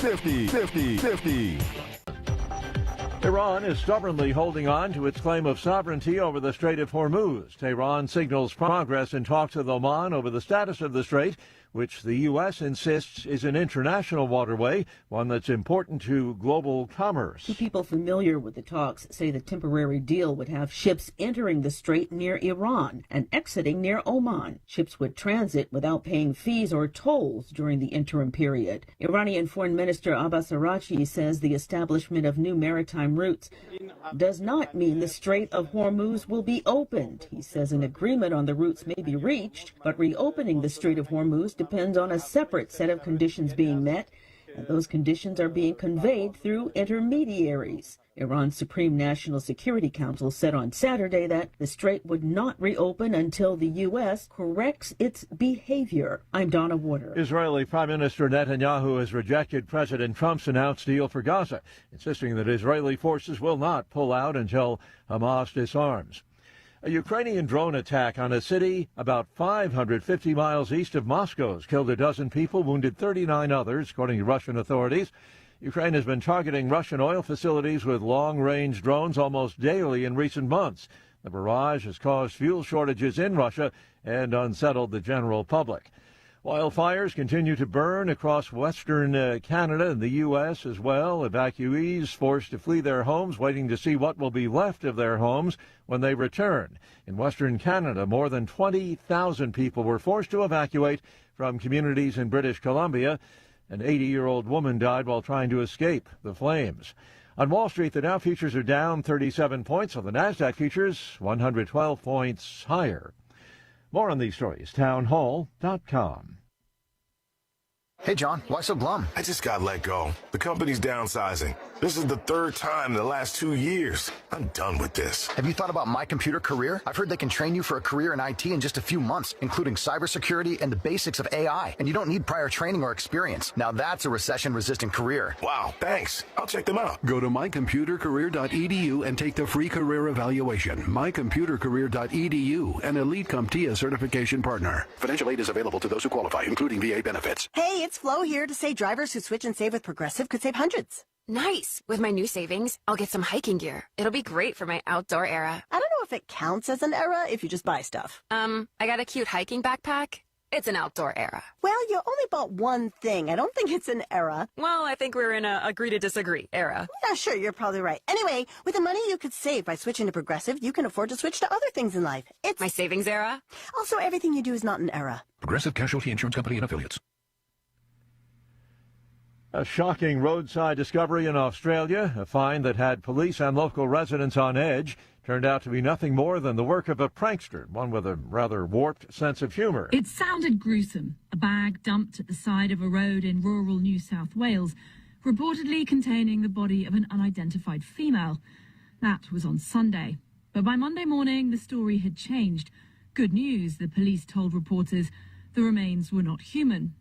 50. Iran is stubbornly holding on to its claim of sovereignty over the Strait of Hormuz. Tehran signals progress in talks with Oman over the status of the strait, which the U.S. insists is an international waterway, one that's important to global commerce. Two people familiar with the talks say the temporary deal would have ships entering the strait near Iran and exiting near Oman. Ships would transit without paying fees or tolls during the interim period. Iranian Foreign Minister Abbas Araghchi says the establishment of new maritime routes does not mean the Strait of Hormuz will be opened. He says an agreement on the routes may be reached, but reopening the Strait of Hormuz depends on a separate set of conditions being met, and those conditions are being conveyed through intermediaries. Iran's Supreme National Security Council said on Saturday that the strait would not reopen until the U.S. corrects its behavior. I'm Donna Warder. Israeli Prime Minister Netanyahu has rejected President Trump's announced deal for Gaza, insisting that Israeli forces will not pull out until Hamas disarms. A Ukrainian drone attack on a city about 550 miles east of Moscow has killed a dozen people, wounded 39 others, according to Russian authorities. Ukraine has been targeting Russian oil facilities with long-range drones almost daily in recent months. The barrage has caused fuel shortages in Russia and unsettled the general public. Wildfires continue to burn across western Canada and the U.S. as well. Evacuees forced to flee their homes, waiting to see what will be left of their homes when they return. In western Canada, more than 20,000 people were forced to evacuate from communities in British Columbia. An 80-year-old woman died while trying to escape the flames. On Wall Street, the Dow futures are down 37 points, while the Nasdaq futures 112 points higher. More on these stories, townhall.com. Hey, John, why so glum? I just got let go. The company's downsizing. This is the third time in the last 2 years. I'm done with this. Have you thought about My Computer Career? I've heard they can train you for a career in IT in just a few months, including cybersecurity and the basics of AI. And you don't need prior training or experience. Now that's a recession-resistant career. Wow, thanks. I'll check them out. Go to mycomputercareer.edu and take the free career evaluation. mycomputercareer.edu, an Elite CompTIA certification partner. Financial aid is available to those who qualify, including VA benefits. Hey, it's Flo here to say drivers who switch and save with Progressive could save hundreds. Nice. With my new savings, I'll get some hiking gear. It'll be great for my outdoor era. I don't know if it counts as an era if you just buy stuff. I got a cute hiking backpack. It's an outdoor era. Well, you only bought one thing. I don't think it's an era. Well, I think we're in a agree to disagree era. Yeah, sure, you're probably right. Anyway, with the money you could save by switching to Progressive, you can afford to switch to other things in life. It's my savings era. Also, everything you do is not an era. Progressive Casualty Insurance Company and Affiliates. A shocking roadside discovery in Australia, a find that had police and local residents on edge, turned out to be nothing more than the work of a prankster, one with a rather warped sense of humor. It sounded gruesome. A bag dumped at the side of a road in rural New South Wales, reportedly containing the body of an unidentified female. That was on Sunday. But by Monday morning, the story had changed. Good news, the police told reporters. The remains were not human.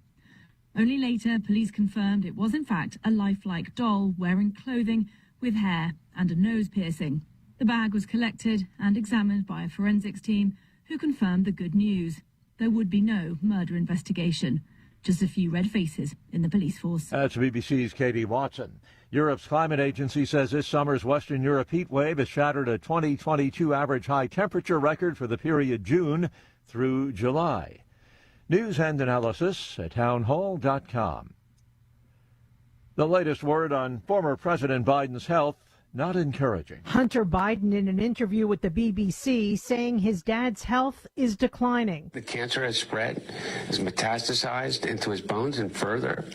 Only later, police confirmed it was in fact a lifelike doll wearing clothing with hair and a nose piercing. The bag was collected and examined by a forensics team who confirmed the good news. There would be no murder investigation. Just a few red faces in the police force. That's BBC's Katie Watson. Europe's climate agency says this summer's Western Europe heat wave has shattered a 2022 average high temperature record for the period June through July. News and analysis at townhall.com. The latest word on former President Biden's health, not encouraging. Hunter Biden in an interview with the BBC saying his dad's health is declining. The cancer has spread, has metastasized into his bones and further.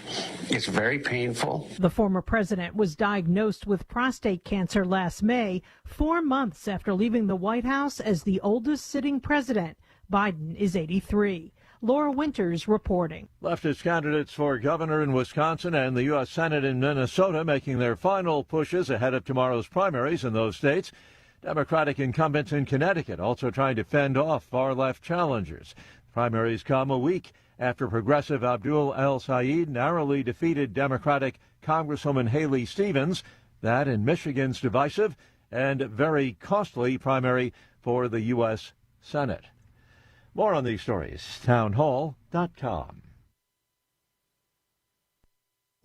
It's very painful. The former president was diagnosed with prostate cancer last May, 4 months after leaving the White House as the oldest sitting president. Biden is 83. Laura Winters reporting. Leftist candidates for governor in Wisconsin and the U.S. Senate in Minnesota making their final pushes ahead of tomorrow's primaries in those states. Democratic incumbents in Connecticut also trying to fend off far-left challengers. Primaries come a week after progressive Abdul El-Sayed narrowly defeated Democratic Congresswoman Haley Stevens. That in Michigan's divisive and very costly primary for the U.S. Senate. More on these stories, townhall.com.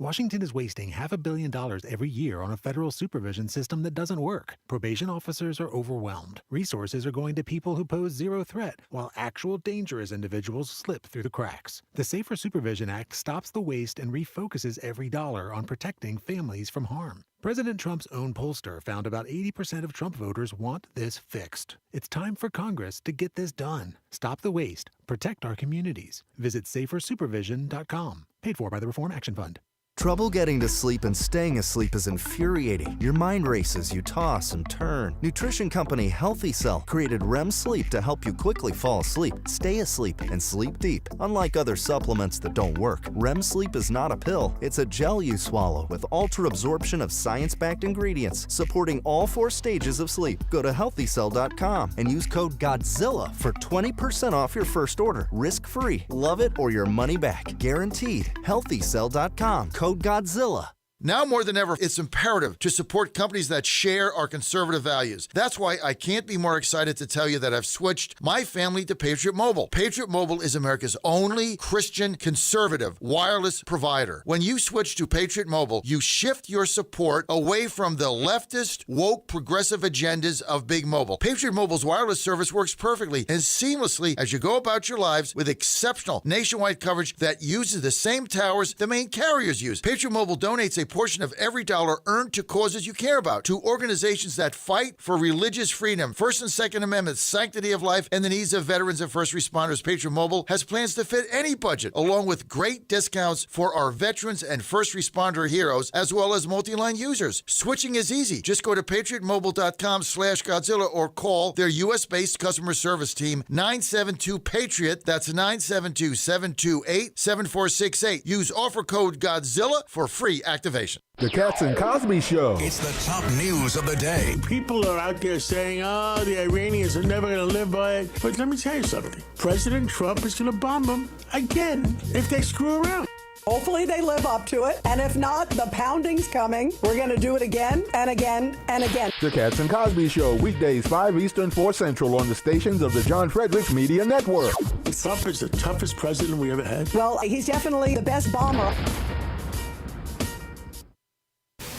Washington is wasting $500 million every year on a federal supervision system that doesn't work. Probation officers are overwhelmed. Resources are going to people who pose zero threat, while actual dangerous individuals slip through the cracks. The Safer Supervision Act stops the waste and refocuses every dollar on protecting families from harm. President Trump's own pollster found about 80% of Trump voters want this fixed. It's time for Congress to get this done. Stop the waste. Protect our communities. Visit safersupervision.com. Paid for by the Reform Action Fund. Trouble getting to sleep and staying asleep is infuriating. Your mind races, you toss and turn. Nutrition company Healthy Cell created REM sleep to help you quickly fall asleep, stay asleep, and sleep deep. Unlike other supplements that don't work, REM sleep is not a pill. It's a gel you swallow with ultra absorption of science-backed ingredients supporting all 4 stages of sleep. Go to healthycell.com and use code GODZILLA for 20% off your first order. Risk-free. Love it or your money back. Guaranteed. Healthycell.com. Code GODZILLA. Now more than ever, it's imperative to support companies that share our conservative values. That's why I can't be more excited to tell you that I've switched my family to Patriot Mobile. Patriot Mobile is America's only Christian conservative wireless provider. When you switch to Patriot Mobile, you shift your support away from the leftist, woke, progressive agendas of Big Mobile. Patriot Mobile's wireless service works perfectly and seamlessly as you go about your lives with exceptional nationwide coverage that uses the same towers the main carriers use. Patriot Mobile donates a portion of every dollar earned to causes you care about, to organizations that fight for religious freedom, First and Second Amendments, sanctity of life, and the needs of veterans and first responders. Patriot Mobile has plans to fit any budget, along with great discounts for our veterans and first responder heroes, as well as multi-line users. Switching is easy. Just go to patriotmobile.com/Godzilla or call their U.S.-based customer service team, 972-PATRIOT. That's 972-728-7468. Use offer code GODZILLA for free activation. The Cats and Cosby Show. It's the top news of the day. People are out there saying, oh, the Iranians are never going to live by it. But let me tell you something. President Trump is going to bomb them again if they screw around. Hopefully they live up to it. And if not, the pounding's coming. We're going to do it again and again and again. The Cats and Cosby Show, weekdays 5 Eastern, 4 Central on the stations of the John Fredericks Media Network. Trump is the toughest president we ever had. Well, he's definitely the best bomber.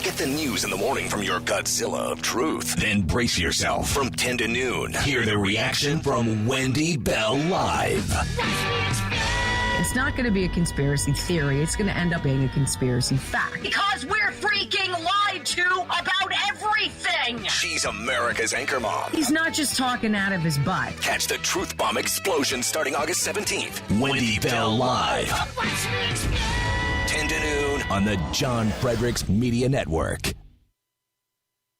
Get the news in the morning from your Godzilla of truth. Then brace yourself from 10 to noon. Hear the reaction from Wendy Bell Live. It's not going to be a conspiracy theory. It's going to end up being a conspiracy fact. Because we're freaking lied to about everything. She's America's anchor mom. He's not just talking out of his butt. Catch the truth bomb explosion starting August 17th. Wendy Bell Live. 10 to noon on the John Fredericks Media Network.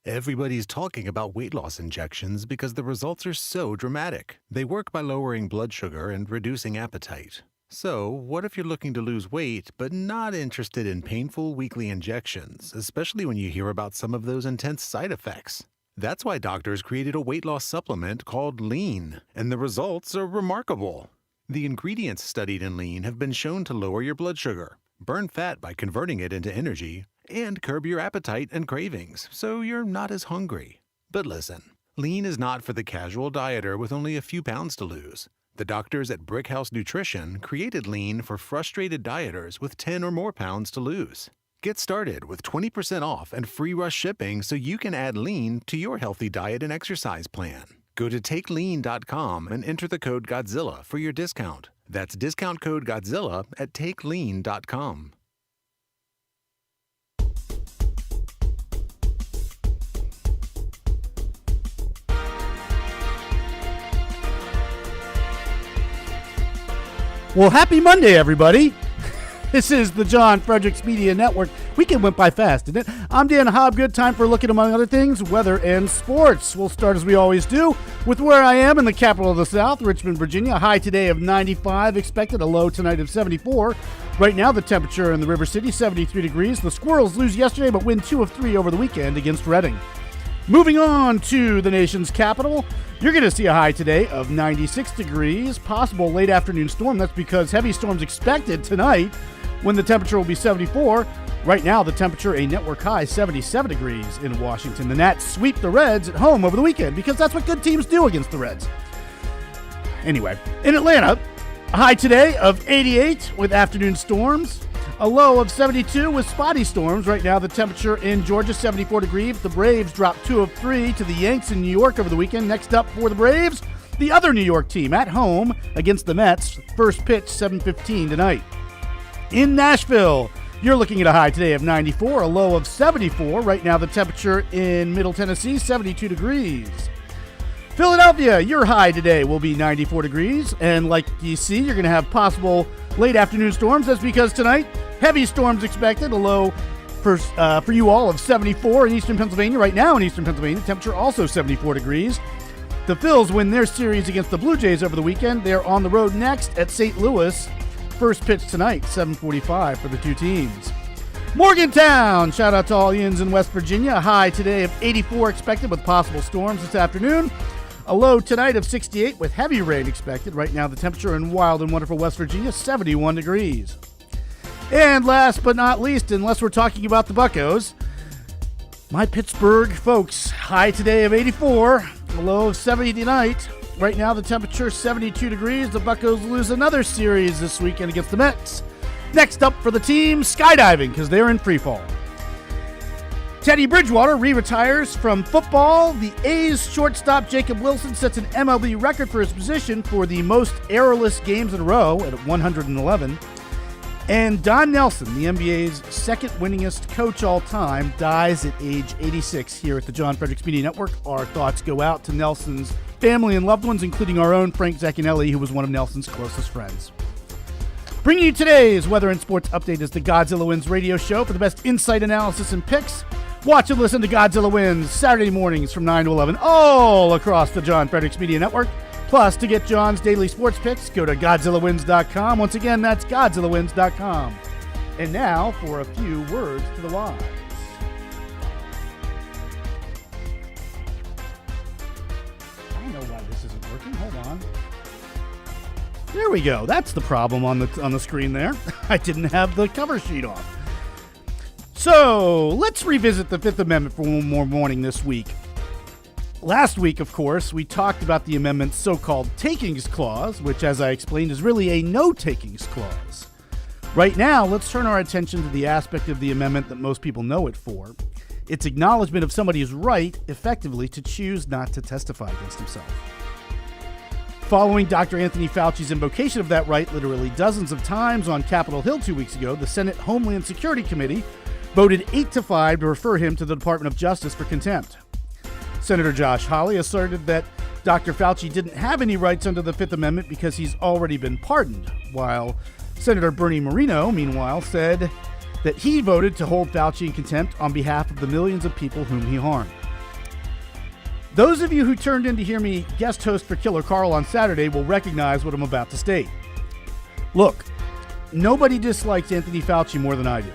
Everybody's talking about weight loss injections because the results are so dramatic. They work by lowering blood sugar and reducing appetite. So, what if you're looking to lose weight but not interested in painful weekly injections, especially when you hear about some of those intense side effects? That's why doctors created a weight loss supplement called Lean, and the results are remarkable. The ingredients studied in Lean have been shown to lower your blood sugar, burn fat by converting it into energy, and curb your appetite and cravings, so you're not as hungry. But listen, Lean is not for the casual dieter with only a few pounds to lose. The doctors at Brickhouse Nutrition created Lean for frustrated dieters with 10 or more pounds to lose. Get started with 20% off and free rush shipping so you can add Lean to your healthy diet and exercise plan. Go to takelean.com and enter the code Godzilla for your discount. That's discount code Godzilla at takelean.com. Well, happy Monday, everybody. This is the John Fredericks Media Network. Weekend went by fast, didn't it? I'm Dan Hobgood. Time for a look at, among other things, weather and sports. We'll start, as we always do, with where I am in the capital of the South, Richmond, Virginia. A high today of 95, expected a low tonight of 74. Right now, the temperature in the River City, 73 degrees. The Squirrels lose yesterday, but win 2 of 3 over the weekend against Reading. Moving on to the nation's capital, you're going to see a high today of 96 degrees, possible late afternoon storm. That's because heavy storms expected tonight when the temperature will be 74. Right now, the temperature, a network high, 77 degrees in Washington. The Nats sweep the Reds at home over the weekend because that's what good teams do against the Reds. Anyway, in Atlanta, a high today of 88 with afternoon storms. A low of 72 with spotty storms. Right now, the temperature in Georgia, 74 degrees. The Braves dropped 2 of 3 to the Yanks in New York over the weekend. Next up for the Braves, the other New York team at home against the Mets. First pitch, 7:15 tonight. In Nashville, you're looking at a high today of 94, a low of 74. Right now, the temperature in Middle Tennessee, 72 degrees. Philadelphia, your high today will be 94 degrees. And like you see, you're going to have possible late afternoon storms. That's because tonight, heavy storms expected. A low for you all of 74 in eastern Pennsylvania. Right now in eastern Pennsylvania, temperature also 74 degrees. The Phils win their series against the Blue Jays over the weekend. They're on the road next at St. Louis. First pitch tonight, 7:45 for the two teams. Morgantown, shout out to all Ians in West Virginia. A high today of 84 expected with possible storms this afternoon. A low tonight of 68 with heavy rain expected. Right now the temperature in wild and wonderful West Virginia, 71 degrees. And last but not least, unless we're talking about the Buccos, my Pittsburgh folks, high today of 84, a low of 70 tonight. Right now the temperature 72 degrees. The Buccos lose another series this weekend against the Mets. Next up for the team, skydiving, because they're in freefall. Teddy Bridgewater retires from football. The A's shortstop Jacob Wilson sets an MLB record for his position for the most errorless games in a row at 111. And Don Nelson, the NBA's second winningest coach all time, dies at age 86 here at the John Fredericks Media Network. Our thoughts go out to Nelson's family and loved ones, including our own Frank Zaccanelli, who was one of Nelson's closest friends. Bringing you today's weather and sports update is the Godzilla Wins radio show. For the best insight, analysis, and picks, watch and listen to Godzilla Wins Saturday mornings from 9 to 11 all across the John Fredericks Media Network. Plus, to get John's daily sports picks, go to GodzillaWins.com. Once again, that's GodzillaWins.com. And now for a few words to the wise. I don't know why this isn't working. Hold on. There we go. That's the problem on the screen there. I didn't have the cover sheet off. So let's revisit the Fifth Amendment for one more morning this week. Last week, of course, we talked about the amendment's so-called takings clause, which, as I explained, is really a no-takings clause. Right now, let's turn our attention to the aspect of the amendment that most people know it for. Its acknowledgement of somebody's right, effectively, to choose not to testify against himself. Following Dr. Anthony Fauci's invocation of that right literally dozens of times on Capitol Hill 2 weeks ago, the Senate Homeland Security Committee voted 8-5 to refer him to the Department of Justice for contempt. Senator Josh Hawley asserted that Dr. Fauci didn't have any rights under the Fifth Amendment because he's already been pardoned, while Senator Bernie Moreno, meanwhile, said that he voted to hold Fauci in contempt on behalf of the millions of people whom he harmed. Those of you who turned in to hear me guest host for Killer Carl on Saturday will recognize what I'm about to state. Look, nobody dislikes Anthony Fauci more than I do.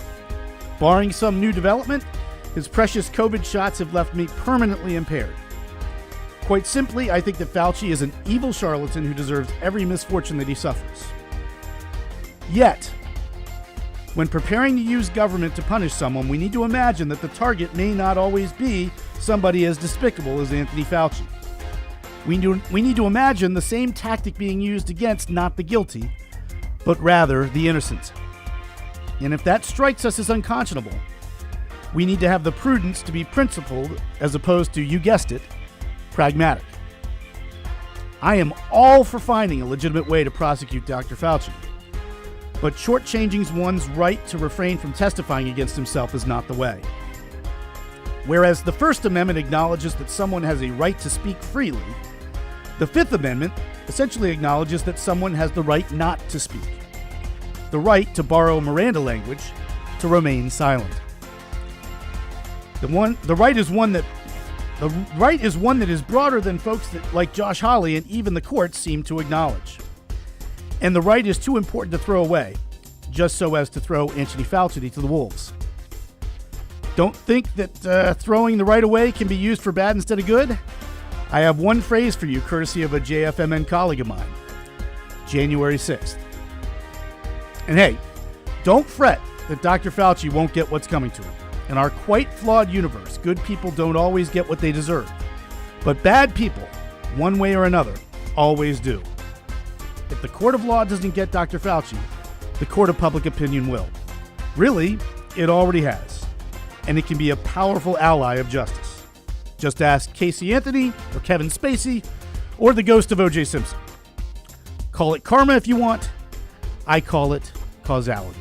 Barring some new development, his precious COVID shots have left me permanently impaired. Quite simply, I think that Fauci is an evil charlatan who deserves every misfortune that he suffers. Yet, when preparing to use government to punish someone, we need to imagine that the target may not always be somebody as despicable as Anthony Fauci. We need to imagine the same tactic being used against not the guilty, but rather the innocent. And if that strikes us as unconscionable, we need to have the prudence to be principled as opposed to, you guessed it, pragmatic. I am all for finding a legitimate way to prosecute Dr. Fauci, but shortchanging one's right to refrain from testifying against himself is not the way. Whereas the First Amendment acknowledges that someone has a right to speak freely, the Fifth Amendment essentially acknowledges that someone has the right not to speak. The right, to borrow Miranda language, to remain silent. The right is one that is broader than folks that, like Josh Hawley and even the courts, seem to acknowledge. And the right is too important to throw away, just so as to throw Anthony Fauci to the wolves. Don't think that throwing the right away can be used for bad instead of good? I have one phrase for you, courtesy of a JFMN colleague of mine. January 6th. And hey, don't fret that Dr. Fauci won't get what's coming to him. In our quite flawed universe, good people don't always get what they deserve. But bad people, one way or another, always do. If the court of law doesn't get Dr. Fauci, the court of public opinion will. Really, it already has. And it can be a powerful ally of justice. Just ask Casey Anthony or Kevin Spacey or the ghost of O.J. Simpson. Call it karma if you want. I call it causality.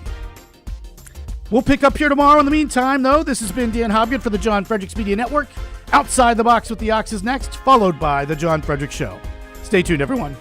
We'll pick up here tomorrow. In the meantime, though, this has been Dan Hobgood for the John Fredericks Media Network. Outside the Box with the Ox is next, followed by The John Fredericks Show. Stay tuned, everyone.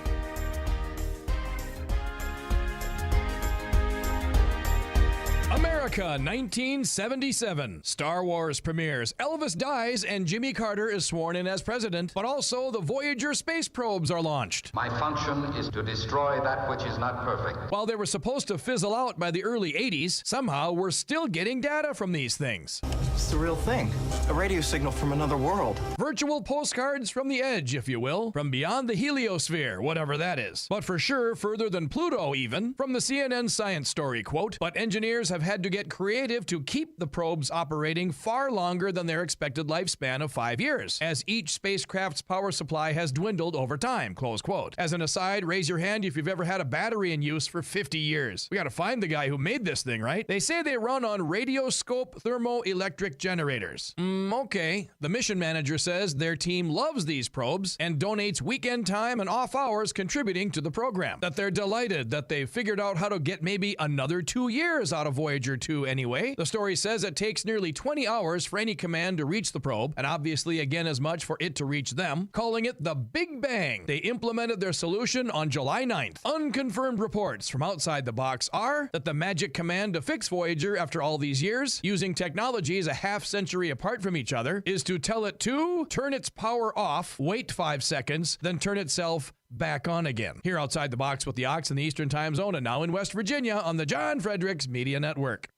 America 1977. Star Wars premieres. Elvis dies and Jimmy Carter is sworn in as president. But also the Voyager space probes are launched. My function is to destroy that which is not perfect. While they were supposed to fizzle out by the early 80s, somehow we're still getting data from these things. It's the real thing. A radio signal from another world. Virtual postcards from the edge, if you will. From beyond the heliosphere, whatever that is. But for sure, further than Pluto even. From the CNN Science Story, quote, but engineers have had to get creative to keep the probes operating far longer than their expected lifespan of 5 years, as each spacecraft's power supply has dwindled over time, close quote. As an aside, raise your hand if you've ever had a battery in use for 50 years. We gotta find the guy who made this thing, right? They say they run on radioscope thermoelectric generators. Okay. The mission manager says their team loves these probes and donates weekend time and off hours contributing to the program. That they're delighted that they've figured out how to get maybe another 2 years out of Voyager 2 anyway. The story says it takes nearly 20 hours for any command to reach the probe, and obviously again as much for it to reach them, calling it the Big Bang. They implemented their solution on July 9th. Unconfirmed reports from outside the box are that the magic command to fix Voyager after all these years, using technologies a half-century apart from each other, is to tell it to turn its power off, wait 5 seconds, then turn itself back on again. Here outside the box with the Ox in the Eastern Time Zone and now in West Virginia on the John Fredericks Media Network.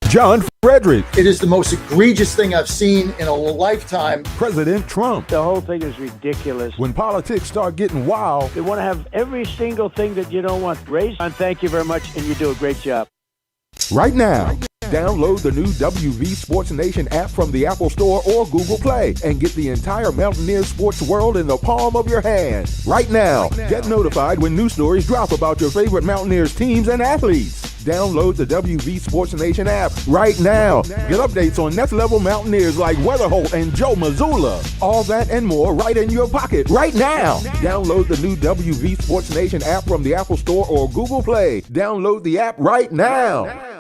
John Frederick. It is the most egregious thing I've seen in a lifetime. President Trump. The whole thing is ridiculous. When politics start getting wild, they want to have every single thing that you don't want raised. And thank you very much, and you do a great job. Right now, download the new WV Sports Nation app from the Apple Store or Google Play and get the entire Mountaineer sports world in the palm of your hand. Right now, get notified when new stories drop about your favorite Mountaineers teams and athletes. Download the WV Sports Nation app right now. Get updates on next level Mountaineers like Weatherholt and Joe Mazzulla. All that and more right in your pocket right now. Download the new WV Sports Nation app from the Apple Store or Google Play. Download the app right now.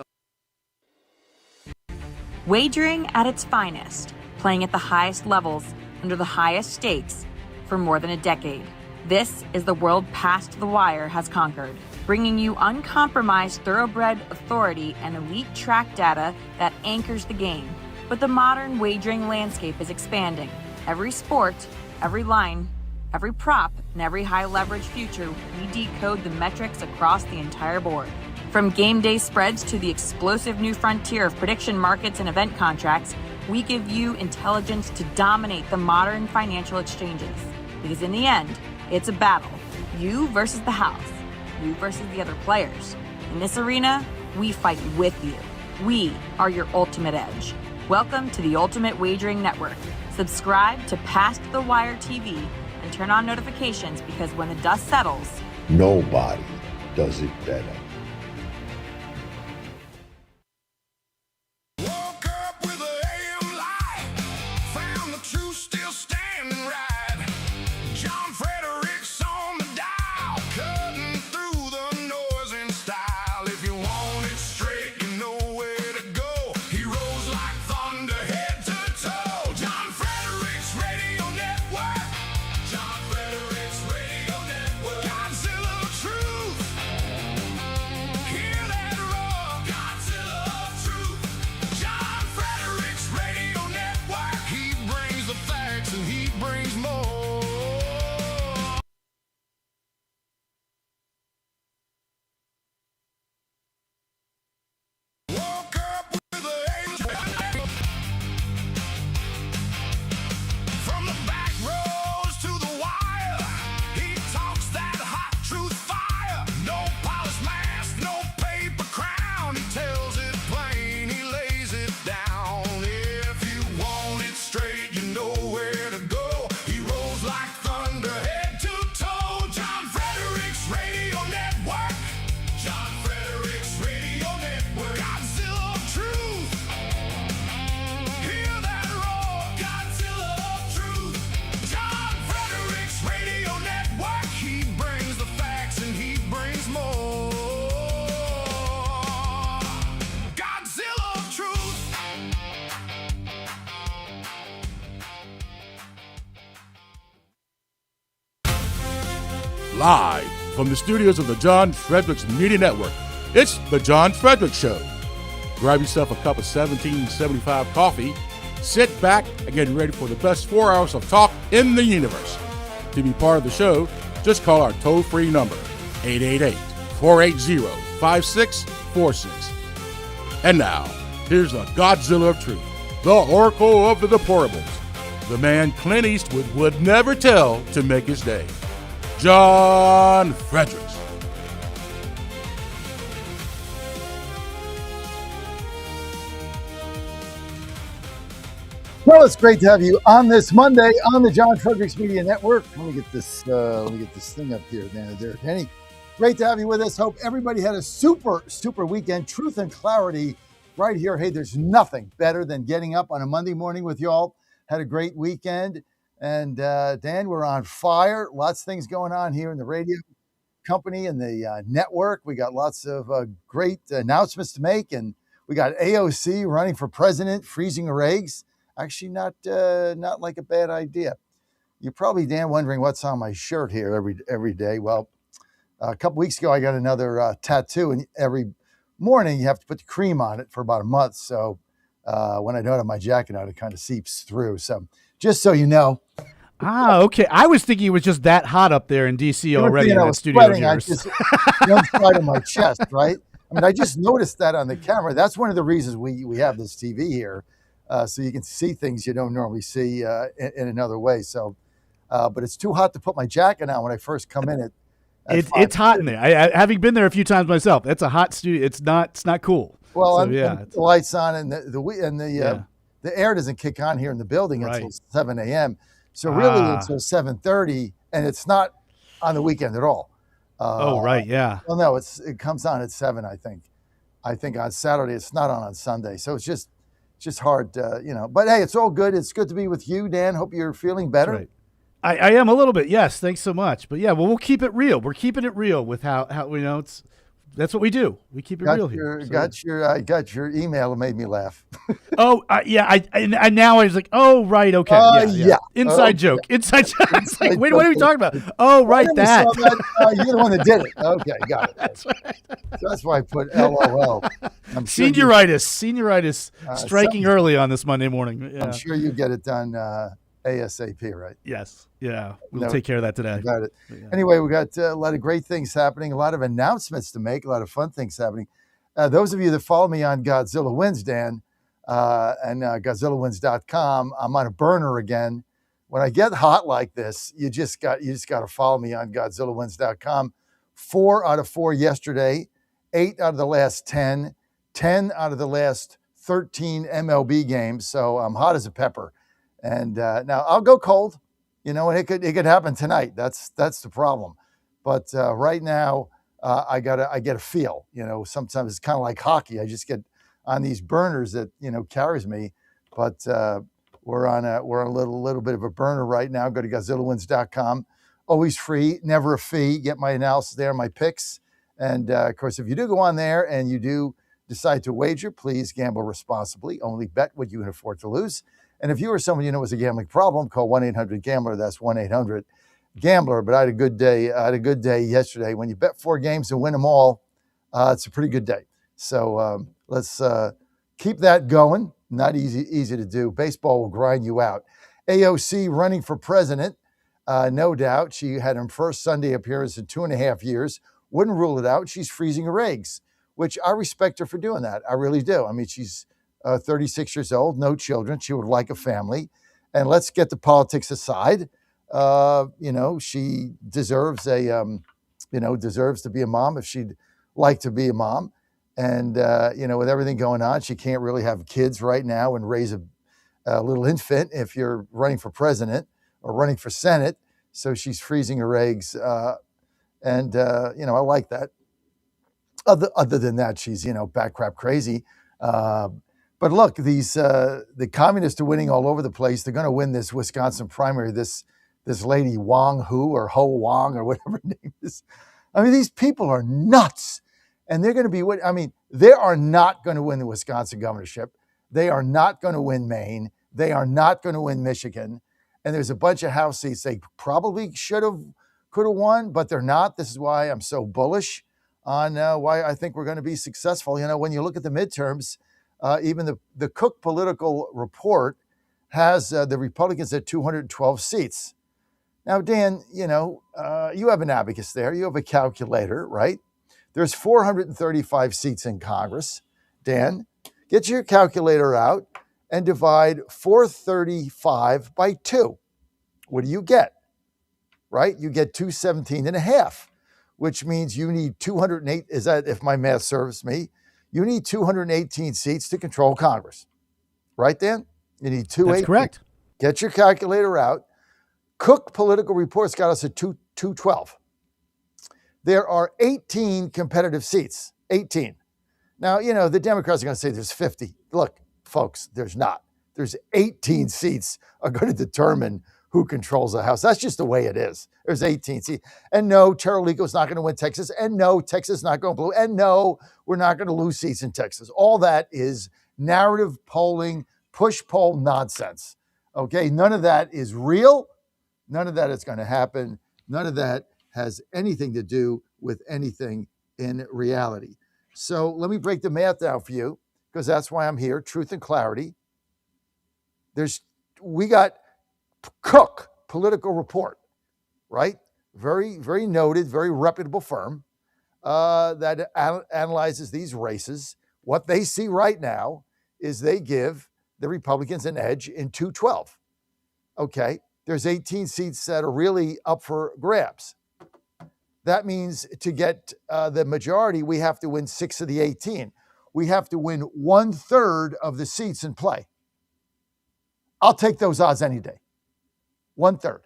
Wagering at its finest, playing at the highest levels, under the highest stakes, for more than a decade. This is the world Past the Wire has conquered, bringing you uncompromised thoroughbred authority and elite track data that anchors the game. But the modern wagering landscape is expanding. Every sport, every line, every prop, and every high leverage future, we decode the metrics across the entire board. From game day spreads to the explosive new frontier of prediction markets and event contracts, we give you intelligence to dominate the modern financial exchanges. Because in the end, it's a battle. You versus the house. You versus the other players. In this arena, we fight with you. We are your ultimate edge. Welcome to the Ultimate Wagering Network. Subscribe to Past the Wire TV and turn on notifications because when the dust settles, nobody does it better. live from the studios of the John Fredericks Media Network. It's the John Fredericks Show. Grab yourself a cup of 1775 coffee, sit back, and get ready for the best 4 hours of talk in the universe. To be part of the show, just call our toll-free number, 888-480-5646. And now, here's the Godzilla of Truth, the Oracle of the Deplorables, the man Clint Eastwood would never tell to make his day, John Fredericks. Well, it's great to have you on this Monday on the John Fredericks Media Network. Let me get this thing up here, Dan. There, Penny. Great to have you with us. Hope everybody had a super weekend. Truth and clarity right here. Hey, there's nothing better than getting up on a Monday morning with y'all. Had a great weekend. And Dan, we're on fire. Lots of things going on here in the radio company and the network. We got lots of great announcements to make. And we got AOC running for president, freezing her eggs. Actually, not like a bad idea. You're probably, Dan, wondering what's on my shirt here every day. Well, a couple weeks ago, I got another tattoo, and every morning you have to put the cream on it for about a month. So when I don't have my jacket on, it kind of seeps through. So just so you know. Okay. I was thinking it was just that hot up there in D.C. already in that studio of yours. Just one side of my chest, right? I mean, I just noticed that on the camera. That's one of the reasons we have this TV here, so you can see things you don't normally see in another way. So, but it's too hot to put my jacket on when I first come in. It's hot in there. I having been there a few times myself. It's a hot studio. It's not cool. Well, so, and the lights on, and the air doesn't kick on here in the building until 7 a.m. So really, until 7:30, and it's not on the weekend at all. Yeah. Well, no, it comes on at 7. I think on Saturday. It's not on Sunday. So it's just hard, But hey, it's all good. It's good to be with you, Dan. Hope you're feeling better. That's right. I am a little bit. Yes. Thanks so much. But yeah, well, we'll keep it real. We're keeping it real with how that's what we do. We keep it real here. I got your email. It made me laugh. And now I was like, oh, right. Okay. Yeah. Inside joke. Inside joke. It's like, wait, what are we talking about? Oh, right. That. You're the one that did it. Okay. Got it. That's right. So that's why I put LOL. Senioritis striking early on this Monday morning. Yeah. I'm sure you get it done ASAP, right? Yes. Yeah. We'll take care of that today. Got it. Yeah. Anyway, we got a lot of great things happening, a lot of announcements to make, a lot of fun things happening. Those of you that follow me on Godzilla Wins, Dan, and GodzillaWins.com, I'm on a burner again. When I get hot like this, you just got to follow me on GodzillaWins.com. 4 out of 4 yesterday, 8 out of the last 10, 10 out of the last 13 MLB games. So I'm hot as a pepper. And now I'll go cold, and it could happen tonight. That's the problem. But right now, I get a feel. Sometimes it's kind of like hockey. I just get on these burners that carries me. But we're on a little bit of a burner right now. Go to GodzillaWins.com. Always free, never a fee. Get my analysis there, my picks, and of course, if you do go on there and you do decide to wager, please gamble responsibly. Only bet what you can afford to lose. And if you or someone you know has a gambling problem, call 1-800-GAMBLER. That's 1-800-GAMBLER. But I had a good day. Yesterday. When you bet 4 games and win them all, it's a pretty good day. So let's keep that going. Not easy to do. Baseball will grind you out. AOC running for president, no doubt. She had her first Sunday appearance in 2.5 years. Wouldn't rule it out. She's freezing her eggs, which I respect her for doing that. I really do. I mean, she's 36 years old, no children. She would like a family. And let's get the politics aside. She deserves deserves to be a mom if she'd like to be a mom. And, with everything going on, she can't really have kids right now and raise a little infant if you're running for president or running for Senate. So she's freezing her eggs. I like that. Other than that, she's, bat crap crazy. But look, the communists are winning all over the place. They're going to win this Wisconsin primary. This lady Wong Hu or Ho Wong or whatever her name is. I mean, these people are nuts, and they're going to be. They are not going to win the Wisconsin governorship. They are not going to win Maine. They are not going to win Michigan. And there's a bunch of House seats they probably should have could have won, but they're not. This is why I'm so bullish on why I think we're going to be successful. You know, when you look at the midterms, even the Cook Political Report has the Republicans at 212 seats. Now, Dan, you know, you have an abacus there. You have a calculator, right? There's 435 seats in Congress. Dan, get your calculator out and divide 435 by 2. What do you get? Right? You get 217 and a half, which means you need 208. Is that, if my math serves me, you need 218 seats to control Congress. Right, Dan? You need 218. That's correct. Get your calculator out. Cook Political Reports got us at 212. There are 18 competitive seats. 18. Now, you know, the Democrats are going to say there's 50. Look, folks, there's not. There's 18 seats are going to determine who controls the House. That's just the way it is. There's 18 seats. And no, Terralico's not going to win Texas. And no, Texas is not going blue. And no, we're not going to lose seats in Texas. All that is narrative polling, push poll nonsense. Okay, none of that is real. None of that is going to happen. None of that has anything to do with anything in reality. So let me break the math down for you, because that's why I'm here, truth and clarity. We got Cook Political Report, right? Very, very noted, very reputable firm that analyzes these races. What they see right now is they give the Republicans an edge in 212. Okay, there's 18 seats that are really up for grabs. That means to get the majority, we have to win 6 of the 18. We have to win 1/3 of the seats in play. I'll take those odds any day. 1/3.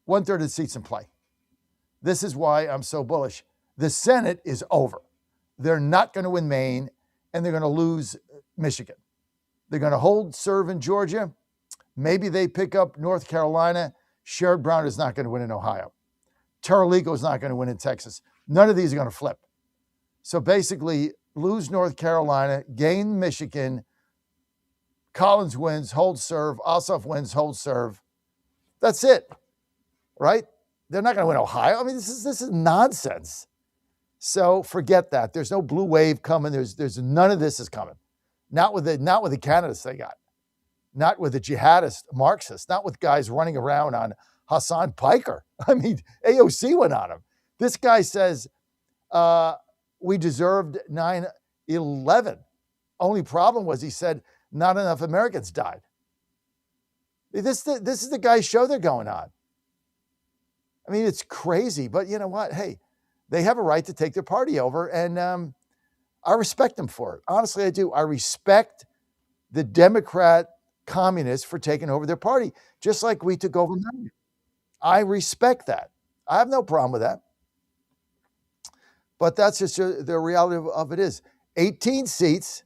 1/3 of the seats in play. This is why I'm so bullish. The Senate is over. They're not going to win Maine, and they're going to lose Michigan. They're going to hold serve in Georgia. Maybe they pick up North Carolina. Sherrod Brown is not going to win in Ohio. Terralico is not going to win in Texas. None of these are going to flip. So basically, lose North Carolina, gain Michigan. Collins wins, hold serve. Ossoff wins, hold serve. That's it, right? They're not going to win Ohio. I mean, this is nonsense. So forget that. There's no blue wave coming. There's none of this is coming. Not with the candidates they got. Not with the jihadist Marxists. Not with guys running around on Hassan Piker. I mean, AOC went on him. This guy says we deserved 9/11. Only problem was he said not enough Americans died. This is the guy's show they're going on. I mean, it's crazy, but you know what? Hey, they have a right to take their party over, and I respect them for it. Honestly, I do. I respect the Democrat communists for taking over their party, just like we took over. I respect that. I have no problem with that. But that's just the reality of it is 18 seats,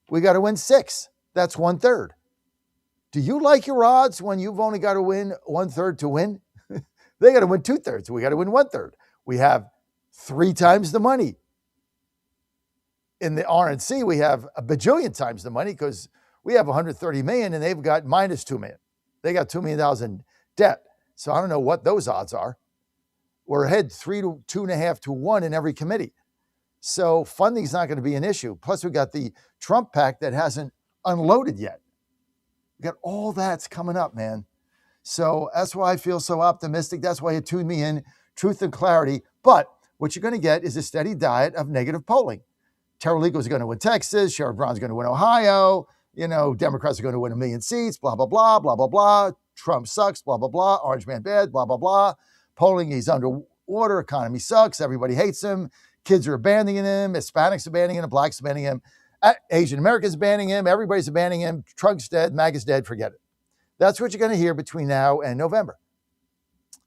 we got to win 6. That's 1/3. Do you like your odds when you've only got to win 1/3 to win? They got to win 2/3. We got to win 1/3. We have 3 times the money. In the RNC, we have a bajillion times the money because we have 130 million and they've got minus 2 million. They got $2 million in debt. So I don't know what those odds are. We're ahead 3 to 2.5 to 1 in every committee. So funding's not going to be an issue. Plus, we got the Trump PAC that hasn't unloaded yet. We got all that's coming up, man. So that's why I feel so optimistic. That's why you tuned me in, truth and clarity. But what you're going to get is a steady diet of negative polling. Terralico is going to win Texas. Sherrod Brown's going to win Ohio. You know, Democrats are going to win 1 million seats, blah, blah, blah, blah, blah, blah. Trump sucks, blah, blah, blah. Orange man bad, blah, blah, blah. Polling, he's underwater. Economy sucks. Everybody hates him. Kids are abandoning him. Hispanics are abandoning him. Blacks are abandoning him. Asian Americans are abandoning him. Everybody's abandoning him. Trump's dead. MAGA's dead. Forget it. That's what you're going to hear between now and November.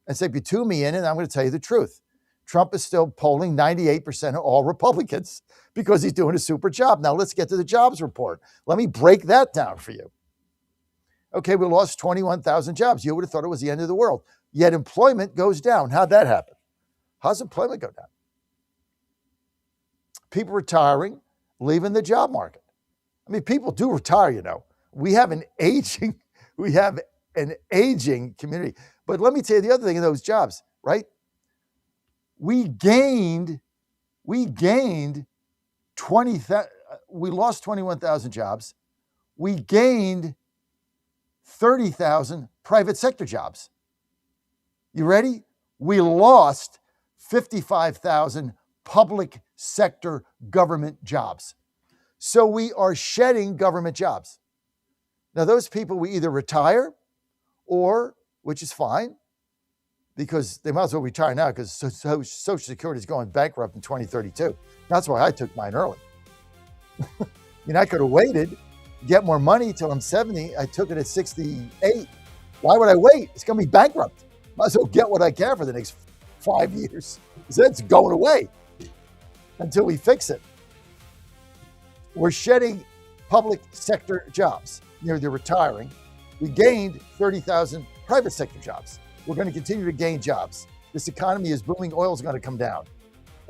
And so if you tune me in, and I'm going to tell you the truth. Trump is still polling 98% of all Republicans because he's doing a super job. Now let's get to the jobs report. Let me break that down for you. Okay, we lost 21,000 jobs. You would have thought it was the end of the world. Yet employment goes down. How'd that happen? How's employment go down? People retiring, leaving the job market. I mean, people do retire, you know. We have an aging community. But let me tell you the other thing in those jobs, right? We gained 20,000. We lost 21,000 jobs. We gained 30,000 private sector jobs. You ready? We lost 55,000 public sector government jobs. So we are shedding government jobs. Now, those people, we either retire or, which is fine, because they might as well retire now because Social Security is going bankrupt in 2032. That's why I took mine early. I could have waited, get more money till I'm 70. I took it at 68. Why would I wait? It's going to be bankrupt. Might as well get what I can for the next 5 years. Because it's going away until we fix it. We're shedding public sector jobs. They're retiring. We gained 30,000 private sector jobs. We're going to continue to gain jobs. This economy is booming. Oil is going to come down.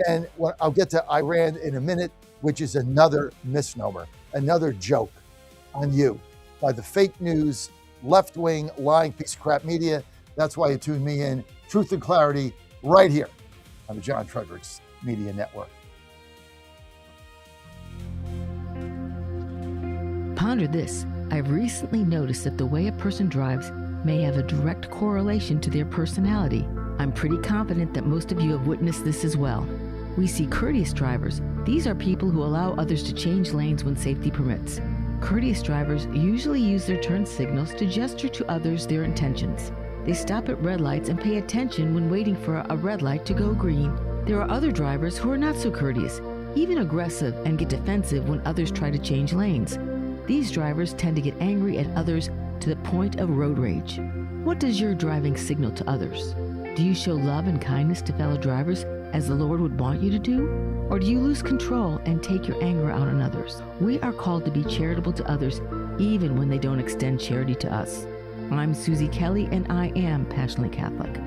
And I'll get to Iran in a minute, which is another misnomer, another joke on you by the fake news, left-wing, lying piece of crap media. That's why you tune me in. Truth and Clarity right here on the John Fredericks Media Network. Ponder this. I've recently noticed that the way a person drives may have a direct correlation to their personality. I'm pretty confident that most of you have witnessed this as well. We see courteous drivers. These are people who allow others to change lanes when safety permits. Courteous drivers usually use their turn signals to gesture to others their intentions. They stop at red lights and pay attention when waiting for a red light to go green. There are other drivers who are not so courteous, even aggressive, and get defensive when others try to change lanes. These drivers tend to get angry at others to the point of road rage. What does your driving signal to others? Do you show love and kindness to fellow drivers as the Lord would want you to do? Or do you lose control and take your anger out on others? We are called to be charitable to others even when they don't extend charity to us. I'm Susie Kelly, and I am passionately Catholic.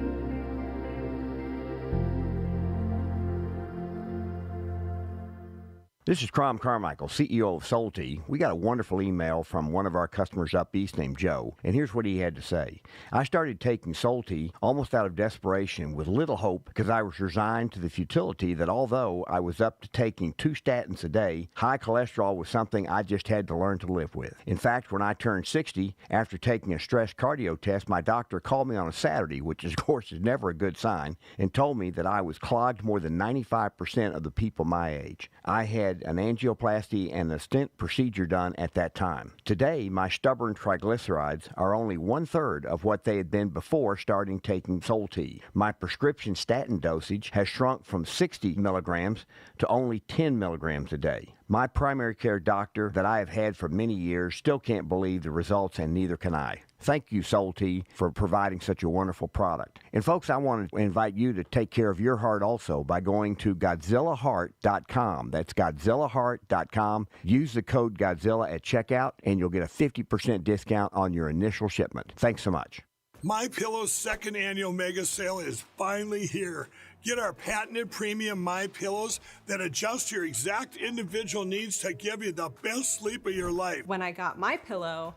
This is Crom Carmichael, CEO of Solti. We got a wonderful email from one of our customers up east named Joe, and here's what he had to say. I started taking Solti almost out of desperation with little hope because I was resigned to the futility that although I was up to taking 2 statins a day, high cholesterol was something I just had to learn to live with. In fact, when I turned 60, after taking a stress cardio test, my doctor called me on a Saturday, which of course is never a good sign, and told me that I was clogged more than 95% of the people my age. I had an angioplasty and a stent procedure done at that time. Today, my stubborn triglycerides are only 1/3 of what they had been before starting taking Solti. My prescription statin dosage has shrunk from 60 milligrams to only 10 milligrams a day. My primary care doctor that I have had for many years still can't believe the results, and neither can I. Thank you, Solti, for providing such a wonderful product. And folks, I want to invite you to take care of your heart also by going to GodzillaHeart.com. That's GodzillaHeart.com. Use the code Godzilla at checkout, and you'll get a 50% discount on your initial shipment. Thanks so much. MyPillow's second annual mega sale is finally here. Get our patented premium MyPillows that adjust your exact individual needs to give you the best sleep of your life. When I got MyPillow,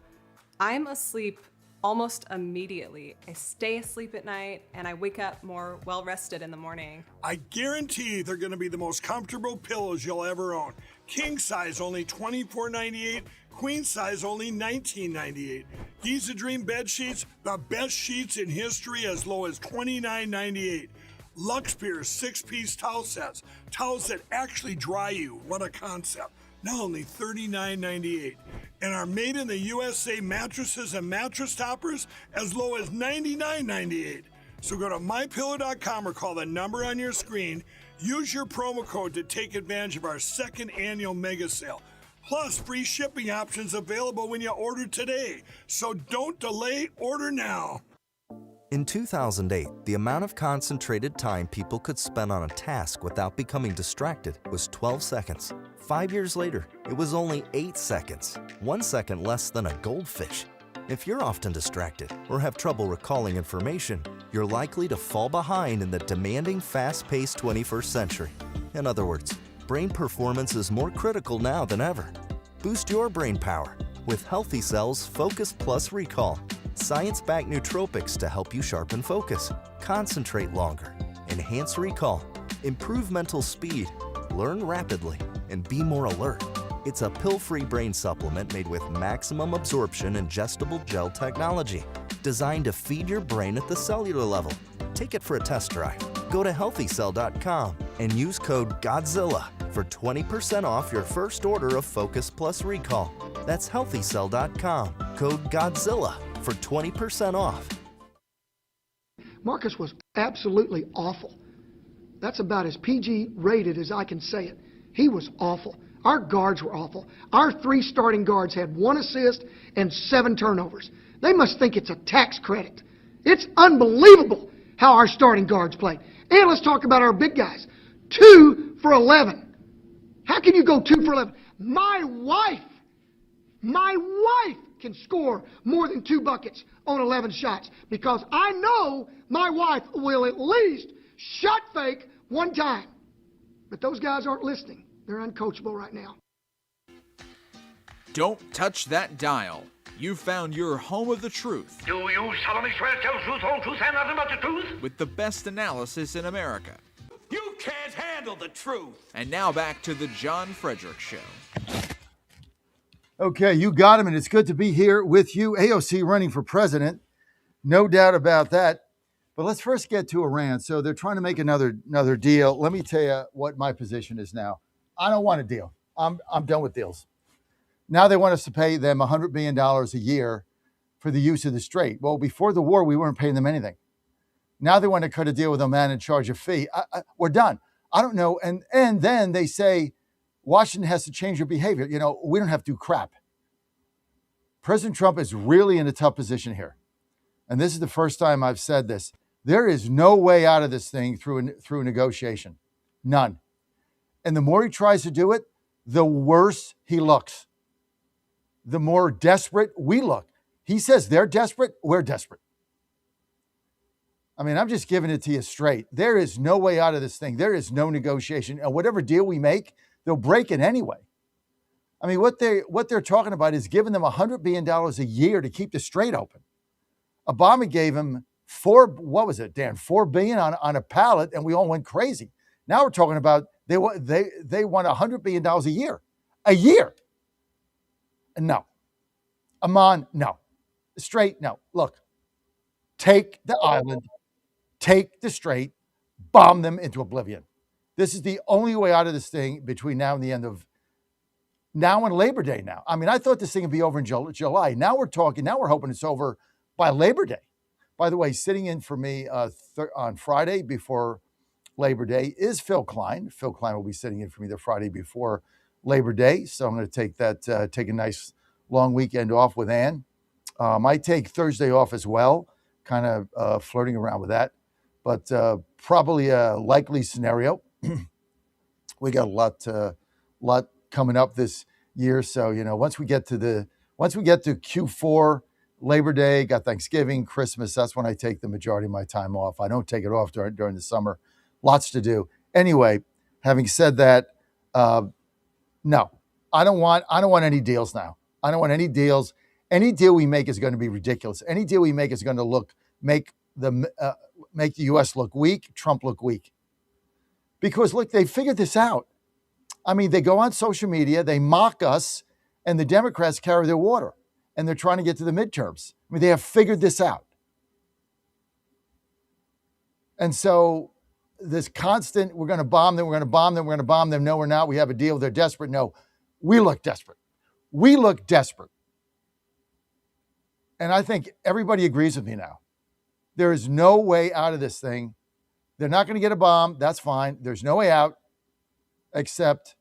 I'm asleep almost immediately. I stay asleep at night and I wake up more well-rested in the morning. I guarantee they're going to be the most comfortable pillows you'll ever own. King size only $24.98, queen size only $19.98. Giza Dream bed sheets, the best sheets in history, as low as $29.98. Lux Pierce 6-piece towel sets, towels that actually dry you. What a concept. Now only $39.98. And our made in the USA mattresses and mattress toppers as low as $99.98. So go to mypillow.com or call the number on your screen. Use your promo code to take advantage of our second annual mega sale. Plus free shipping options available when you order today. So don't delay, order now. In 2008, the amount of concentrated time people could spend on a task without becoming distracted was 12 seconds. 5 years later, it was only 8 seconds, 1 second less than a goldfish. If you're often distracted or have trouble recalling information, you're likely to fall behind in the demanding, fast-paced 21st century. In other words, brain performance is more critical now than ever. Boost your brain power with Healthy Cells Focus Plus Recall. Science-backed nootropics to help you sharpen focus, concentrate longer, enhance recall, Improve mental speed, learn rapidly, and be more alert. It's a pill-free brain supplement made with maximum absorption ingestible gel technology, designed to feed your brain at the cellular level. Take it for a test drive. Go to healthycell.com and use code GODZILLA for 20% off your first order of Focus Plus Recall. That's healthycell.com, code GODZILLA for 20% off. Marcus was absolutely awful. That's about as PG rated as I can say it. He was awful. Our guards were awful. Our 3 starting guards had 1 assist and 7 turnovers. They must think it's a tax credit. It's unbelievable how our starting guards played. And let's talk about our big guys. 2 for 11. How can you go 2 for 11? My wife can score more than 2 buckets on 11 shots because I know my wife will at least shot fake 1 time. But those guys aren't listening. They're uncoachable right now. Don't touch that dial. You've found your home of the truth. Do you solemnly swear to tell the truth, whole truth, and nothing but the truth? With the best analysis in America. You can't handle the truth. And now back to the John Fredericks Show. Okay, you got him, and it's good to be here with you. AOC running for president, no doubt about that. But let's first get to Iran. So they're trying to make another deal. Let me tell you what my position is now. I don't want a deal. I'm done with deals. Now they want us to pay them $100 billion a year for the use of the Strait. Well, before the war, we weren't paying them anything. Now they want to cut a deal with Oman and charge a fee. We're done. I don't know. And then they say Washington has to change their behavior. You know, we don't have to do crap. President Trump is really in a tough position here. And this is the first time I've said this. There is no way out of this thing through negotiation. None. And the more he tries to do it, the worse he looks. The more desperate we look. He says they're desperate, we're desperate. I mean, I'm just giving it to you straight. There is no way out of this thing. There is no negotiation. And whatever deal we make, they'll break it anyway. I mean, what they're talking about is giving them $100 billion a year to keep the Strait open. Obama gave him $4 billion on a pallet, and we all went crazy. Now we're talking about they want $100 billion a year. A year. No. Amman, no. Strait, no. Look, take the island, take the Strait, bomb them into oblivion. This is the only way out of this thing between now and the end of now and Labor Day now. I mean, I thought this thing would be over in July. Now we're hoping it's over by Labor Day. By the way, sitting in for me on Friday before Labor Day is Phil Klein. Phil Klein will be sitting in for me the Friday before Labor Day. So I'm going to take a nice long weekend off with Ann. Might take Thursday off as well, kind of flirting around with that. But probably a likely scenario. We got a lot coming up this year. So, you know, once we get to Q4, Labor Day, got Thanksgiving, Christmas, that's when I take the majority of my time off. I don't take it off during the summer. Lots to do. Anyway, having said that, no, I don't want any deals now. I don't want any deals. Any deal we make is going to be ridiculous. Any deal we make is going to make the U.S. look weak, Trump look weak. Because look, they figured this out. I mean, they go on social media, they mock us, and the Democrats carry their water. And they're trying to get to the midterms. I mean, they have figured this out. And so this constant, we're going to bomb them, we're going to bomb them, we're going to bomb them. No, we're not. We have a deal. They're desperate. No, we look desperate. We look desperate. And I think everybody agrees with me now. There is no way out of this thing. They're not going to get a bomb. That's fine. There's no way out except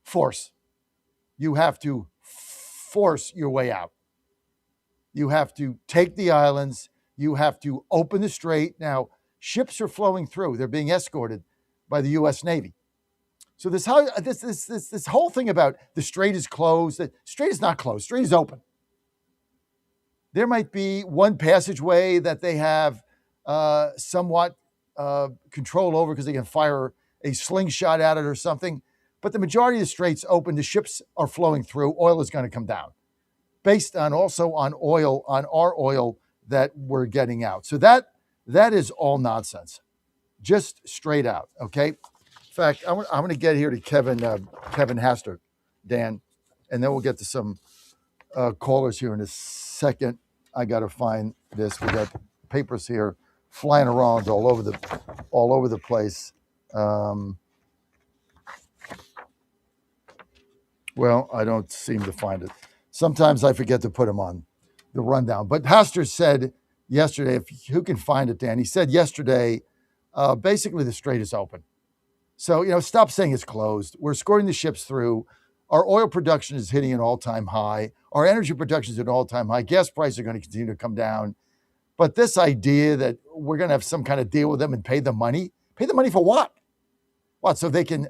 force. You have to force your way out. You have to take the islands. You have to open the Strait. Now, ships are flowing through. They're being escorted by the U.S. Navy. So this whole thing about the Strait is closed. The Strait is not closed. Strait is open. There might be one passageway that they have somewhat control over because they can fire a slingshot at it or something. But the majority of the Strait's open. The ships are flowing through. Oil is going to come down based on also on our oil that we're getting out. So that is all nonsense. just straight out, okay? In fact, I'm going to get here to Kevin Hastert, Dan, and then we'll get to some callers here in a second. I got to find this. We got papers here flying around all over the place. Well, I don't seem to find it. Sometimes I forget to put them on the rundown. But Hastert said yesterday, who can find it, Dan? He said yesterday, basically the strait is open. So, stop saying it's closed. We're escorting the ships through. Our oil production is hitting an all-time high. Our energy production is at an all-time high. Gas prices are going to continue to come down. But this idea that we're going to have some kind of deal with them and pay them money for what? What, so they can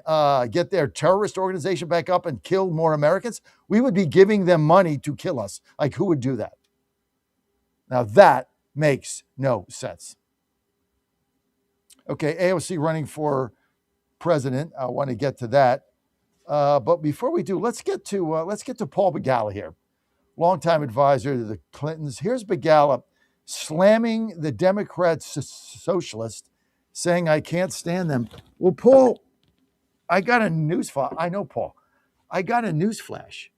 get their terrorist organization back up and kill more Americans? We would be giving them money to kill us. Like, who would do that? Now, that makes no sense. Okay, AOC running for president. I want to get to that. But before we do, let's get to Paul Begala here, longtime advisor to the Clintons. Here's Begala slamming the Democrats socialists, saying, I can't stand them. Well, Paul, I got a news flash. I know, Paul. I got a news flash.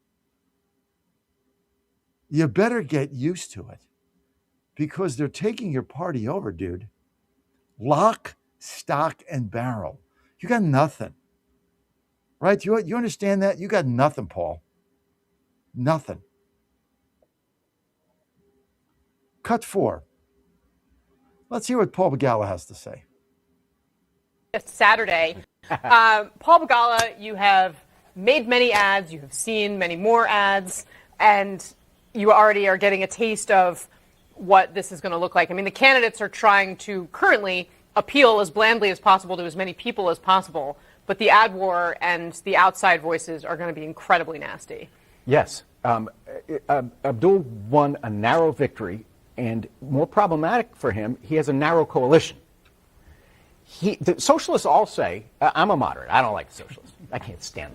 You better get used to it because they're taking your party over, dude. Lock, stock, and barrel. You got nothing. Right? You understand that? You got nothing, Paul. Nothing. Cut 4. Let's hear what Paul Begala has to say. Saturday. Paul Begala, you have made many ads, you have seen many more ads, and you already are getting a taste of what this is going to look like. I mean, the candidates are trying to currently appeal as blandly as possible to as many people as possible, but the ad war and the outside voices are going to be incredibly nasty. Yes. Abdul won a narrow victory, and more problematic for him, he has a narrow coalition. The socialists all say, I'm a moderate. I don't like the socialists. I can't stand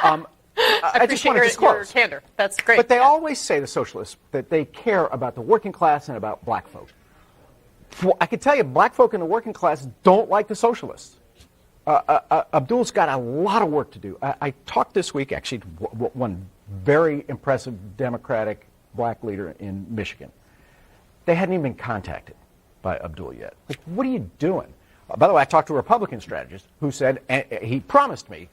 them. I just want to disclose your candor. That's great. But they always say, the socialists, that they care about the working class and about black folk. I can tell you, black folk in the working class don't like the socialists. Abdul's got a lot of work to do. I talked this week, actually, to one very impressive Democratic black leader in Michigan. They hadn't even been contacted by Abdul yet. Like, what are you doing? By the way, I talked to a Republican strategist who said, and he promised me,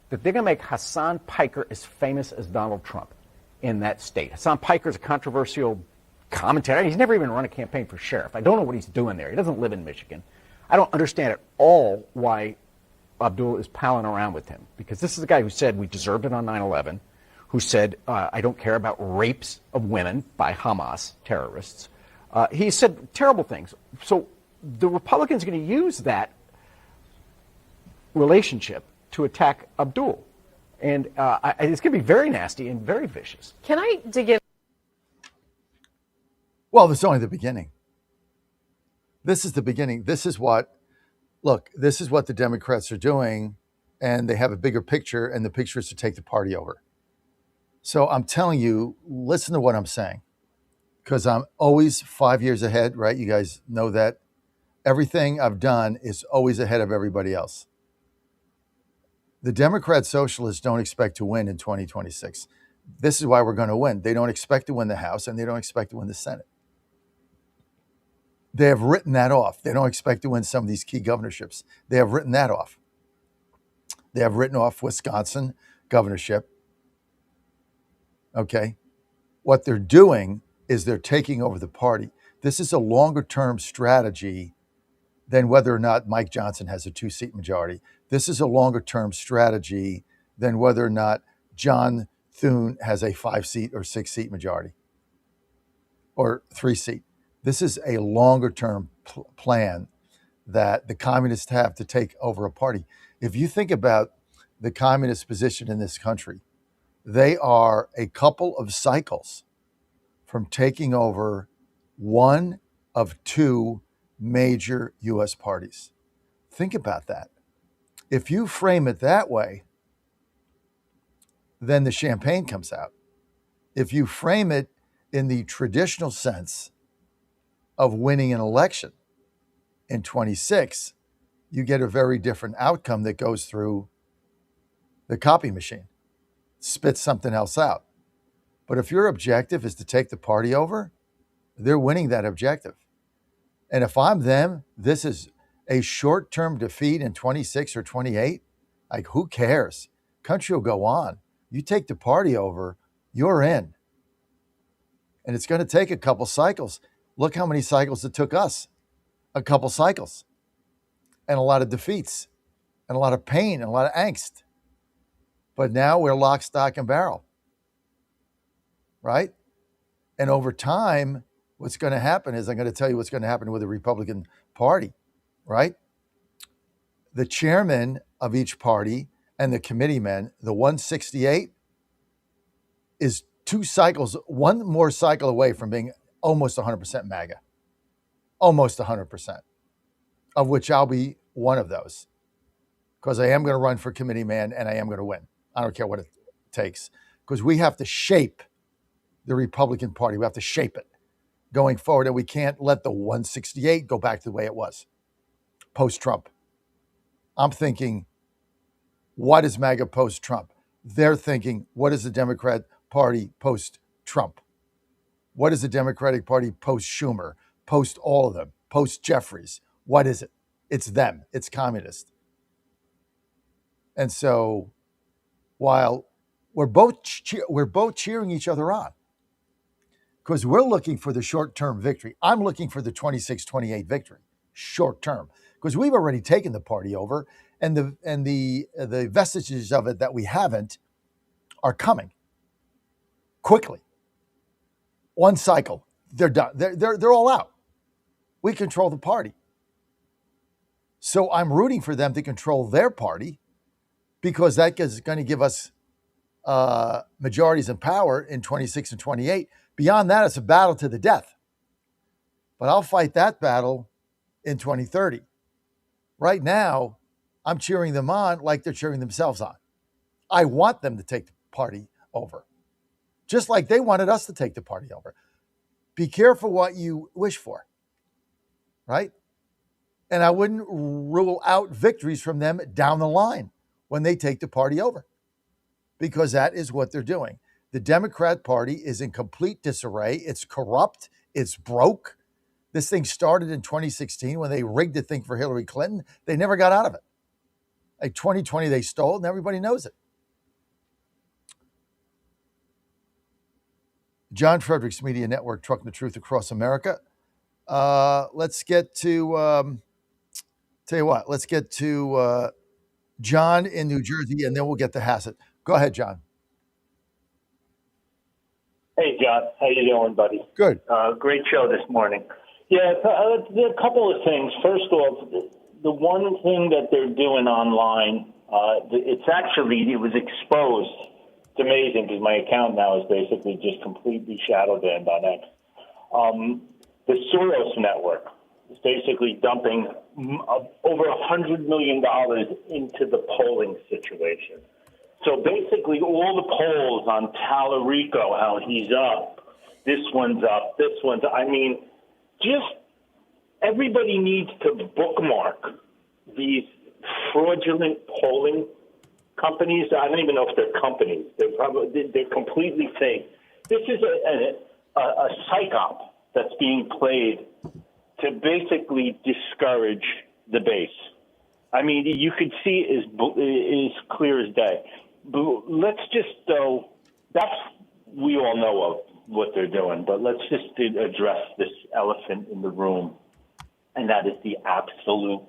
that they're going to make Hassan Piker as famous as Donald Trump in that state. Hassan Piker is a controversial commentator. He's never even run a campaign for sheriff. I don't know what he's doing there. He doesn't live in Michigan. I don't understand at all why Abdul is palling around with him, because this is the guy who said we deserved it on 9/11, who said I don't care about rapes of women by Hamas terrorists. He said terrible things. So the Republicans are going to use that relationship to attack Abdul. And it's going to be very nasty and very vicious. Can I dig in? Well, it's only the beginning. This is the beginning. This is what the Democrats are doing, and they have a bigger picture, and the picture is to take the party over. So I'm telling you, listen to what I'm saying, because I'm always 5 years ahead, right? You guys know that. Everything I've done is always ahead of everybody else. The Democrat socialists don't expect to win in 2026. This is why we're going to win. They don't expect to win the House, and they don't expect to win the Senate. They have written that off. They don't expect to win some of these key governorships. They have written that off. They have written off Wisconsin governorship. Okay. What they're doing is they're taking over the party. This is a longer-term strategy than whether or not Mike Johnson has a 2-seat majority. This is a longer-term strategy than whether or not John Thune has a 5-seat or 6-seat majority or 3-seat. This is a longer-term plan that the communists have to take over a party. If you think about the communist position in this country, they are a couple of cycles from taking over one of 2 major U.S. parties. Think about that. If you frame it that way, then the champagne comes out. If you frame it in the traditional sense of winning an election in 26, you get a very different outcome that goes through the copy machine, spits something else out. But if your objective is to take the party over, they're winning that objective. And if I'm them, this is a short-term defeat in 26 or 28. Like, who cares? Country will go on. You take the party over, you're in. And it's going to take a couple cycles. Look how many cycles it took us. A couple cycles. And a lot of defeats. And a lot of pain and a lot of angst. But now we're lock, stock, and barrel. Right? And over time, what's going to happen is, I'm going to tell you what's going to happen with the Republican Party. Right? The chairman of each party and the committeemen, the 168, is one more cycle away from being almost 100% MAGA. Almost 100%. Of which I'll be one of those. Because I am going to run for committeeman and I am going to win. I don't care what it takes. Because we have to shape the Republican Party. We have to shape it going forward. And we can't let the 168 go back to the way it was post-Trump. I'm thinking, what is MAGA post-Trump? They're thinking, what is the Democrat Party post-Trump? What is the Democratic Party post-Schumer, post all of them, post-Jeffries? What is it? It's them. It's communist. And so while we're both cheering each other on, because we're looking for the short-term victory. I'm looking for the 26-28 victory, short-term, because we've already taken the party over, and the vestiges of it that we haven't are coming quickly. One cycle, they're done. They're all out. We control the party. So I'm rooting for them to control their party, because that is going to give us majorities in power in 26 and 28. Beyond that, it's a battle to the death. But I'll fight that battle in 2030. Right now, I'm cheering them on like they're cheering themselves on. I want them to take the party over, just like they wanted us to take the party over. Be careful what you wish for, right? And I wouldn't rule out victories from them down the line when they take the party over, because that is what they're doing. The Democrat Party is in complete disarray. It's corrupt. It's broke. This thing started in 2016 when they rigged the thing for Hillary Clinton. They never got out of it. Like 2020, they stole it, and everybody knows it. John Fredericks Media Network, trucking the truth across America. Let's get to, tell you what, let's get to John in New Jersey, and then we'll get to Hassett. Go ahead, John. Hey, John. How you doing, buddy? Good. Great show this morning. Yeah, there are a couple of things. First off, the one thing that they're doing online, it was exposed. It's amazing because my account now is basically just completely shadow banned on X. The Soros network is basically dumping over $100 million into the polling situation. So basically all the polls on Tallarico, how he's up, this one's up, this one's up. I mean, just everybody needs to bookmark these fraudulent polling companies. I don't even know if they're companies. They're completely fake. This is a psyop that's being played to basically discourage the base. I mean, you could see it is clear as day. But let's just, though, we all know of what they're doing, but let's just address this elephant in the room, and that is the absolute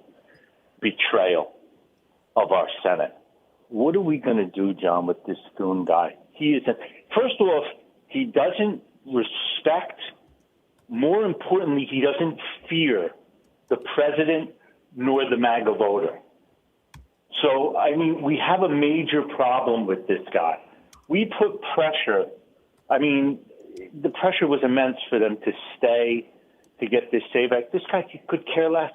betrayal of our Senate. What are we going to do, John, with this Thune guy? First off, he doesn't respect, more importantly, he doesn't fear the president nor the MAGA voter. So, I mean, we have a major problem with this guy. We put pressure. I mean, the pressure was immense for them to stay, to get this SAVE Act. This guy could care less,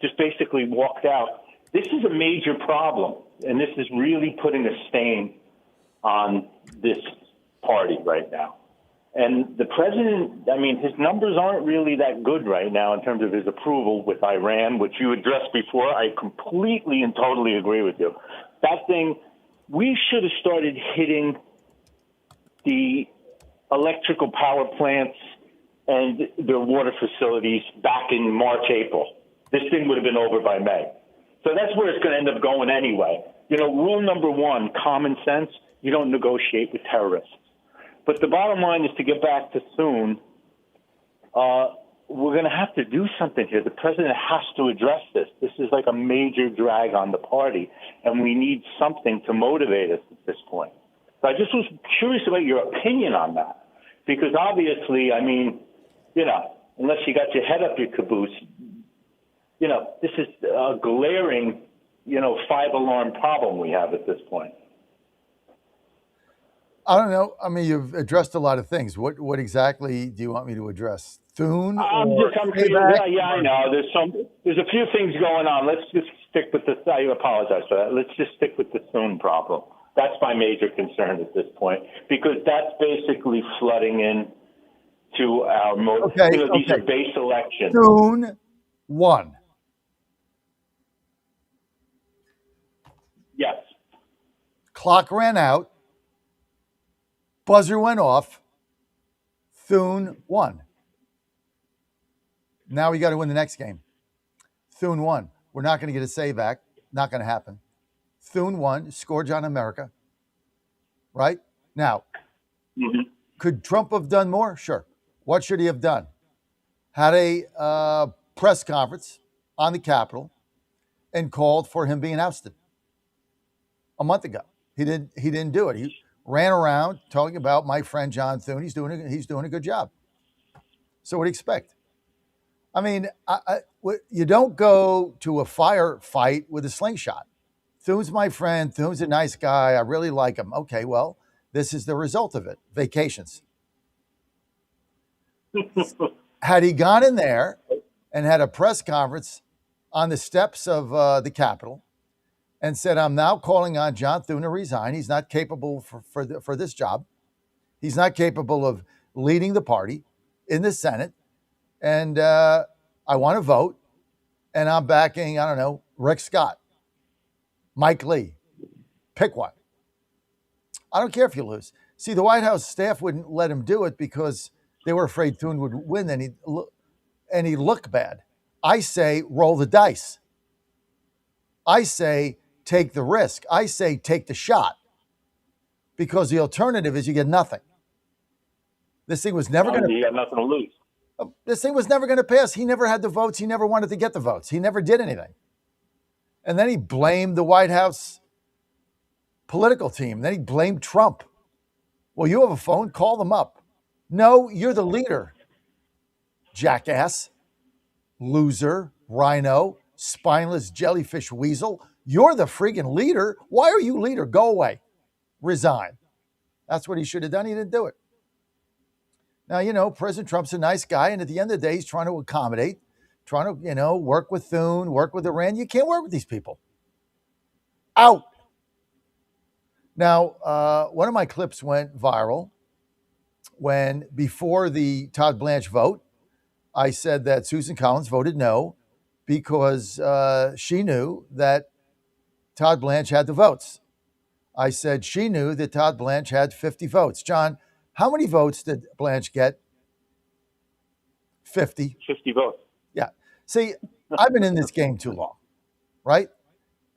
just basically walked out. This is a major problem, and this is really putting a stain on this party right now. And the president, I mean, his numbers aren't really that good right now in terms of his approval with Iran, which you addressed before. I completely and totally agree with you. That thing, we should have started hitting the electrical power plants and the water facilities back in March, April. This thing would have been over by May. So that's where it's going to end up going anyway. You know, rule number one, common sense, you don't negotiate with terrorists. But the bottom line is, to get back to Thune, we're going to have to do something here. The president has to address this. This is like a major drag on the party, and we need something to motivate us at this point. So I just was curious about your opinion on that, because obviously, I mean, you know, unless you got your head up your caboose, you know, this is a glaring, you know, 5-alarm problem we have at this point. I don't know. I mean, you've addressed a lot of things. What exactly do you want me to address? Thune? I'm yeah, I know. There's a few things going on. Let's just stick with this. I apologize for that. Let's just stick with the Thune problem. That's my major concern at this point, because that's basically flooding in to our these are base elections. Thune won. Yes. Clock ran out. Buzzer went off. Thune won. Now we got to win the next game. Thune won. We're not going to get a save back. Not going to happen. Thune won. Scourge on America. Right? Now, could Trump have done more? Sure. What should he have done? Had a press conference on the Capitol and called for him being ousted a month ago. He didn't do it. He ran around talking about my friend John Thune. He's doing a good job. So what do you expect? I mean, you don't go to a firefight with a slingshot. Thune's my friend. Thune's a nice guy. I really like him. Okay, well, this is the result of it. Vacations. Had he gone in there and had a press conference on the steps of the Capitol and said, I'm now calling on John Thune to resign. He's not capable for this job. He's not capable of leading the party in the Senate. And I want to vote. And I'm backing, I don't know, Rick Scott, Mike Lee. Pick one. I don't care if you lose. See, the White House staff wouldn't let him do it because they were afraid Thune would win and he'd look bad. I say roll the dice. I say take the risk. I say take the shot, because the alternative is you get nothing. This thing was never going to. You got nothing to lose. This thing was never going to pass. He never had the votes. He never wanted to get the votes. He never did anything. And then he blamed the White House political team. Then he blamed Trump. Well, you have a phone. Call them up. No, you're the leader. Jackass, loser, rhino, spineless jellyfish weasel. You're the friggin' leader. Why are you leader? Go away. Resign. That's what he should have done. He didn't do it. Now, you know, President Trump's a nice guy, and at the end of the day, he's trying to accommodate, trying to, you know, work with Thune, work with Iran. You can't work with these people. Out. Now, one of my clips went viral when, before the Todd Blanche vote, I said that Susan Collins voted no because she knew that Todd Blanche had the votes. I said she knew that Todd Blanche had 50 votes. John, how many votes did Blanche get? 50. 50 votes. Yeah. See, I've been in this game too long, right?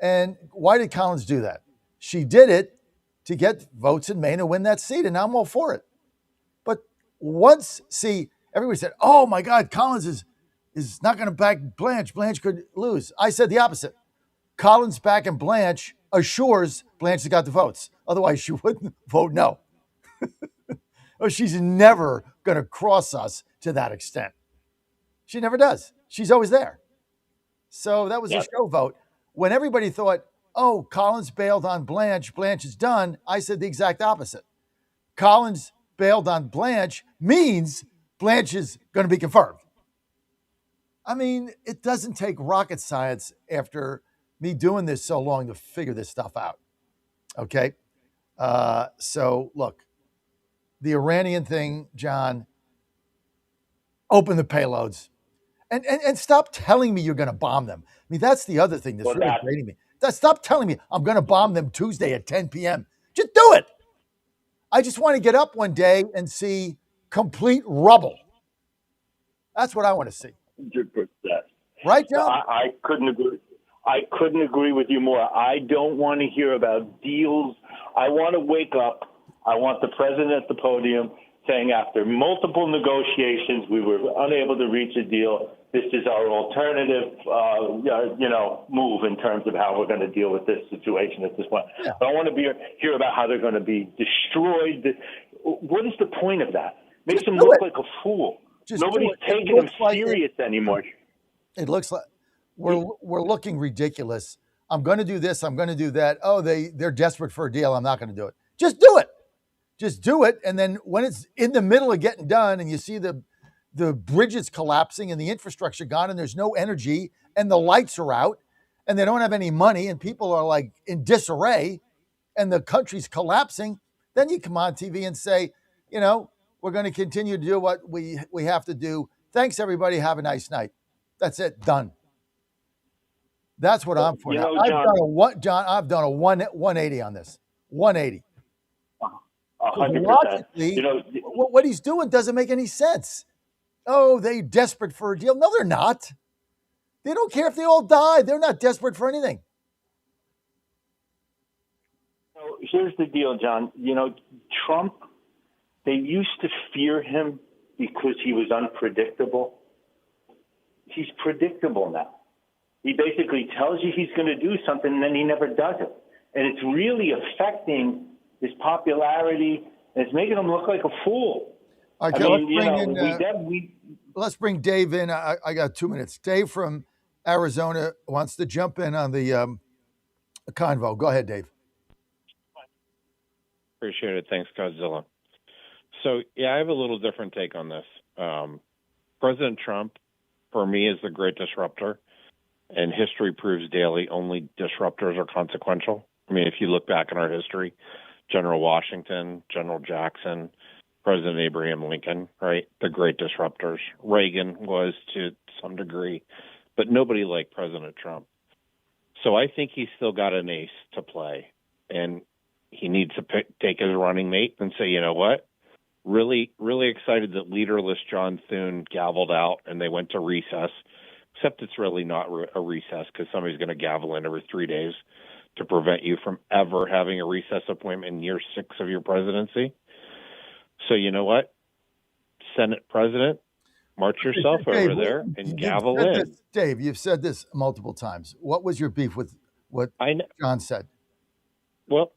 And why did Collins do that? She did it to get votes in Maine and win that seat, and I'm all for it. But once, see, everybody said, oh my God, Collins is not going to back Blanche. Blanche could lose. I said the opposite. Collins backing Blanche assures Blanche has got the votes. Otherwise, she wouldn't vote no. She's never going to cross us to that extent. She never does. She's always there. So that was a show vote. When everybody thought, oh, Collins bailed on Blanche, Blanche is done, I said the exact opposite. Collins bailed on Blanche means Blanche is going to be confirmed. I mean, it doesn't take rocket science after me doing this so long to figure this stuff out. Okay? So, look, the Iranian thing, John, open the payloads. And stop telling me you're going to bomb them. I mean, that's the other thing that's really grating me. Stop telling me I'm going to bomb them Tuesday at 10 p.m. Just do it. I just want to get up one day and see complete rubble. That's what I want to see. 100%. Right, John? I couldn't agree. I couldn't agree with you more. I don't want to hear about deals. I want to wake up. I want the president at the podium saying after multiple negotiations, we were unable to reach a deal. This is our alternative, move in terms of how we're going to deal with this situation at this point. Yeah. I want to hear about how they're going to be destroyed. What is the point of that? Makes him look like a fool. Nobody's taking him serious anymore. It looks like we're looking ridiculous. I'm going to do this. I'm going to do that. Oh, they're desperate for a deal. I'm not going to do it. Just do it. Just do it. And then when it's in the middle of getting done and you see the bridges collapsing and the infrastructure gone and there's no energy and the lights are out and they don't have any money and people are like in disarray and the country's collapsing, then you come on TV and say, we're going to continue to do what we have to do. Thanks, everybody. Have a nice night. That's it. Done. That's what I'm for. I've done a 180 on this. 180. 100%. Logically, what he's doing doesn't make any sense. Oh, they're desperate for a deal. No, they're not. They don't care if they all die. They're not desperate for anything. So here's the deal, John. Trump, they used to fear him because he was unpredictable. He's predictable now. He basically tells you he's going to do something, and then he never does it. And it's really affecting his popularity, and it's making him look like a fool. All right, let's bring Dave in. I got 2 minutes. Dave from Arizona wants to jump in on the convo. Go ahead, Dave. Appreciate it. Thanks, Godzilla. So, I have a little different take on this. President Trump, for me, is the great disruptor, and history proves daily only disruptors are consequential. I mean, if you look back in our history, General Washington, General Jackson, President Abraham Lincoln, right? The great disruptors. Reagan was to some degree, but nobody like President Trump. So I think he's still got an ace to play, and he needs to take his running mate and say, you know what? Really, really excited that leaderless John Thune gavelled out and they went to recess, except it's really not a recess because somebody's going to gavel in every 3 days to prevent you from ever having a recess appointment in year 6 of your presidency. So you know what? Senate President, march yourself over there and gavel in. Dave, you've said this multiple times. What was your beef with what John said? Well,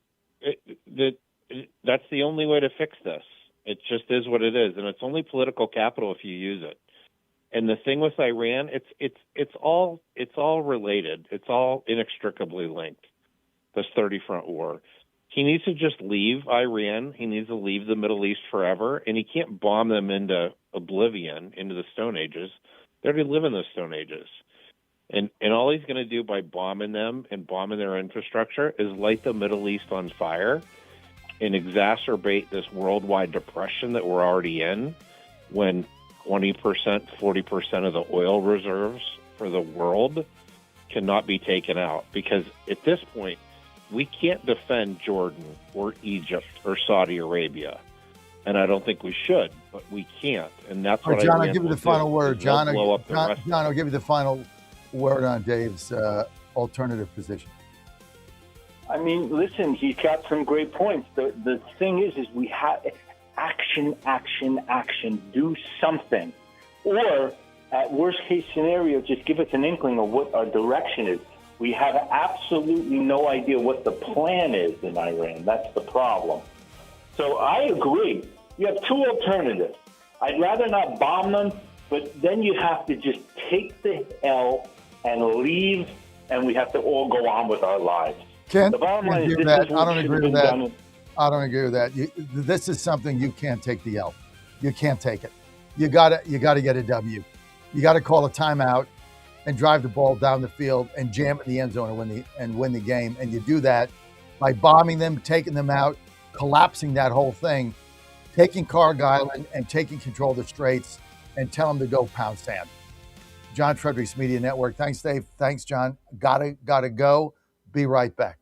that's the only way to fix this. It just is what it is, and it's only political capital if you use it. And the thing with Iran, it's all related. It's all inextricably linked. This 30-front war. He needs to just leave Iran. He needs to leave the Middle East forever, and he can't bomb them into oblivion, into the Stone Ages. They already live in the Stone Ages. And all he's going to do by bombing them and bombing their infrastructure is light the Middle East on fire and exacerbate this worldwide depression that we're already in when 20%, 40% of the oil reserves for the world cannot be taken out. Because at this point, we can't defend Jordan or Egypt or Saudi Arabia. And I don't think we should, but we can't. And that's what John, I'll give you the final word. John, I'll give you the final word on Dave's alternative position. I mean, listen, he's got some great points. The thing is we have action. Do something. Or, at worst case scenario, just give us an inkling of what our direction is. We have absolutely no idea what the plan is in Iran. That's the problem. So I agree. You have two alternatives. I'd rather not bomb them, but then you have to just take the L and leave, and we have to all go on with our lives. Ken, the bottom line is this I is what don't should agree have with been that. done. I don't agree with that. This is something you can't take the L. You can't take it. You gotta get a W. You gotta call a timeout and drive the ball down the field and jam in the end zone and win the game. And you do that by bombing them, taking them out, collapsing that whole thing. taking Cargill and taking control of the Straits and tell them to go pound sand. John Fredericks Media Network. Thanks, Dave. Thanks, John. Gotta go. Be right back.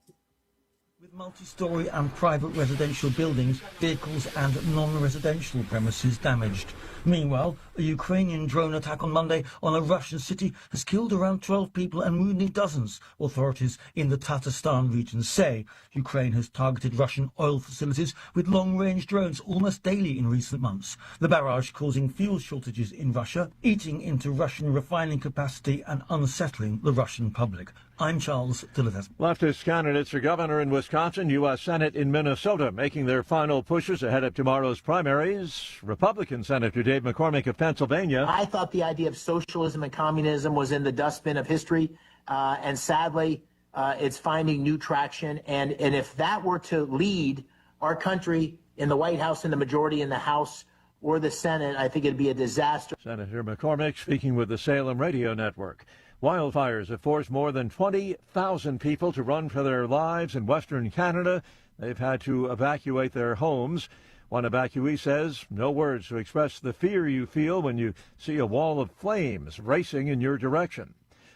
With multi-storey and private residential buildings, vehicles and non-residential premises damaged. Meanwhile, a Ukrainian drone attack on Monday on a Russian city has killed around 12 people and wounded dozens. Authorities in the Tatarstan region say Ukraine has targeted Russian oil facilities with long-range drones almost daily in recent months. The barrage causing fuel shortages in Russia, eating into Russian refining capacity and unsettling the Russian public. I'm Charles Dillivez. Leftist candidates for governor in Wisconsin, U.S. Senate in Minnesota, making their final pushes ahead of tomorrow's primaries. Republican Senator Dave McCormick of Pennsylvania. I thought the idea of socialism and communism was in the dustbin of history, and sadly, it's finding new traction. And if that were to lead our country in the White House, in the majority in the House or the Senate, I think it'd be a disaster. Senator McCormick speaking with the Salem Radio Network. Wildfires have forced more than 20,000 people to run for their lives in Western Canada. They've had to evacuate their homes. One evacuee says, no words to express the fear you feel when you see a wall of flames racing in your direction.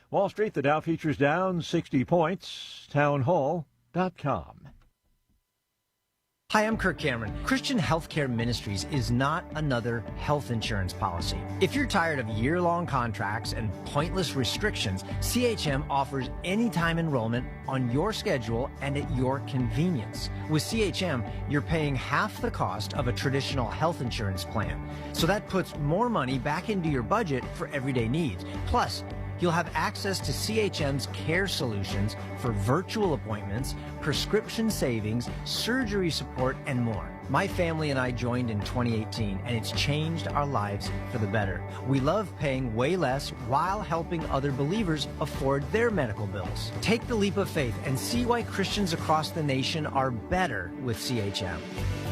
Wall Street, the Dow futures down 60 points. Townhall.com. Hi, I'm Kirk Cameron. Christian Healthcare Ministries is not another health insurance policy. If you're tired of year-long contracts and pointless restrictions, CHM offers anytime enrollment on your schedule and at your convenience. With CHM, you're paying half the cost of a traditional health insurance plan. So that puts more money back into your budget for everyday needs. Plus, you'll have access to CHM's care solutions for virtual appointments, prescription savings, surgery support, and more. My family and I joined in 2018, and it's changed our lives for the better. We love paying way less while helping other believers afford their medical bills. Take the leap of faith and see why Christians across the nation are better with CHM.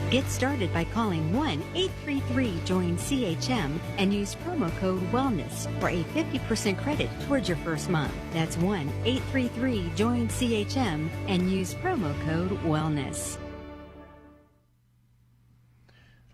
Get started by calling 1-833-JOIN-CHM and use promo code WELLNESS for a 50% credit towards your first month. That's 1-833-JOIN-CHM and use promo code WELLNESS.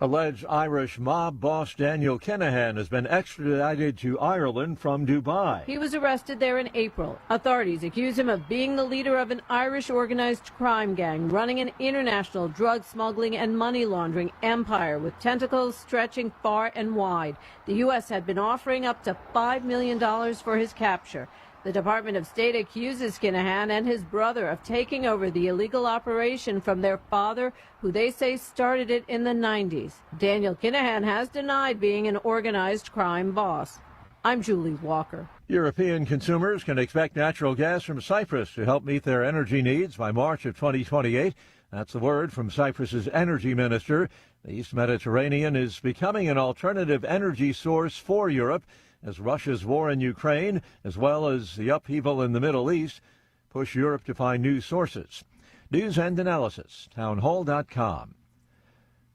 Alleged Irish mob boss Daniel Kinahan has been extradited to Ireland from Dubai. He was arrested there in April. Authorities accuse him of being the leader of an Irish organized crime gang running an international drug smuggling and money laundering empire with tentacles stretching far and wide. The U.S. had been offering up to $5 million for his capture. The Department of State accuses Kinahan and his brother of taking over the illegal operation from their father, who they say started it in the 90s. Daniel Kinahan has denied being an organized crime boss. I'm Julie Walker. European consumers can expect natural gas from Cyprus to help meet their energy needs by March of 2028. That's the word from Cyprus's energy minister. The East Mediterranean is becoming an alternative energy source for Europe, as Russia's war in Ukraine, as well as the upheaval in the Middle East, push Europe to find new sources. News and analysis, townhall.com.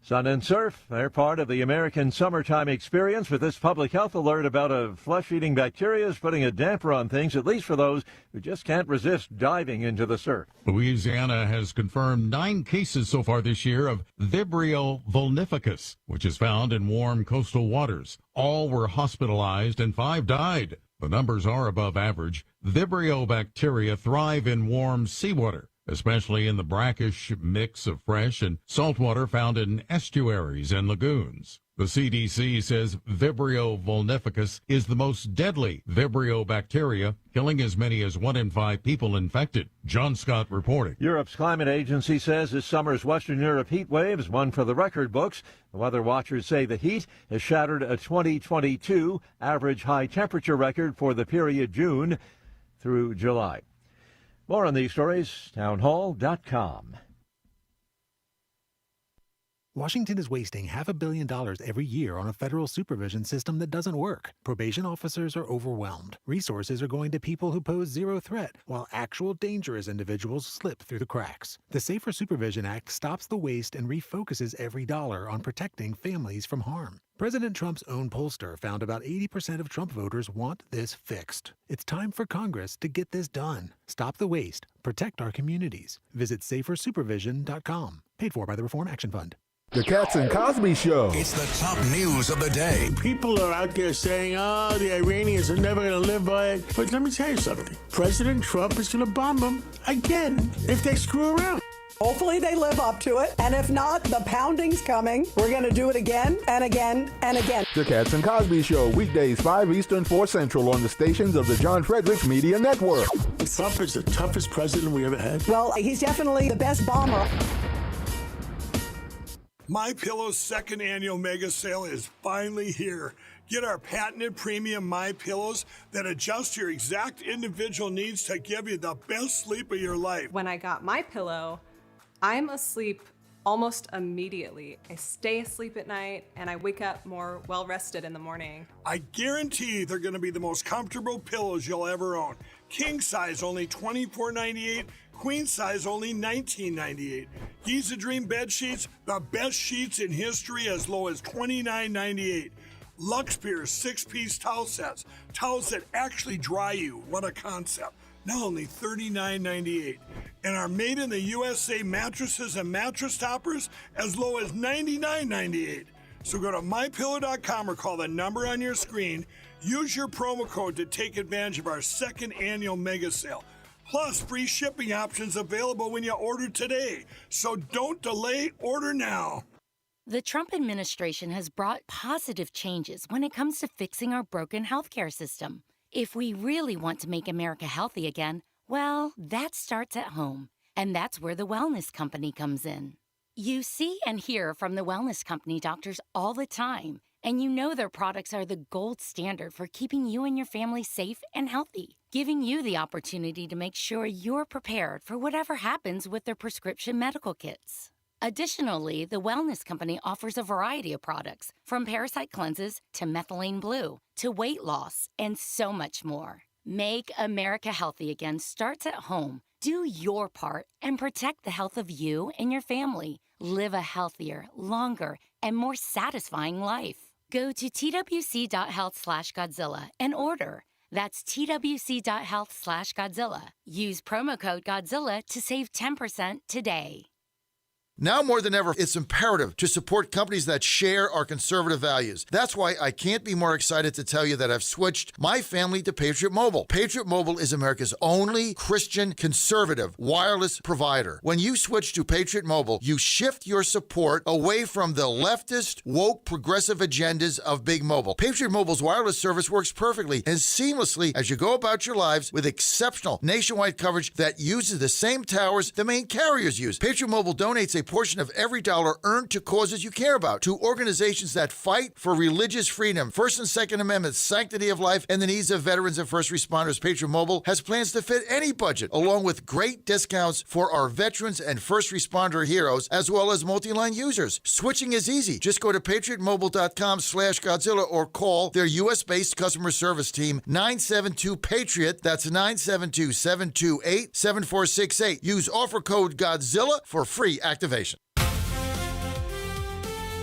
Sun and surf, they're part of the American summertime experience, with this public health alert about a flesh-eating bacteria is putting a damper on things, at least for those who just can't resist diving into the surf. Louisiana has confirmed 9 cases so far this year of Vibrio vulnificus, which is found in warm coastal waters. All were hospitalized and 5 died. The numbers are above average. Vibrio bacteria thrive in warm seawater, especially in the brackish mix of fresh and salt water found in estuaries and lagoons. The CDC says Vibrio vulnificus is the most deadly Vibrio bacteria, killing as many as 1 in 5 people infected. John Scott reporting. Europe's climate agency says this summer's Western Europe heat wave is one for the record books. The weather watchers say the heat has shattered a 2022 average high temperature record for the period June through July. More on these stories, townhall.com. Washington is wasting $500 million every year on a federal supervision system that doesn't work. Probation officers are overwhelmed. Resources are going to people who pose zero threat, while actual dangerous individuals slip through the cracks. The Safer Supervision Act stops the waste and refocuses every dollar on protecting families from harm. President Trump's own pollster found about 80% of Trump voters want this fixed. It's time for Congress to get this done. Stop the waste. Protect our communities. Visit safersupervision.com. Paid for by the Reform Action Fund. The Cats and Cosby Show. It's the top news of the day. People are out there saying, oh, the Iranians are never going to live by it. But let me tell you something. President Trump is going to bomb them again if they screw around. Hopefully they live up to it. And if not, the pounding's coming. We're going to do it again and again and again. The Cats and Cosby Show, weekdays 5 Eastern, 4 Central on the stations of the John Fredericks Media Network. Trump is the toughest president we ever had. Well, he's definitely the best bomber. MyPillow's second annual mega sale is finally here. Get our patented premium MyPillows that adjust your exact individual needs to give you the best sleep of your life. When I got my pillow, I'm asleep almost immediately. I stay asleep at night and I wake up more well-rested in the morning. I guarantee they're going to be the most comfortable pillows you'll ever own. King size only $24.98, queen size only $19.98. Giza Dream bed sheets, the best sheets in history, as low as $29.98. Lux Pierce 6-piece towel sets, towels that actually dry you. What a concept. Now only $39.98. And our made in the USA mattresses and mattress toppers as low as $99.98. So go to mypillow.com or call the number on your screen. Use your promo code to take advantage of our second annual mega sale. Plus, free shipping options available when you order today. So don't delay, order now. The Trump administration has brought positive changes when it comes to fixing our broken healthcare system. If we really want to make America healthy again, well, that starts at home. And that's where the Wellness Company comes in. You see and hear from the Wellness Company doctors all the time, and you know their products are the gold standard for keeping you and your family safe and healthy, giving you the opportunity to make sure you're prepared for whatever happens with their prescription medical kits. Additionally, the Wellness Company offers a variety of products, from parasite cleanses to methylene blue to weight loss and so much more. Make America healthy again starts at home. Do your part and protect the health of you and your family. Live a healthier, longer, and more satisfying life. Go to twc.health/Godzilla and order. That's twc.health/Godzilla. Use promo code Godzilla to save 10% today. Now more than ever, it's imperative to support companies that share our conservative values. That's why I can't be more excited to tell you that I've switched my family to Patriot Mobile. Patriot Mobile is America's only Christian conservative wireless provider. When you switch to Patriot Mobile, you shift your support away from the leftist, woke, progressive agendas of Big Mobile. Patriot Mobile's wireless service works perfectly and seamlessly as you go about your lives with exceptional nationwide coverage that uses the same towers the main carriers use. Patriot Mobile donates a portion of every dollar earned to causes you care about, to organizations that fight for religious freedom, First and Second Amendment, sanctity of life, and the needs of veterans and first responders. Patriot Mobile has plans to fit any budget, along with great discounts for our veterans and first responder heroes, as well as multi-line users. Switching is easy. Just go to patriotmobile.com/Godzilla or call their U.S.-based customer service team, 972-PATRIOT. That's 972-728-7468. Use offer code Godzilla for free activation.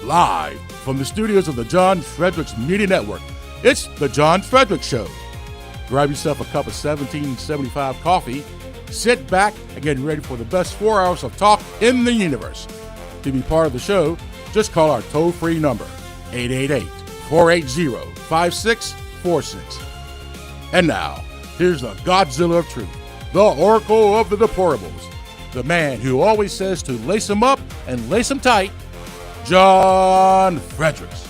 Live from the studios of the John Fredericks Media Network, it's the John Fredericks Show. Grab yourself a cup of 1775 coffee, sit back, and get ready for the best 4 hours of talk in the universe. To be part of the show, just call our toll-free number, 888-480-5646. And now, here's the Godzilla of Truth, the Oracle of the Deplorables, the man who always says to lace them up and lace them tight, John Fredericks.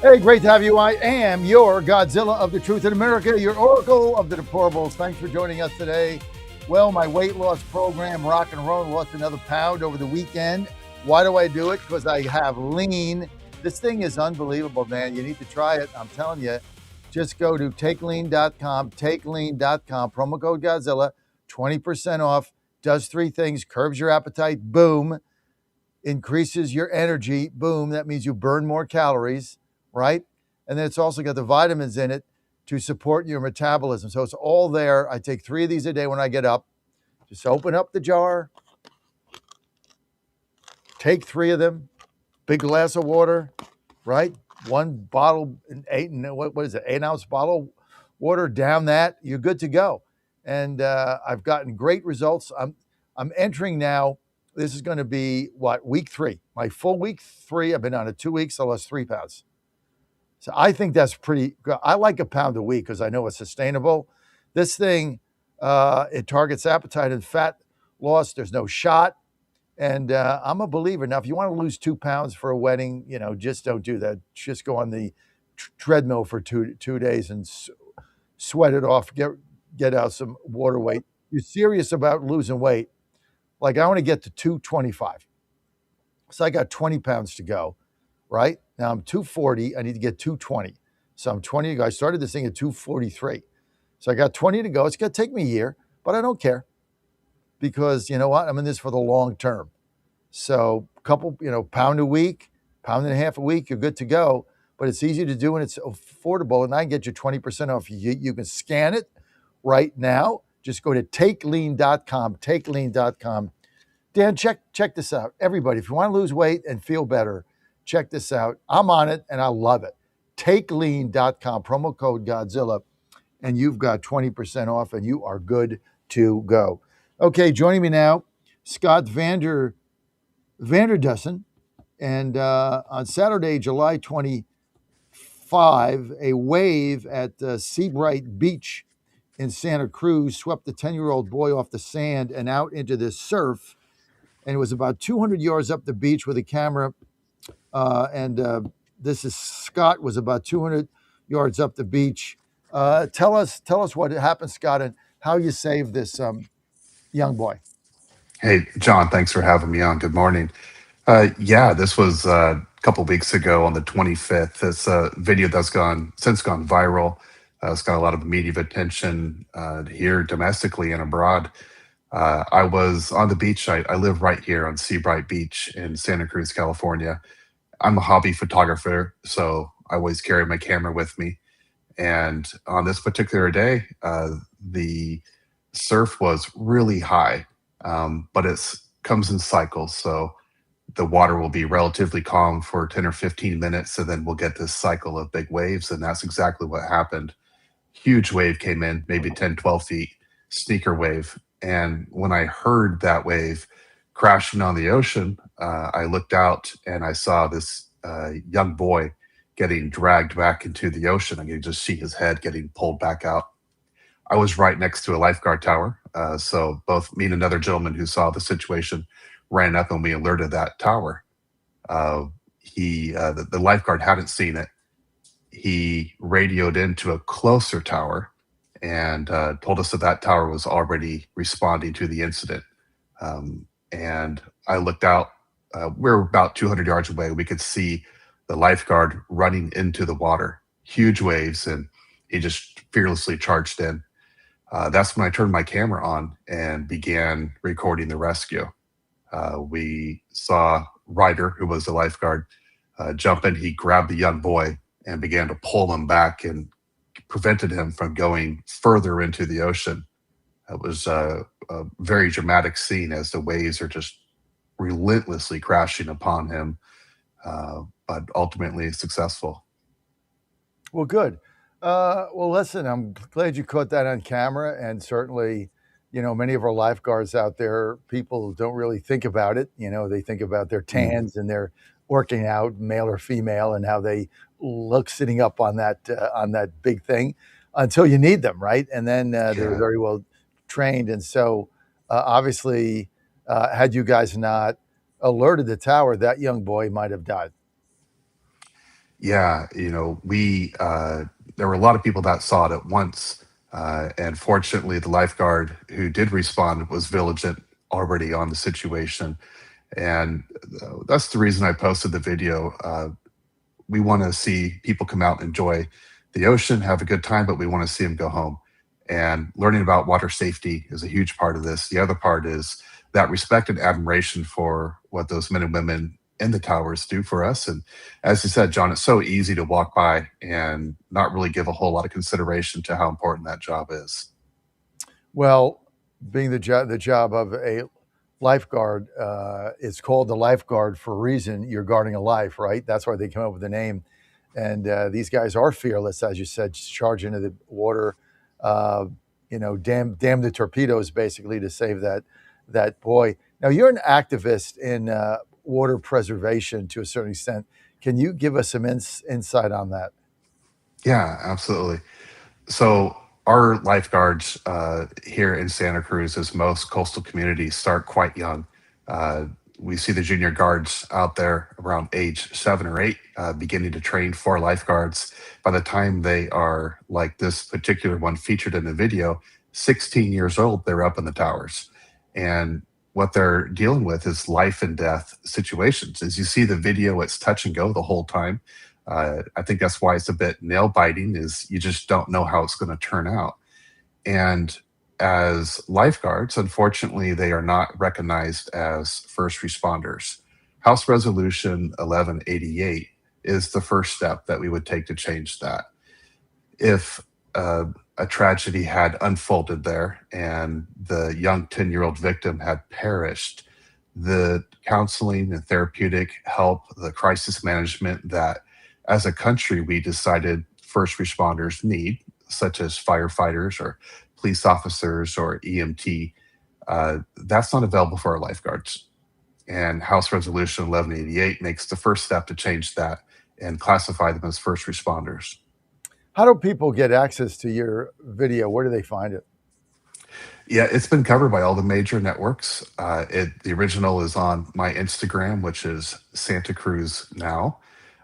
Hey, great to have you. I am your Godzilla of the Truth in America, your Oracle of the Deplorables. Thanks for joining us today. Well, my weight loss program, Rock and Roll, lost another pound over the weekend. Why do I do it? Because I have lean. This thing is unbelievable, man. You need to try it. I'm telling you. Just go to takelean.com, takelean.com, promo code Godzilla, 20% off. Does three things: curbs your appetite, boom. Increases your energy, boom. That means you burn more calories, right? And then it's also got the vitamins in it to support your metabolism. So it's all there. I take 3 of these a day when I get up. Just open up the jar, take 3 of them, big glass of water, right? 1 bottle, what is it, 8-ounce bottle water, down that, you're good to go. And I've gotten great results. I'm entering now This is going to be week 3. My full week 3. I've been on it 2 weeks. I lost 3 pounds. So I think that's pretty good. I like a pound a week because I know it's sustainable. This thing, it targets appetite and fat loss. There's no shot. And I'm a believer. Now, if you want to lose 2 pounds for a wedding, just don't do that. Just go on the treadmill for two days and sweat it off. Get out some water weight. You're serious about losing weight. Like, I want to get to 225. So I got 20 pounds to go, right? Now I'm 240. I need to get 220. So I'm 20 to go. I started this thing at 243. So I got 20 to go. It's going to take me a year, but I don't care because you know what? I'm in this for the long term. So a couple, pound a week, pound and a half a week, you're good to go. But it's easy to do and it's affordable. And I can get you 20% off. You can scan it right now. Just go to takelean.com, takelean.com. Dan, check this out. Everybody, if you want to lose weight and feel better, check this out. I'm on it and I love it. Takelean.com, promo code Godzilla, and you've got 20% off and you are good to go. Okay, joining me now, Scott Vanderdussen. And on Saturday, July 25, a wave at Seabright Beach in Santa Cruz swept the 10-year-old boy off the sand and out into the surf. And it was about 200 yards up the beach with a camera. This is Scott, was about 200 yards up the beach. Tell us what happened, Scott, and how you saved this young boy. Hey, John, thanks for having me on. Good morning. This was a couple weeks ago on the 25th. It's a video that's since gone viral. It's got a lot of media attention here domestically and abroad. I was on the beach. I live right here on Seabright Beach in Santa Cruz, California. I'm a hobby photographer, so I always carry my camera with me. And on this particular day, the surf was really high, but it comes in cycles. So the water will be relatively calm for 10 or 15 minutes, and then we'll get this cycle of big waves. And that's exactly what happened. Huge wave came in, maybe 10, 12 feet, sneaker wave. And when I heard that wave crashing on the ocean, I looked out and I saw this young boy getting dragged back into the ocean. I could just see his head getting pulled back out. I was right next to a lifeguard tower. So both me and another gentleman who saw the situation ran up and we alerted that tower. The lifeguard hadn't seen it. He radioed into a closer tower and told us that tower was already responding to the incident. And I looked out. We're about 200 yards away. We could see the lifeguard running into the water, huge waves, and he just fearlessly charged in. That's when I turned my camera on and began recording the rescue. We saw Ryder, who was the lifeguard, jump in. He grabbed the young boy and began to pull him back and prevented him from going further into the ocean. It was a very dramatic scene as the waves are just relentlessly crashing upon him, but ultimately successful. Well, good. Well, listen, I'm glad you caught that on camera, and certainly, many of our lifeguards out there, people don't really think about it. They think about their tans and their working out, male or female, and how they look sitting up on that big thing until you need them, right? And then they're very well trained. And so obviously, had you guys not alerted the tower, that young boy might have died. Yeah, there were a lot of people that saw it at once. And fortunately, the lifeguard who did respond was vigilant already on the situation. And that's the reason I posted the video. We want to see people come out and enjoy the ocean, have a good time, but we want to see them go home. And learning about water safety is a huge part of this. The other part is that respect and admiration for what those men and women in the towers do for us. And as you said, John, it's so easy to walk by and not really give a whole lot of consideration to how important that job is. Well, being the job of a lifeguard, it's called the lifeguard for a reason. You're guarding a life, right? That's why they came up with the name. And these guys are fearless, as you said, charge into the water, damn the torpedoes, basically, to save that boy. Now, you're an activist in water preservation to a certain extent. Can you give us some insight on that? Yeah, absolutely. So our lifeguards here in Santa Cruz, as most coastal communities, start quite young. Uh, we see the junior guards out there around age 7 or 8, beginning to train for lifeguards. By the time they are, like this particular one featured in the video, 16 years old, they're up in the towers. And what they're dealing with is life and death situations. As you see the video, it's touch and go the whole time. I think that's why it's a bit nail biting, is you just don't know how it's going to turn out. And as lifeguards, unfortunately, they are not recognized as first responders. House Resolution 1188 is the first step that we would take to change that. If a tragedy had unfolded there and the young 10-year-old victim had perished, the counseling and therapeutic help, the crisis management that as a country we decided first responders need, such as firefighters or police officers or EMT, that's not available for our lifeguards. And House Resolution 1188 makes the first step to change that and classify them as first responders. How do people get access to your video? Where do they find it? Yeah, it's been covered by all the major networks. The original is on my Instagram, which is Santa Cruz Now.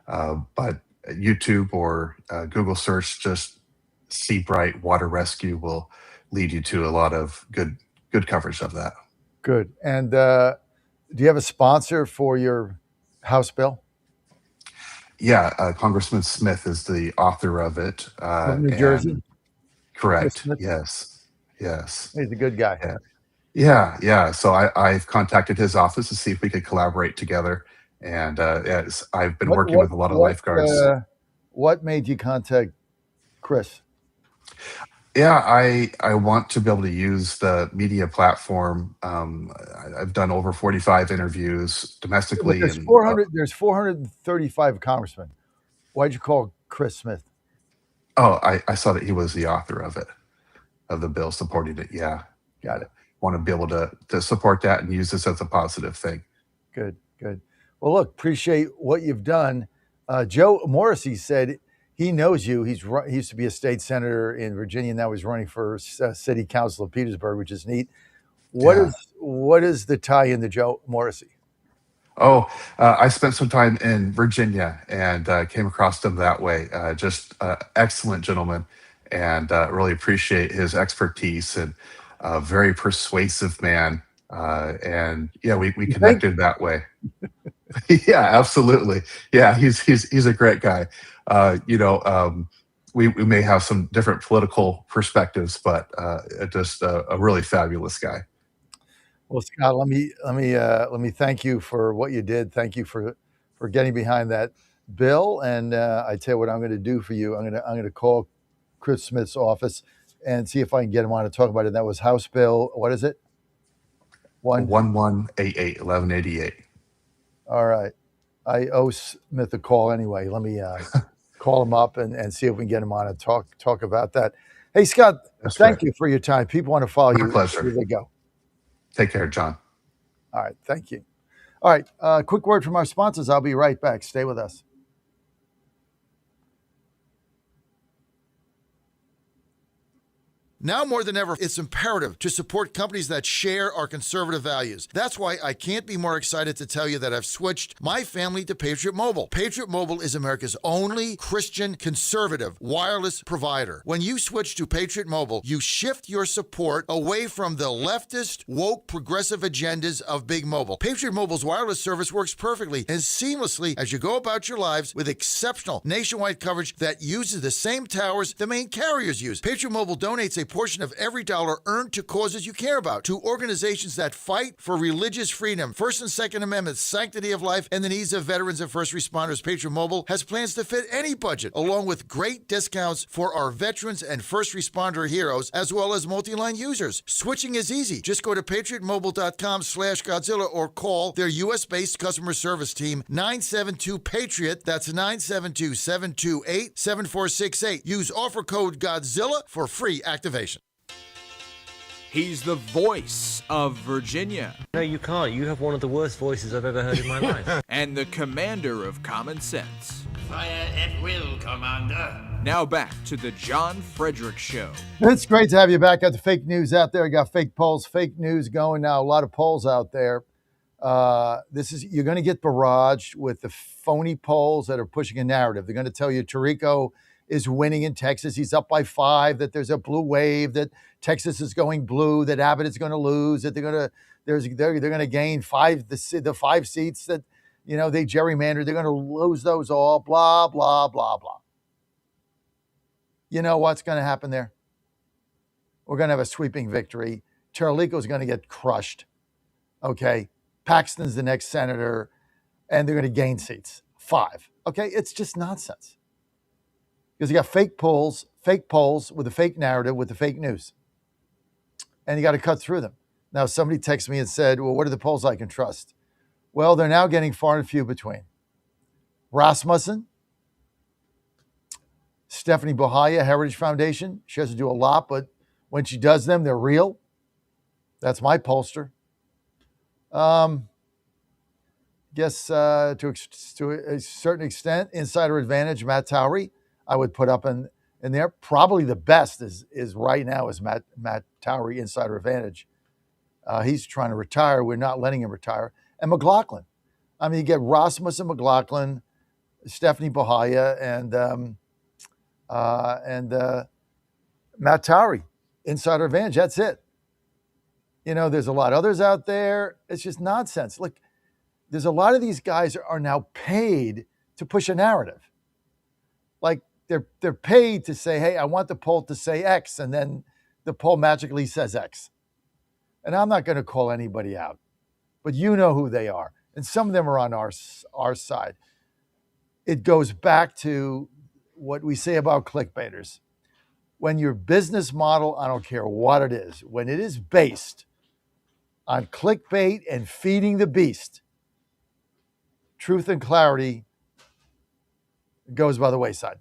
But YouTube or Google search, just Seabright Water Rescue will lead you to a lot of good coverage of that. Good. And do you have a sponsor for your House bill? Yeah, Congressman Smith is the author of it. From New Jersey? Correct. Yes. He's a good guy. Yeah. So I've contacted his office to see if we could collaborate together. And I've been working with a lot of lifeguards. What made you contact Chris? Yeah, I want to be able to use the media platform. I've done over 45 interviews domestically. There's 435 congressmen. Why'd you call Chris Smith? Oh, I saw that he was the author of it, of the bill supporting it. Yeah. Got it. Want to be able to support that and use this as a positive thing. Good. Well, look, appreciate what you've done. Joe Morrissey said he knows you. He used to be a state senator in Virginia, and now he's running for city council of Petersburg, which is neat. What is the tie in to Joe Morrissey? Oh, I spent some time in Virginia and came across him that way. Just excellent gentleman, and really appreciate his expertise, and a very persuasive man. And yeah, we connected that way. Yeah, absolutely. Yeah, he's a great guy. We may have some different political perspectives, but just a really fabulous guy. Well, Scott, let me thank you for what you did. Thank you for getting behind that bill. And I tell you what I'm going to do for you. I'm going to call Chris Smith's office and see if I can get him on to talk about it. That was House Bill. What is it? 1188. All right. I owe Smith a call anyway. Let me call him up and see if we can get him on and talk about that. Hey, Scott, thank you for your time. People want to follow you. My pleasure. Here they go. Take care, John. All right. Thank you. All right. Quick word from our sponsors. I'll be right back. Stay with us. Now more than ever, it's imperative to support companies that share our conservative values. That's why I can't be more excited to tell you that I've switched my family to Patriot Mobile. Patriot Mobile is America's only Christian conservative wireless provider. When you switch to Patriot Mobile, you shift your support away from the leftist, woke, progressive agendas of Big Mobile. Patriot Mobile's wireless service works perfectly and seamlessly as you go about your lives with exceptional nationwide coverage that uses the same towers the main carriers use. Patriot Mobile donates a portion of every dollar earned to causes you care about, to organizations that fight for religious freedom, First and Second Amendments, sanctity of life, and the needs of veterans and first responders. Patriot Mobile has plans to fit any budget, along with great discounts for our veterans and first responder heroes, as well as multi-line users. Switching is easy. Just go to patriotmobile.com/Godzilla or call their U.S.-based customer service team, 972-PATRIOT. That's 972-728-7468. 7468. Use offer code Godzilla for free activation. He's the voice of Virginia. No, you can't. You have one of the worst voices I've ever heard in my life. And the commander of common sense. Fire at will, Commander. Now back to the John Fredericks Show. It's great to have you back. Got the fake news out there. Got fake polls, fake news going now. A lot of polls out there. You're going to get barraged with the phony polls that are pushing a narrative. They're going to tell you Tirico is winning in Texas. He's up by 5, that there's a blue wave, that Texas is going blue, that Abbott is going to lose, that they're going to gain 5 the 5 seats that they gerrymandered. They're going to lose those all, blah, blah, blah, blah. You know what's going to happen there? We're going to have a sweeping victory. Tirico's going to get crushed. Okay. Paxton's the next senator, and they're going to gain seats. 5. Okay. It's just nonsense. Because you got fake polls with a fake narrative, with the fake news. And you got to cut through them. Now, somebody texted me and said, well, what are the polls I can trust? Well, they're now getting far and few between. Rasmussen, Stephanie Bohaya, Heritage Foundation. She doesn't do a lot, but when she does them, they're real. That's my pollster. Guess to a certain extent, Insider Advantage, Matt Towery, I would put up in there. Probably the best is right now is Matt Towery, Insider Advantage. He's trying to retire. We're not letting him retire. And McLaughlin. I mean, you get Rasmussen, McLaughlin, Stephanie Bohaya, and Matt Towery, Insider Advantage. That's it. There's a lot of others out there. It's just nonsense. Look, there's a lot of these guys are now paid to push a narrative. Like they're paid to say, hey, I want the poll to say X, and then the poll magically says X. And I'm not going to call anybody out, but you know who they are. And some of them are on our side. It goes back to what we say about clickbaiters. When your business model, I don't care what it is, when it is based on clickbait and feeding the beast, truth and clarity goes by the wayside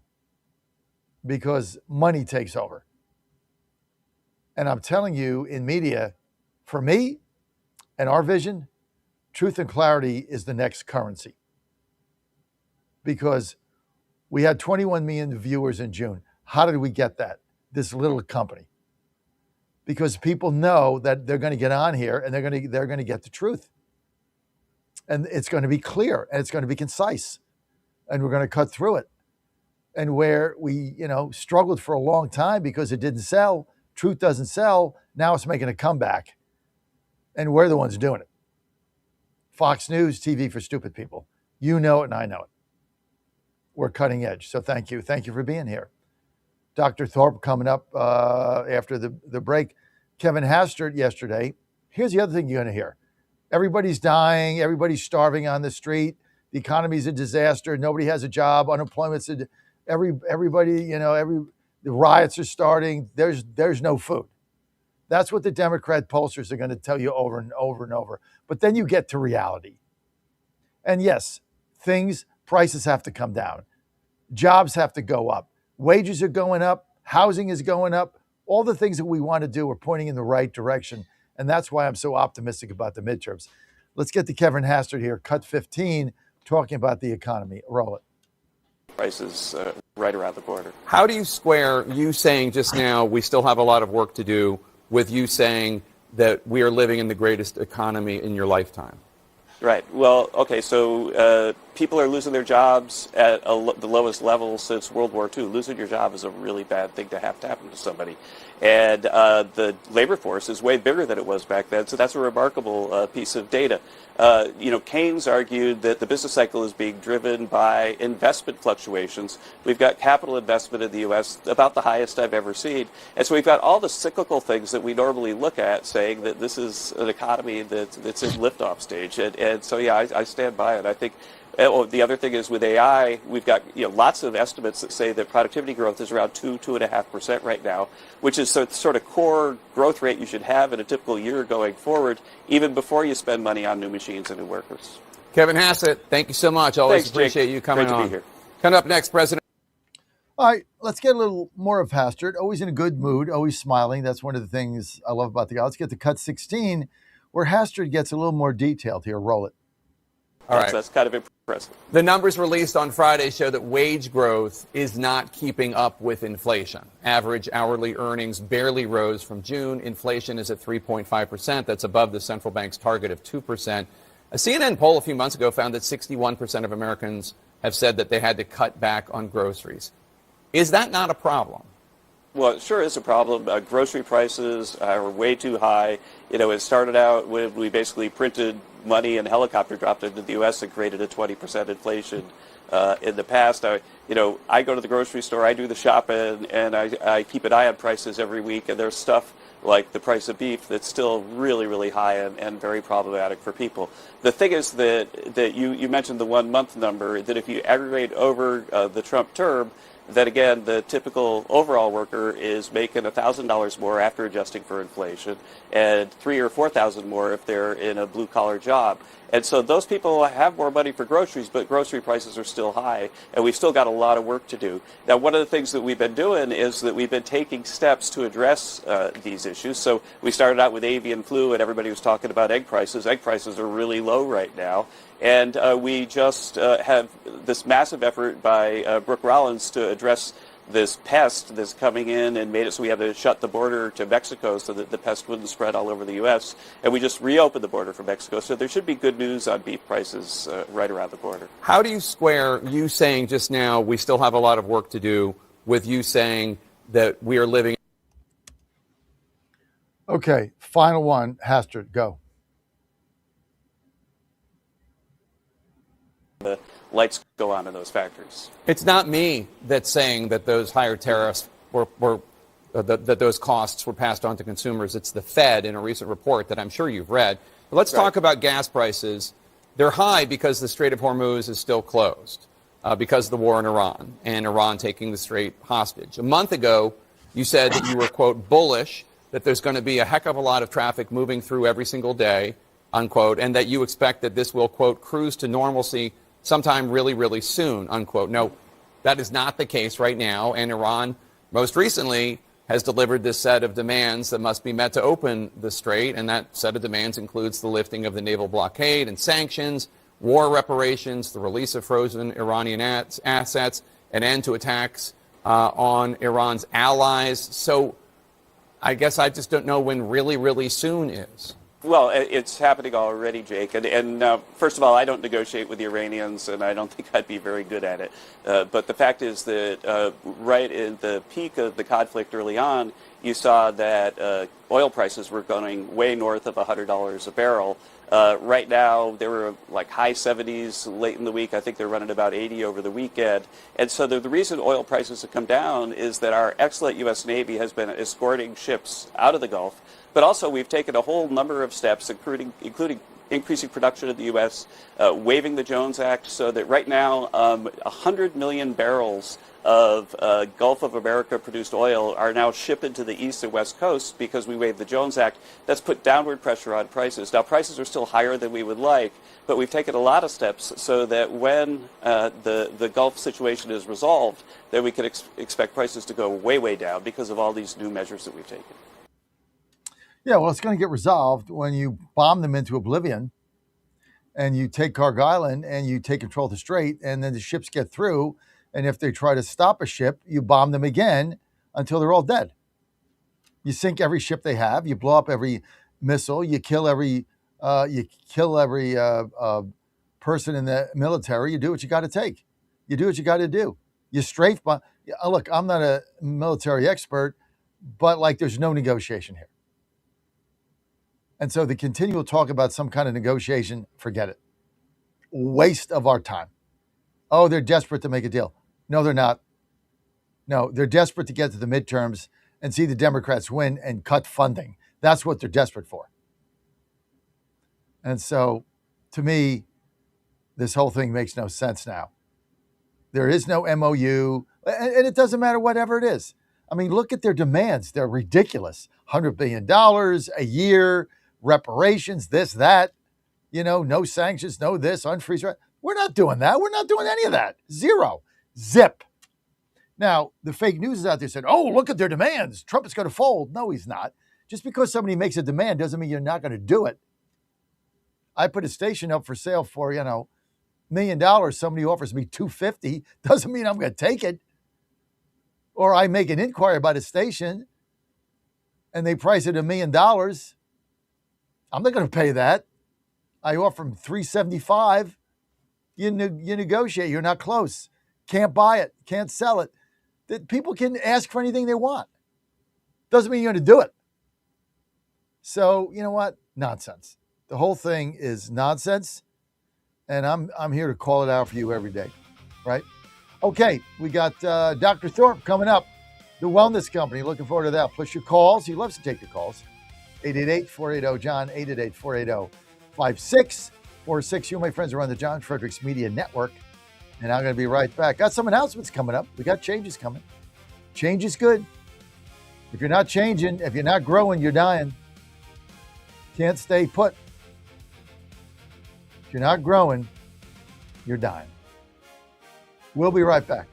because money takes over. And I'm telling you, in media, for me and our vision, truth and clarity is the next currency. Because we had 21 million viewers in June. How did we get that? This little company. Because people know that they're going to get on here and they're going to get the truth. And it's going to be clear and it's going to be concise. And we're going to cut through it. And where we, struggled for a long time because it didn't sell, truth doesn't sell, now it's making a comeback. And we're the ones doing it. Fox News, TV for stupid people. You know it and I know it. We're cutting edge. So thank you. Thank you for being here. Dr. Thorpe coming up after the break. Kevin Hastert yesterday. Here's the other thing you're going to hear. Everybody's dying. Everybody's starving on the street. The economy's a disaster. Nobody has a job. Unemployment's everybody, the riots are starting. There's no food. That's what the Democrat pollsters are going to tell you over and over and over. But then you get to reality. And yes, prices have to come down. Jobs have to go up. Wages are going up. Housing is going up. All the things that we want to do are pointing in the right direction. And that's why I'm so optimistic about the midterms. Let's get to Kevin Hastert here, cut 15, talking about the economy. Roll it. Prices right around the corner. How do you square you saying just now we still have a lot of work to do with you saying that we are living in the greatest economy in your lifetime? Right. Well, okay, so people are losing their jobs at the lowest level since World War II. Losing your job is a really bad thing to happen to somebody. And the labor force is way bigger than it was back then, so that's a remarkable piece of data. Keynes argued that the business cycle is being driven by investment fluctuations. We've got capital investment in the U.S. about the highest I've ever seen. And so we've got all the cyclical things that we normally look at saying that this is an economy that's in liftoff stage. And so, yeah, I stand by it. I think the other thing is with AI, we've got lots of estimates that say that productivity growth is around 2.5% right now, which is sort of core growth rate you should have in a typical year going forward, even before you spend money on new machines and new workers. Kevin Hastert, thank you so much. Always appreciate you coming on. Great to be here. Coming up next, President. All right, let's get a little more of Hastert. Always in a good mood, always smiling. That's one of the things I love about the guy. Let's get to cut 16, where Hastert gets a little more detailed here. Roll it. All right. That's kind of impressive. The numbers released on Friday show that wage growth is not keeping up with inflation. Average hourly earnings barely rose from June. Inflation is at 3.5%. That's above the central bank's target of 2%. A CNN poll a few months ago found that 61% of Americans have said that they had to cut back on groceries. Is that not a problem? Well, it sure is a problem. Grocery prices are way too high. It started out when we basically printed money and helicopter dropped into the U.S. and created a 20% inflation. In the past, I go to the grocery store, I do the shopping, and I keep an eye on prices every week, and there's stuff like the price of beef that's still really, really high and very problematic for people. The thing is that you mentioned the 1 month number, that if you aggregate over the Trump term, that again, the typical overall worker is making $1,000 more after adjusting for inflation, and $3,000 or $4,000 more if they're in a blue-collar job. And so those people have more money for groceries, but grocery prices are still high, and we've still got a lot of work to do. Now, one of the things that we've been doing is that we've been taking steps to address these issues. So we started out with avian flu, and everybody was talking about egg prices. Egg prices are really low right now. And we just have this massive effort by Brooke Rollins to address this pest that's coming in and made it so we had to shut the border to Mexico so that the pest wouldn't spread all over the U.S. And we just reopened the border for Mexico. So there should be good news on beef prices right around the border. How do you square you saying just now we still have a lot of work to do with you saying that we are living? Okay, final one. Hastert, go. The lights go on in those factories. It's not me that's saying that those higher tariffs that those costs were passed on to consumers. It's the Fed in a recent report that I'm sure you've read. But let's talk about gas prices. They're high because the Strait of Hormuz is still closed because of the war in Iran and Iran taking the Strait hostage. A month ago, you said that you were, quote, bullish that there's going to be a heck of a lot of traffic moving through every single day, unquote, and that you expect that this will, quote, cruise to normalcy sometime really, really soon, unquote. No, that is not the case right now. And Iran, most recently, has delivered this set of demands that must be met to open the strait. And that set of demands includes the lifting of the naval blockade and sanctions, war reparations, the release of frozen Iranian assets, an end to attacks on Iran's allies. So I guess I just don't know when really, really soon is. Well, it's happening already, Jake. And first of all, I don't negotiate with the Iranians, and I don't think I'd be very good at it. But the fact is that right in the peak of the conflict early on, you saw that oil prices were going way north of $100 a barrel. Right now, they were like high 70s late in the week. I think they're running about 80 over the weekend. And so the reason oil prices have come down is that our excellent U.S. Navy has been escorting ships out of the Gulf. But also, we've taken a whole number of steps, including increasing production in the U.S., waiving the Jones Act, so that right now 100 million barrels of Gulf of America produced oil are now shipped into the East and West Coast because we waived the Jones Act. That's put downward pressure on prices. Now, prices are still higher than we would like, but we've taken a lot of steps so that when the Gulf situation is resolved, then we can expect prices to go way, way down because of all these new measures that we've taken. Yeah, well, it's going to get resolved when you bomb them into oblivion and you take Carg Island and you take control of the strait, and then the ships get through. And if they try to stop a ship, you bomb them again until they're all dead. You sink every ship they have. You blow up every missile. You kill every person in the military. You do what you got to take. You do what you got to do. You strafe bomb. Look, I'm not a military expert, but like there's no negotiation here. And so the continual talk about some kind of negotiation, forget it. Waste of our time. Oh, they're desperate to make a deal. No, they're not. No, they're desperate to get to the midterms and see the Democrats win and cut funding. That's what they're desperate for. And so, to me, this whole thing makes no sense now. There is no MOU, and it doesn't matter whatever it is. I mean, look at their demands. They're ridiculous. $100 billion a year, reparations, this, that, no sanctions, no this, unfreeze. We're not doing that. We're not doing any of that. Zero. Zip. Now, the fake news is out there saying, oh, look at their demands. Trump is going to fold. No, he's not. Just because somebody makes a demand doesn't mean you're not going to do it. I put a station up for sale for, $1 million. Somebody offers me $250. Doesn't mean I'm going to take it. Or I make an inquiry about a station and they price it $1 million. I'm not going to pay that. I offer them $375. You negotiate. You're not close. Can't buy it. Can't sell it. People can ask for anything they want. Doesn't mean you're going to do it. So, you know what? Nonsense. The whole thing is nonsense. And I'm here to call it out for you every day. Right? Okay. We got Dr. Thorpe coming up. The Wellness Company. Looking forward to that. Plus your calls. He loves to take your calls. 888-480-JOHN. 888-480-5646. You, my friends, are on the John Fredericks Media Network. And I'm going to be right back. Got some announcements coming up. We got changes coming. Change is good. If you're not changing, if you're not growing, you're dying. Can't stay put. If you're not growing, you're dying. We'll be right back.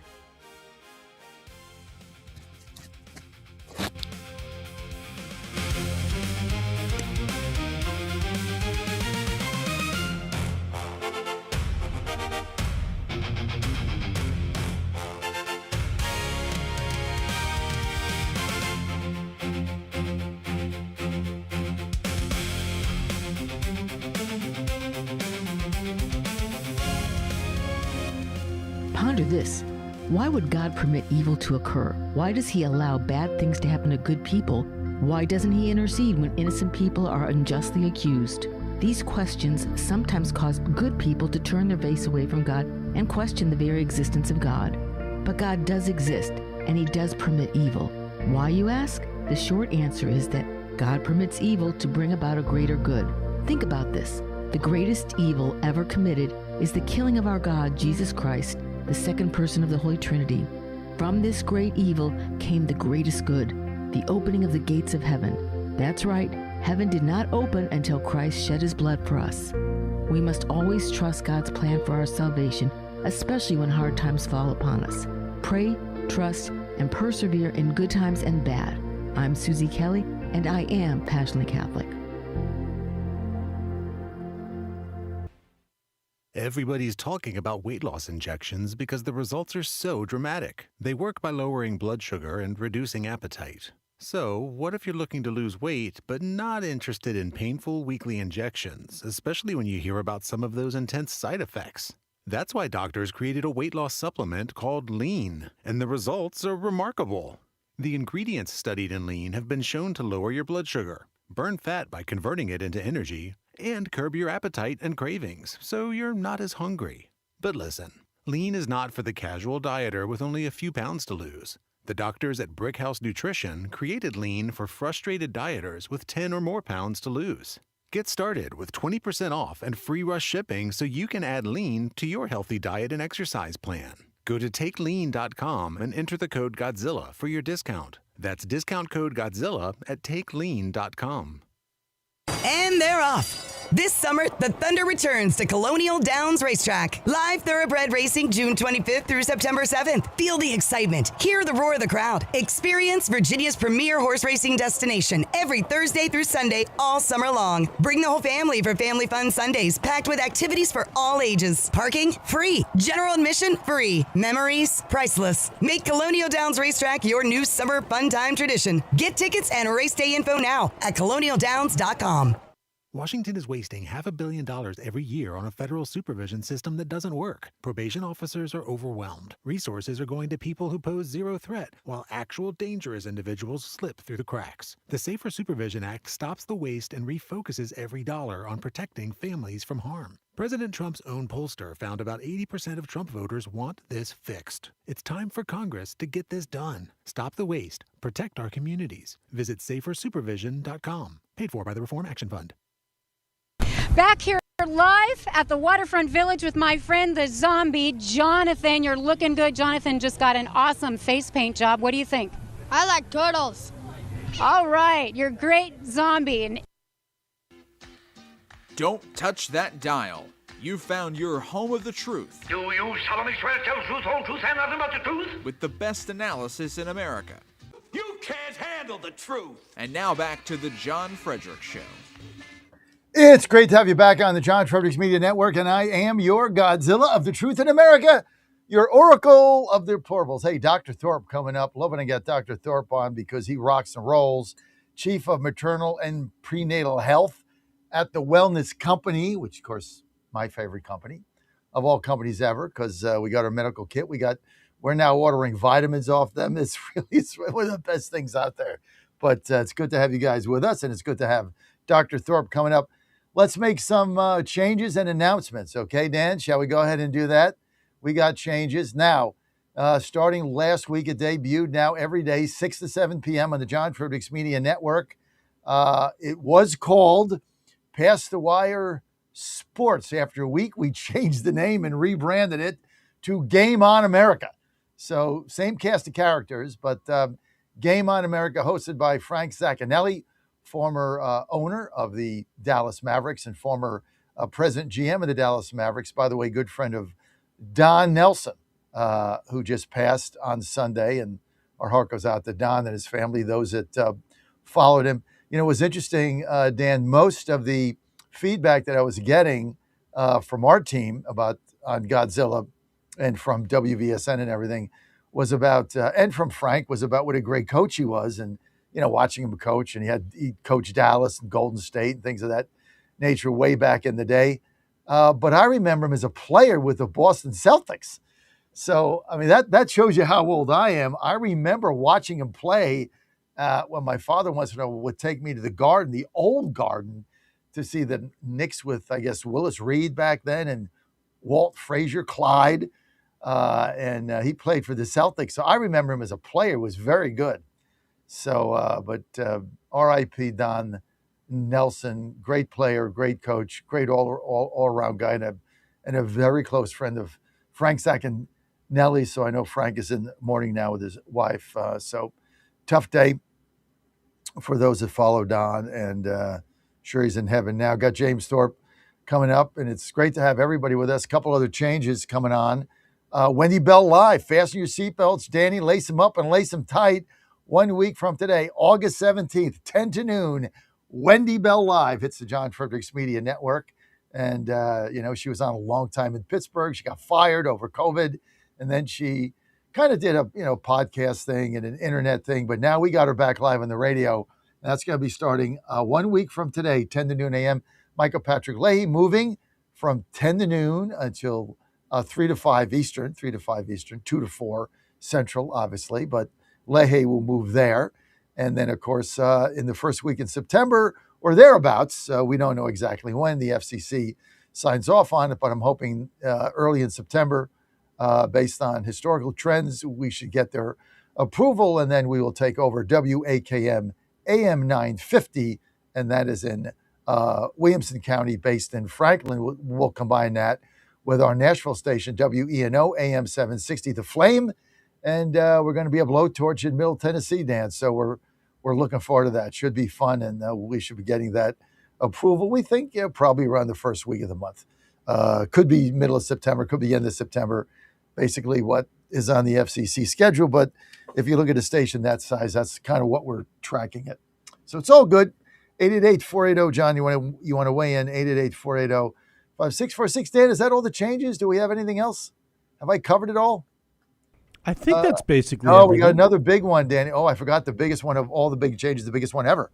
Ponder this. Why would God permit evil to occur? Why does he allow bad things to happen to good people? Why doesn't he intercede when innocent people are unjustly accused? These questions sometimes cause good people to turn their face away from God and question the very existence of God. But God does exist, and he does permit evil. Why, you ask? The short answer is that God permits evil to bring about a greater good. Think about this. The greatest evil ever committed is the killing of our God, Jesus Christ, the second person of the Holy Trinity. From this great evil came the greatest good, the opening of the gates of heaven. That's right, heaven did not open until Christ shed his blood for us. We must always trust God's plan for our salvation, especially when hard times fall upon us. Pray, trust, and persevere in good times and bad. I'm Susie Kelly, and I am passionately Catholic. Everybody's talking about weight loss injections because the results are so dramatic. They work by lowering blood sugar and reducing appetite. So, what if you're looking to lose weight but not interested in painful weekly injections, especially when you hear about some of those intense side effects? That's why doctors created a weight loss supplement called Lean, and the results are remarkable. The ingredients studied in Lean have been shown to lower your blood sugar, burn fat by converting it into energy, and curb your appetite and cravings, so you're not as hungry. But listen, Lean is not for the casual dieter with only a few pounds to lose. The doctors at Brickhouse Nutrition created Lean for frustrated dieters with 10 or more pounds to lose. Get started with 20% off and free rush shipping so you can add Lean to your healthy diet and exercise plan. Go to takelean.com and enter the code Godzilla for your discount. That's discount code Godzilla at takelean.com. And they're off. This summer, the Thunder returns to Colonial Downs Racetrack. Live thoroughbred racing June 25th through September 7th. Feel the excitement. Hear the roar of the crowd. Experience Virginia's premier horse racing destination every Thursday through Sunday all summer long. Bring the whole family for Family Fun Sundays, packed with activities for all ages. Parking? Free. General admission? Free. Memories? Priceless. Make Colonial Downs Racetrack your new summer fun time tradition. Get tickets and race day info now at colonialdowns.com. Washington is wasting $500 million every year on a federal supervision system that doesn't work. Probation officers are overwhelmed. Resources are going to people who pose zero threat, while actual dangerous individuals slip through the cracks. The Safer Supervision Act stops the waste and refocuses every dollar on protecting families from harm. President Trump's own pollster found about 80% of Trump voters want this fixed. It's time for Congress to get this done. Stop the waste. Protect our communities. Visit safersupervision.com. Paid for by the Reform Action Fund. Back here live at the Waterfront Village with my friend, the zombie, Jonathan. You're looking good. Jonathan just got an awesome face paint job. What do you think? I like turtles. All right, you're great zombie. Don't touch that dial. You found your home of the truth. Do you solemnly swear to tell the truth, whole truth, and nothing but the truth? With the best analysis in America. You can't handle the truth. And now back to the John Fredericks Show. It's great to have you back on the John Fredericks Media Network, and I am your Godzilla of the truth in America, your oracle of the deplorables. Hey, Dr. Thorpe coming up. Loving to get Dr. Thorpe on because he rocks and rolls. Chief of Maternal and Prenatal Health at the Wellness Company, which, of course, my favorite company of all companies ever, because we got our medical kit. We're now ordering vitamins off them. It's one of the best things out there. But it's good to have you guys with us, and it's good to have Dr. Thorpe coming up. Let's make some changes and announcements. Okay, Dan, shall we go ahead and do that? We got changes. Now, starting last week, it debuted now every day, 6 to 7 p.m. on the John Fredericks Media Network. It was called Pass the Wire Sports. After a week, we changed the name and rebranded it to Game On America. So same cast of characters, but Game On America, hosted by Frank Zaccanelli, former owner of the Dallas Mavericks and former president GM of the Dallas Mavericks. By the way, good friend of Don Nelson, who just passed on Sunday. And our heart goes out to Don and his family, those that followed him. You know, it was interesting, Dan, most of the feedback that I was getting from our team on Godzilla and from WVSN and everything was about, and from Frank, was about what a great coach he was. And, you know, watching him coach, and he coached Dallas and Golden State and things of that nature way back in the day. But I remember him as a player with the Boston Celtics. So, I mean, that shows you how old I am. I remember watching him play when my father once in a while would take me to the Garden, the old Garden, to see the Knicks with, I guess, Willis Reed back then and Walt Frazier, Clyde. And he played for the Celtics. So I remember him as a player, was very good. So, but R.I.P. Don Nelson, great player, great coach, great all-around guy, and a very close friend of Frank Zaccanelli. So I know Frank is in mourning now with his wife. So tough day for those that follow Don, and sure he's in heaven now. Got James Thorpe coming up, and it's great to have everybody with us. A couple other changes coming on. Wendy Bell Live. Fasten your seatbelts, Danny. Lace them up and lace them tight. 1 week from today, August 17th, 10 to noon, Wendy Bell Live. It's the John Fredericks Media Network. And, you know, she was on a long time in Pittsburgh. She got fired over COVID. And then she kind of did a, podcast thing and an internet thing. But now we got her back live on the radio. And that's going to be starting 1 week from today, 10 to noon a.m. Michael Patrick Leahy moving from 10 to noon until 3 to 5 Eastern, 2 to 4 Central, obviously. But Leahy will move there. And then, of course, in the first week in September or thereabouts, we don't know exactly when the FCC signs off on it, but I'm hoping early in September, based on historical trends, we should get their approval, and then we will take over WAKM AM 950, and that is in Williamson County, based in Franklin. We'll combine that with our Nashville station, WENO AM 760, The Flame. And we're going to be a blowtorch in Middle Tennessee, Dan. So we're looking forward to that. Should be fun, and we should be getting that approval. We think probably around the first week of the month. Could be middle of September, could be end of September. Basically, what is on the FCC schedule. But if you look at a station that size, that's kind of what we're tracking it. So it's all good. 888-480, John. You want to weigh in? 888-480-5646. Dan, is that all the changes? Do we have anything else? Have I covered it all? I think that's basically everything. We got everything. another big one, Danny. Oh, I forgot the biggest one of all the big changes, the biggest one ever.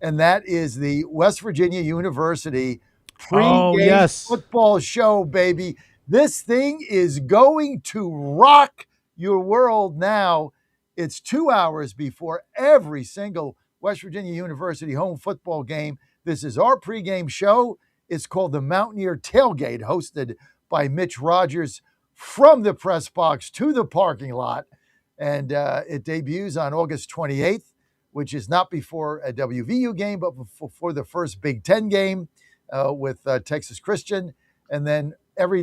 And that is the West Virginia University pre-game football show, baby. This thing is going to rock your world now. It's 2 hours before every single West Virginia University home football game. This is our pregame show. It's called the Mountaineer Tailgate, hosted by Mitch Rogers, from the press box to the parking lot. And it debuts on August 28th, which is not before a WVU game, but before the first Big Ten game with Texas Christian. And then every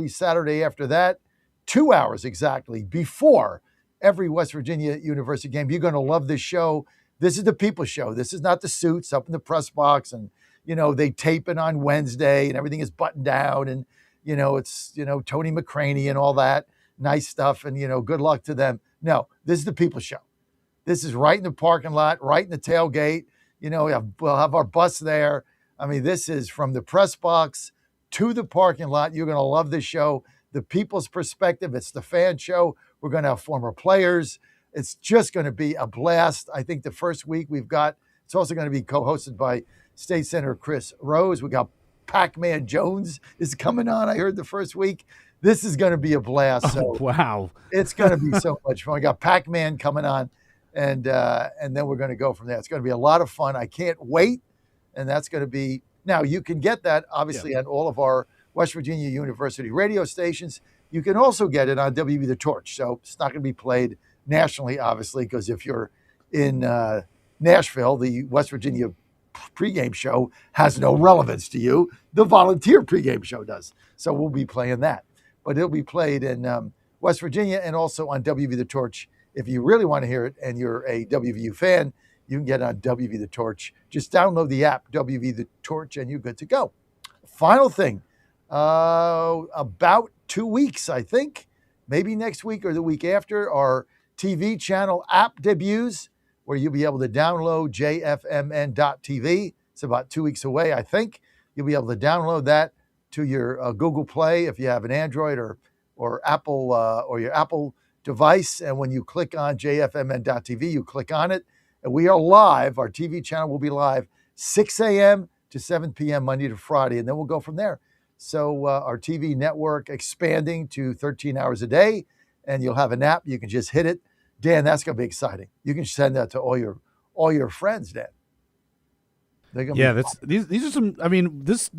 Saturday after that, 2 hours exactly before every West Virginia University game. You're going to love this show. This is the people's show. This is not the suits up in the press box and they tape it on Wednesday and everything is buttoned down and, it's, Tony McCraney and all that nice stuff. And, good luck to them. No, this is the People Show. This is right in the parking lot, right in the tailgate. We'll have our bus there. I mean, this is from the press box to the parking lot. You're going to love this show. The people's perspective. It's the fan show. We're going to have former players. It's just going to be a blast. I think the first week it's also going to be co-hosted by State Senator Chris Rose. We got Pac-Man Jones is coming on. I heard the first week. This is going to be a blast. So wow. It's going to be so much fun. We got Pac-Man coming on, and then we're going to go from there. It's going to be a lot of fun. I can't wait. And that's going to be, now you can get that obviously on all of our West Virginia University radio stations. You can also get it on WB The Torch. So it's not going to be played nationally, obviously, because if you're in Nashville, the West Virginia pregame show has no relevance to you. The volunteer pregame show does. So we'll be playing that. But it'll be played in West Virginia and also on WV The Torch. If you really want to hear it and you're a WVU fan, you can get it on WV The Torch. Just download the app, WV The Torch, and you're good to go. Final thing, about 2 weeks, I think, maybe next week or the week after, our TV channel app debuts, where you'll be able to download jfmn.tv. It's about 2 weeks away, I think. You'll be able to download that to your Google Play if you have an Android or Apple or your Apple device. And when you click on jfmn.tv, you click on it. And we are live. Our TV channel will be live 6 a.m. to 7 p.m. Monday to Friday. And then we'll go from there. So our TV network expanding to 13 hours a day. And you'll have an app. You can just hit it. Dan, that's going to be exciting. You can send that to all your friends, Dan. These are some. I mean, this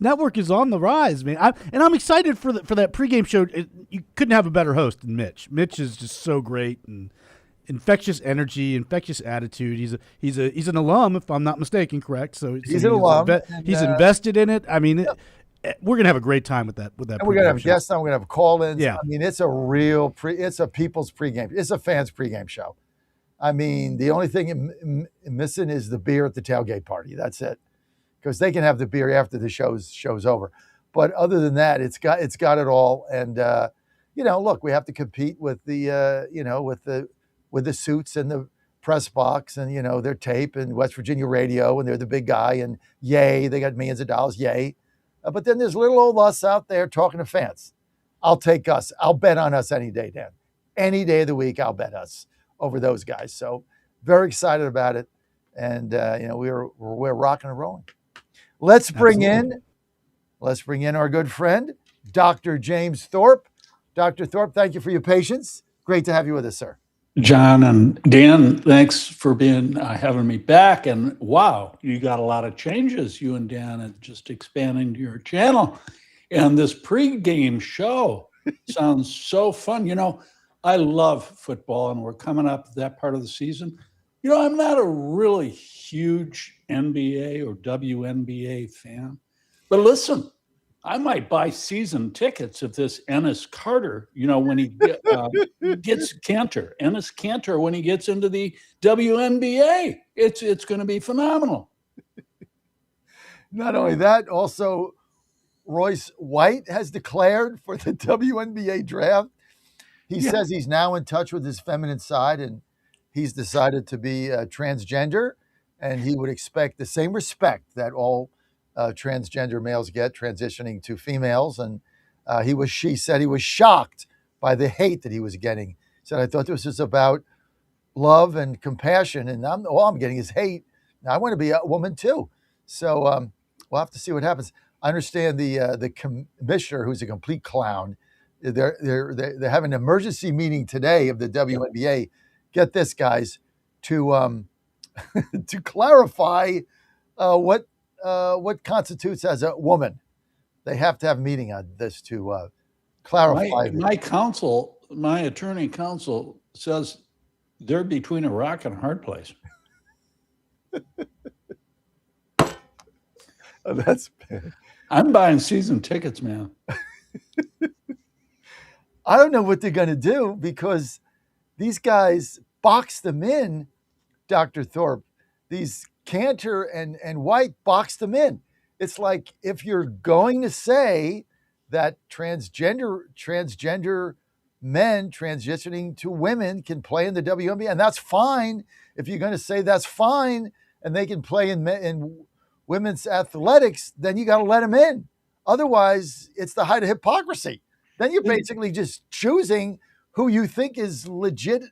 network is on the rise, man. I'm excited for that pregame show. You couldn't have a better host than Mitch. Mitch is just so great and infectious energy, infectious attitude. He's an alum, if I'm not mistaken. Correct. So he's an alum. He's invested in it. I mean, we're gonna have a great time with that. And we're gonna have guests on. We're gonna have call-ins. Yeah. I mean, it's it's a people's pregame. It's a fans pregame show. I mean, the only thing missing is the beer at the tailgate party. That's it, because they can have the beer after the show's over. But other than that, it's got it all. And look, we have to compete with the with the suits and the press box and their tape and West Virginia radio, and they're the big guy. And yay, they got millions of dollars. Yay, but then there's little old us out there talking to fans. I'll take us. I'll bet on us any day, Dan. Any day of the week, I'll bet us over those guys. So very excited about it. And, we're rocking and rolling. Let's bring in our good friend, Dr. James Thorpe. Dr. Thorpe, thank you for your patience. Great to have you with us, sir. John and Dan, thanks for having me back. And wow, you got a lot of changes. You and Dan are just expanding your channel. And this pregame show sounds so fun. I love football, and we're coming up to that part of the season. I'm not a really huge NBA or WNBA fan, but listen, I might buy season tickets if this Ennis Carter, when he gets Ennis Cantor, when he gets into the WNBA, it's going to be phenomenal. Not only that, also Royce White has declared for the WNBA draft. He says he's now in touch with his feminine side, and he's decided to be transgender, and he would expect the same respect that all transgender males get transitioning to females. And she said he was shocked by the hate that he was getting. He said, I thought this was about love and compassion, and all I'm getting is hate. Now, I want to be a woman too. So we'll have to see what happens. I understand the commissioner, who's a complete clown, they're having an emergency meeting today of the WNBA. Get this, guys, to to clarify what constitutes as a woman. They have to have a meeting on this to clarify. My attorney counsel says they're between a rock and a hard place. That's bad. I'm buying season tickets, man. I don't know what they're going to do, because these guys box them in, Dr. Thorpe. These Cantor and White boxed them in. It's like, if you're going to say that transgender men transitioning to women can play in the WNBA, and that's fine. If you're going to say that's fine and they can play in women's athletics, then you got to let them in. Otherwise, it's the height of hypocrisy. Then you're basically just choosing who you think is legit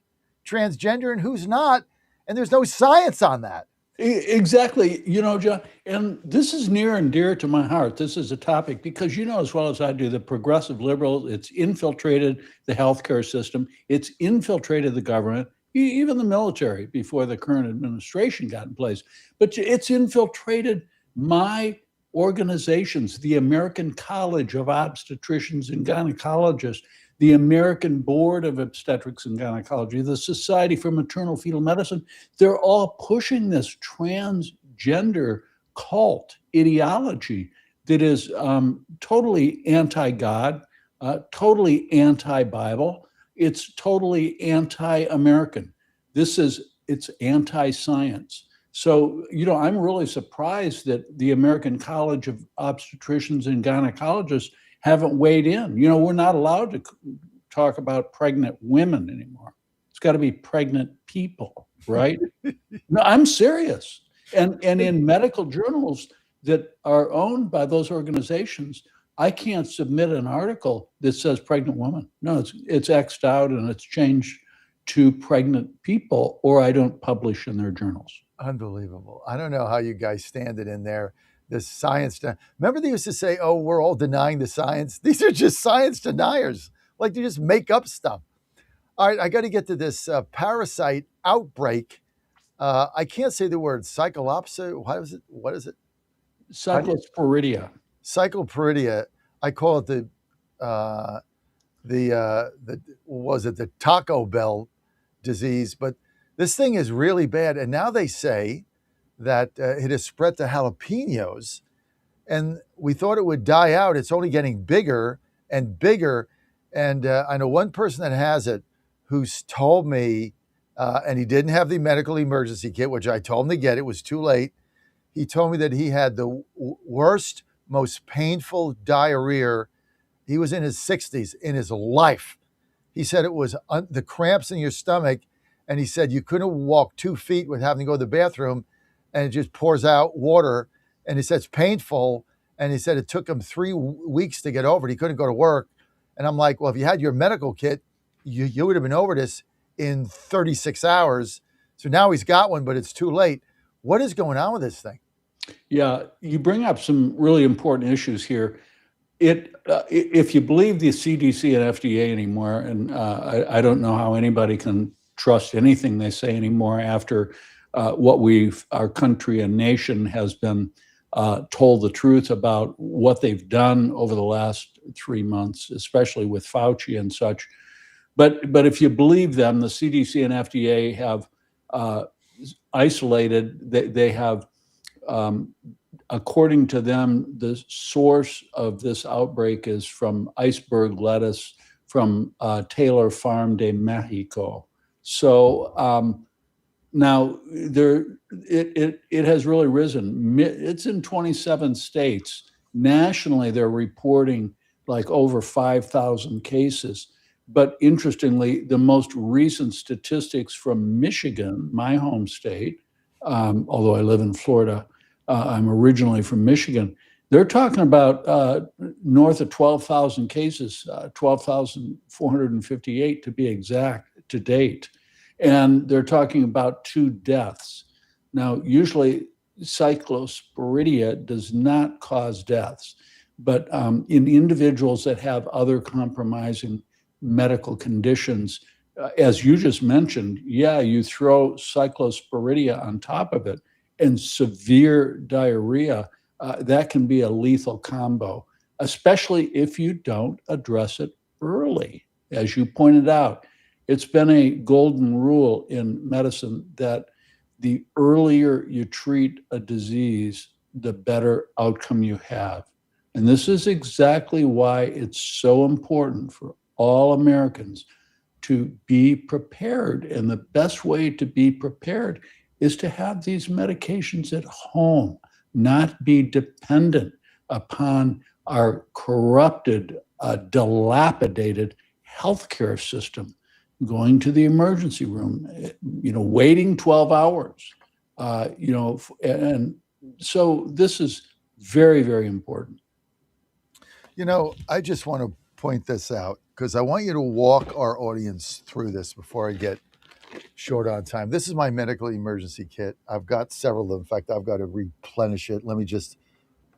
transgender and who's not, and there's no science on that. Exactly. John, and this is near and dear to my heart. This is a topic because as well as I do, the progressive liberals, it's infiltrated the healthcare system. It's infiltrated the government, even the military before the current administration got in place. But it's infiltrated my organizations, the American College of Obstetricians and Gynecologists, the American Board of Obstetrics and Gynecology, the Society for Maternal Fetal Medicine. They're all pushing this transgender cult ideology that is totally anti-God, totally anti-Bible. It's totally anti-American. It's anti-science. So, I'm really surprised that the American College of Obstetricians and Gynecologists haven't weighed in. We're not allowed to talk about pregnant women anymore. It's got to be pregnant people, right? No, I'm serious. And in medical journals that are owned by those organizations, I can't submit an article that says pregnant woman. No, it's X'd out and it's changed to pregnant people, or I don't publish in their journals. Unbelievable. I don't know how you guys stand it in there. This science. Remember they used to say, oh, we're all denying the science. These are just science deniers. Like, they just make up stuff. All right, I got to get to this parasite outbreak. I can't say the word cyclopsia. What is it? Cyclosporidia. Cyclosporidia. I call it the Taco Bell disease. But this thing is really bad. And now they say that it has spread to jalapenos, and we thought it would die out. It's only getting bigger and bigger. And I know one person that has it who's told me, and he didn't have the medical emergency kit, which I told him to get. It was too late. He told me that he had the worst, most painful diarrhea. He was in his 60s in his life. He said it was the cramps in your stomach. And he said you couldn't walk 2 feet without having to go to the bathroom, and it just pours out water. And he said it's painful. And he said it took him 3 weeks to get over it. He couldn't go to work. And I'm like, well, if you had your medical kit, you would have been over this in 36 hours. So now he's got one, but it's too late. What is going on with this thing? Yeah, you bring up some really important issues here. If you believe the CDC and FDA anymore, and I don't know how anybody can trust anything they say anymore after what our country and nation has been told the truth about what they've done over the last 3 months, especially with Fauci and such. But if you believe them, the CDC and FDA have isolated. They have, according to them, the source of this outbreak is from iceberg lettuce from Taylor Farm de Mexico. So now it has really risen. It's in 27 states. Nationally, they're reporting like over 5,000 cases. But interestingly, the most recent statistics from Michigan, my home state, although I live in Florida, I'm originally from Michigan. They're talking about north of 12,000 cases, 12,458 to be exact to date. And they're talking about 2 deaths. Now, usually cyclosporidia does not cause deaths, but in individuals that have other compromising medical conditions, as you just mentioned, you throw cyclosporidia on top of it and severe diarrhea, that can be a lethal combo, especially if you don't address it early. As you pointed out, it's been a golden rule in medicine that the earlier you treat a disease, the better outcome you have. And this is exactly why it's so important for all Americans to be prepared. And the best way to be prepared is to have these medications at home, not be dependent upon our corrupted, dilapidated healthcare system, going to the emergency room, waiting 12 hours, and so this is very, very important. I just want to point this out because I want you to walk our audience through this before I get short on time. This is my medical emergency kit. I've got several of them. In fact, I've got to replenish it. Let me just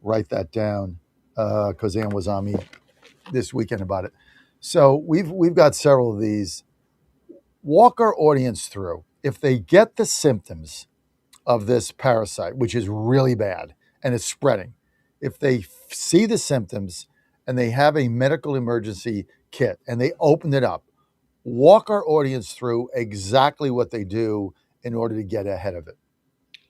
write that down because Ann was on me this weekend about it. So we've got several of these. Walk our audience through. If they get the symptoms of this parasite, which is really bad and it's spreading, if they see the symptoms and they have a medical emergency kit and they open it up, walk our audience through exactly what they do in order to get ahead of it.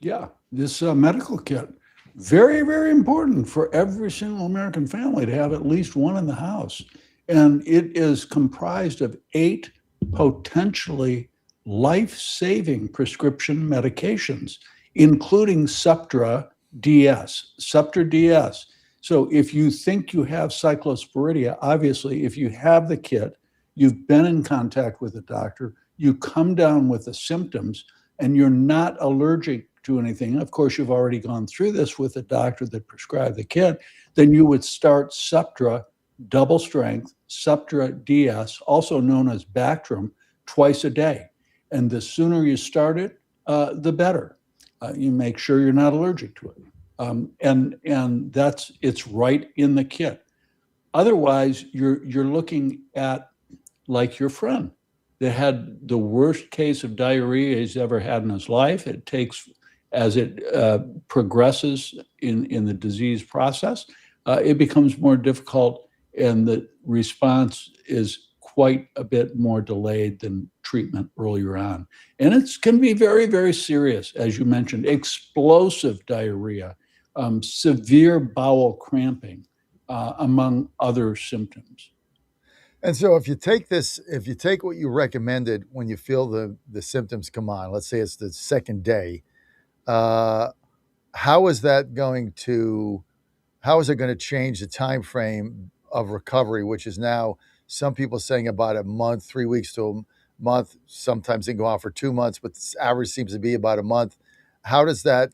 Yeah, this medical kit, very, very important for every single American family to have at least one in the house. And it is comprised of 8 potentially life-saving prescription medications, including Suptra DS. Suptra DS. So if you think you have cyclosporidia, obviously, if you have the kit, you've been in contact with a doctor, you come down with the symptoms, and you're not allergic to anything. Of course, you've already gone through this with a doctor that prescribed the kit, then you would start Suptra double strength, Suptra DS, also known as Bactrim, twice a day. And the sooner you start it, the better. You make sure you're not allergic to it. And it's right in the kit. Otherwise, you're looking at like your friend that had the worst case of diarrhea he's ever had in his life. It takes, as it progresses in the disease process, it becomes more difficult, and the response is quite a bit more delayed than treatment earlier on. And it can be very, very serious, as you mentioned, explosive diarrhea, severe bowel cramping, among other symptoms. And so if you take what you recommended when you feel the symptoms come on, let's say it's the second day, how is it going to change the time frame of recovery, which is now some people saying about a month, 3 weeks to a month. Sometimes they go on for 2 months, but the average seems to be about a month. How does that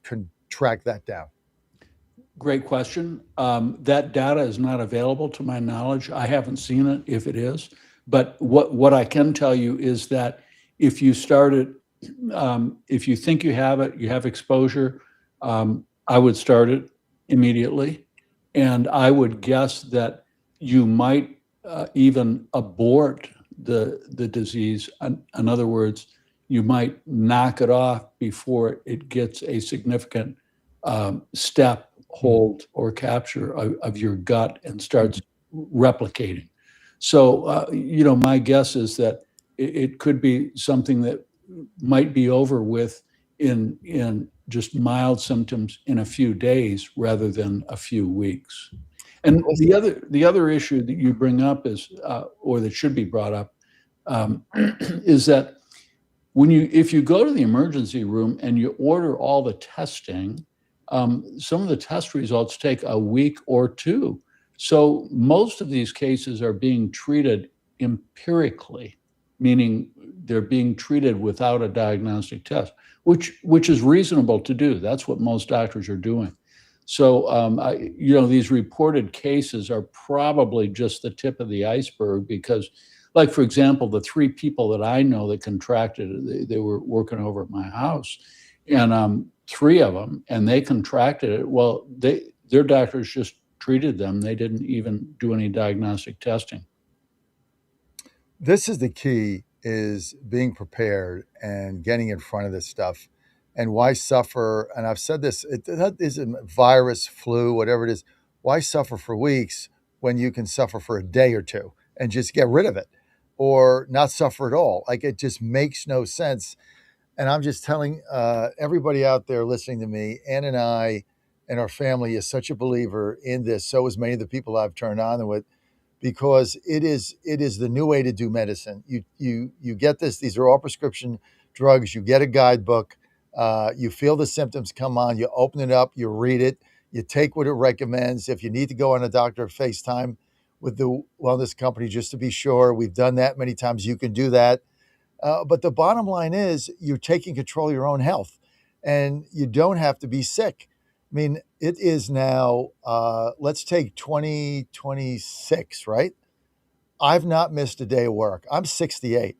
track that down? Great question. That data is not available to my knowledge. I haven't seen it if it is. But what I can tell you is that if you start it, if you think you have exposure, I would start it immediately. And I would guess that you might even abort the disease. In other words, you might knock it off before it gets a significant step, hold, or capture of your gut and starts replicating. So, my guess is that it could be something that might be over with in just mild symptoms in a few days rather than a few weeks. And the other issue that you bring up is, or that should be brought up, is that if you go to the emergency room and you order all the testing, some of the test results take a week or 2. So most of these cases are being treated empirically, meaning they're being treated without a diagnostic test, which is reasonable to do. That's what most doctors are doing. So, these reported cases are probably just the tip of the iceberg because, like, for example, the 3 people that I know that contracted it, they were working over at my house, and 3 of them, and they contracted it. Well, their doctors just treated them. They didn't even do any diagnostic testing. This is the key, is being prepared and getting in front of this stuff. And why suffer? And I've said this, that is a virus, flu, whatever it is. Why suffer for weeks when you can suffer for a day or 2 and just get rid of it or not suffer at all? Like, it just makes no sense. And I'm just telling everybody out there listening to me, Ann and I and our family is such a believer in this. So is many of the people I've turned on with, because it is the new way to do medicine. You get this. These are all prescription drugs. You get a guidebook. You feel the symptoms come on, you open it up, you read it, you take what it recommends. If you need to go on a doctor FaceTime with the wellness company just to be sure, we've done that many times. You can do that. But the bottom line is you're taking control of your own health and you don't have to be sick. I mean, it is now, let's take 2026, right? I've not missed a day of work. I'm 68.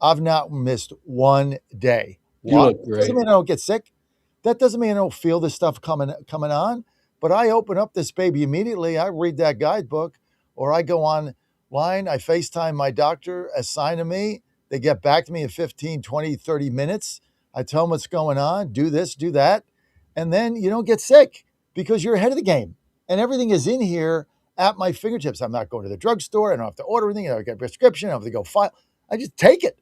I've not missed one day. You Why? look That doesn't great. mean I don't get sick. That doesn't mean I don't feel this stuff coming on. But I open up this baby immediately. I read that guidebook, or I go online. I FaceTime my doctor, assign to me. They get back to me in 15, 20, 30 minutes. I tell them what's going on. Do this, do that. And then you don't get sick because you're ahead of the game. And everything is in here at my fingertips. I'm not going to the drugstore. I don't have to order anything. I don't get a prescription. I don't have to go file. I just take it.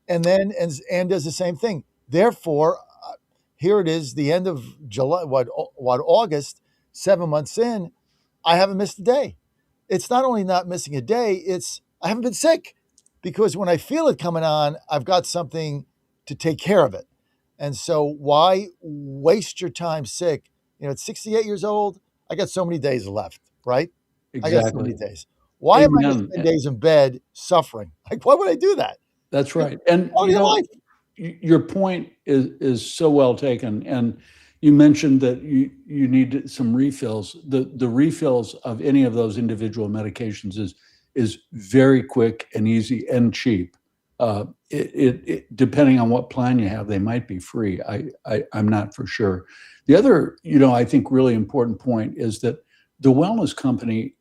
And then and does the same thing. Therefore, here it is, the end of July, August, 7 months in, I haven't missed a day. It's not only not missing a day, it's I haven't been sick because when I feel it coming on, I've got something to take care of it. And so why waste your time sick? You know, at 68 years old, I got so many days left, right? I got so many Exactly. days. Why am I going to Amen. spend days in bed suffering? Like, why would I do that? That's right. And Quality you of know, life. your point is so well taken. And you mentioned that you need some refills. The refills of any of those individual medications is very quick and easy and cheap. Depending on what plan you have, they might be free. I'm not for sure. The other, I think really important point is that the wellness company,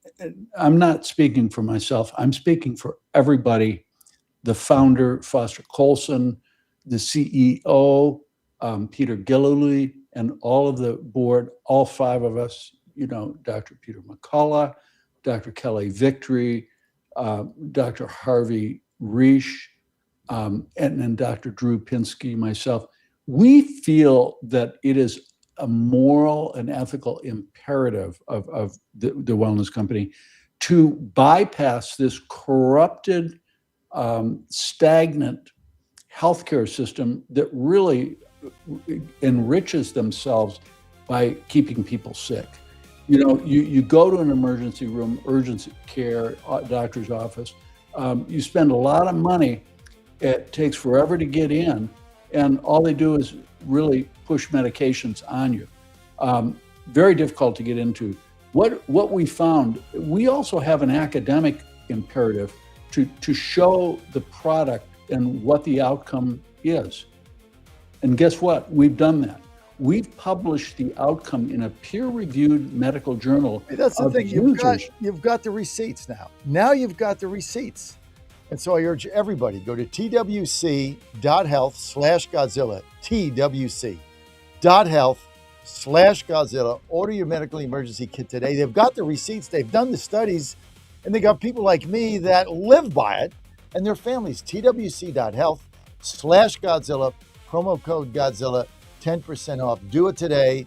I'm not speaking for myself, I'm speaking for everybody. The founder, Foster Colson, the CEO, Peter Gillooly, and all of the board, all five of us, Dr. Peter McCullough, Dr. Kelly Victory, Dr. Harvey Reish, and then Dr. Drew Pinsky, myself, we feel that it is a moral and ethical imperative of the wellness company to bypass this corrupted, stagnant healthcare system that really enriches themselves by keeping people sick. You go to an emergency room, urgent care, doctor's office, you spend a lot of money, it takes forever to get in, and all they do is really push medications on you. Very difficult to get into. What we found, we also have an academic imperative to show the product and what the outcome is. And guess what? We've done that. We've published the outcome in a peer-reviewed medical journal. That's the of thing. users. You've got the receipts now. Now you've got the receipts. And so I urge everybody, go to twc.health/Godzilla, twc.health/Godzilla. Order your medical emergency kit today. They've got the receipts. They've done the studies. And they got people like me that live by it and their families. twc.health/Godzilla, promo code Godzilla, 10% off. Do it today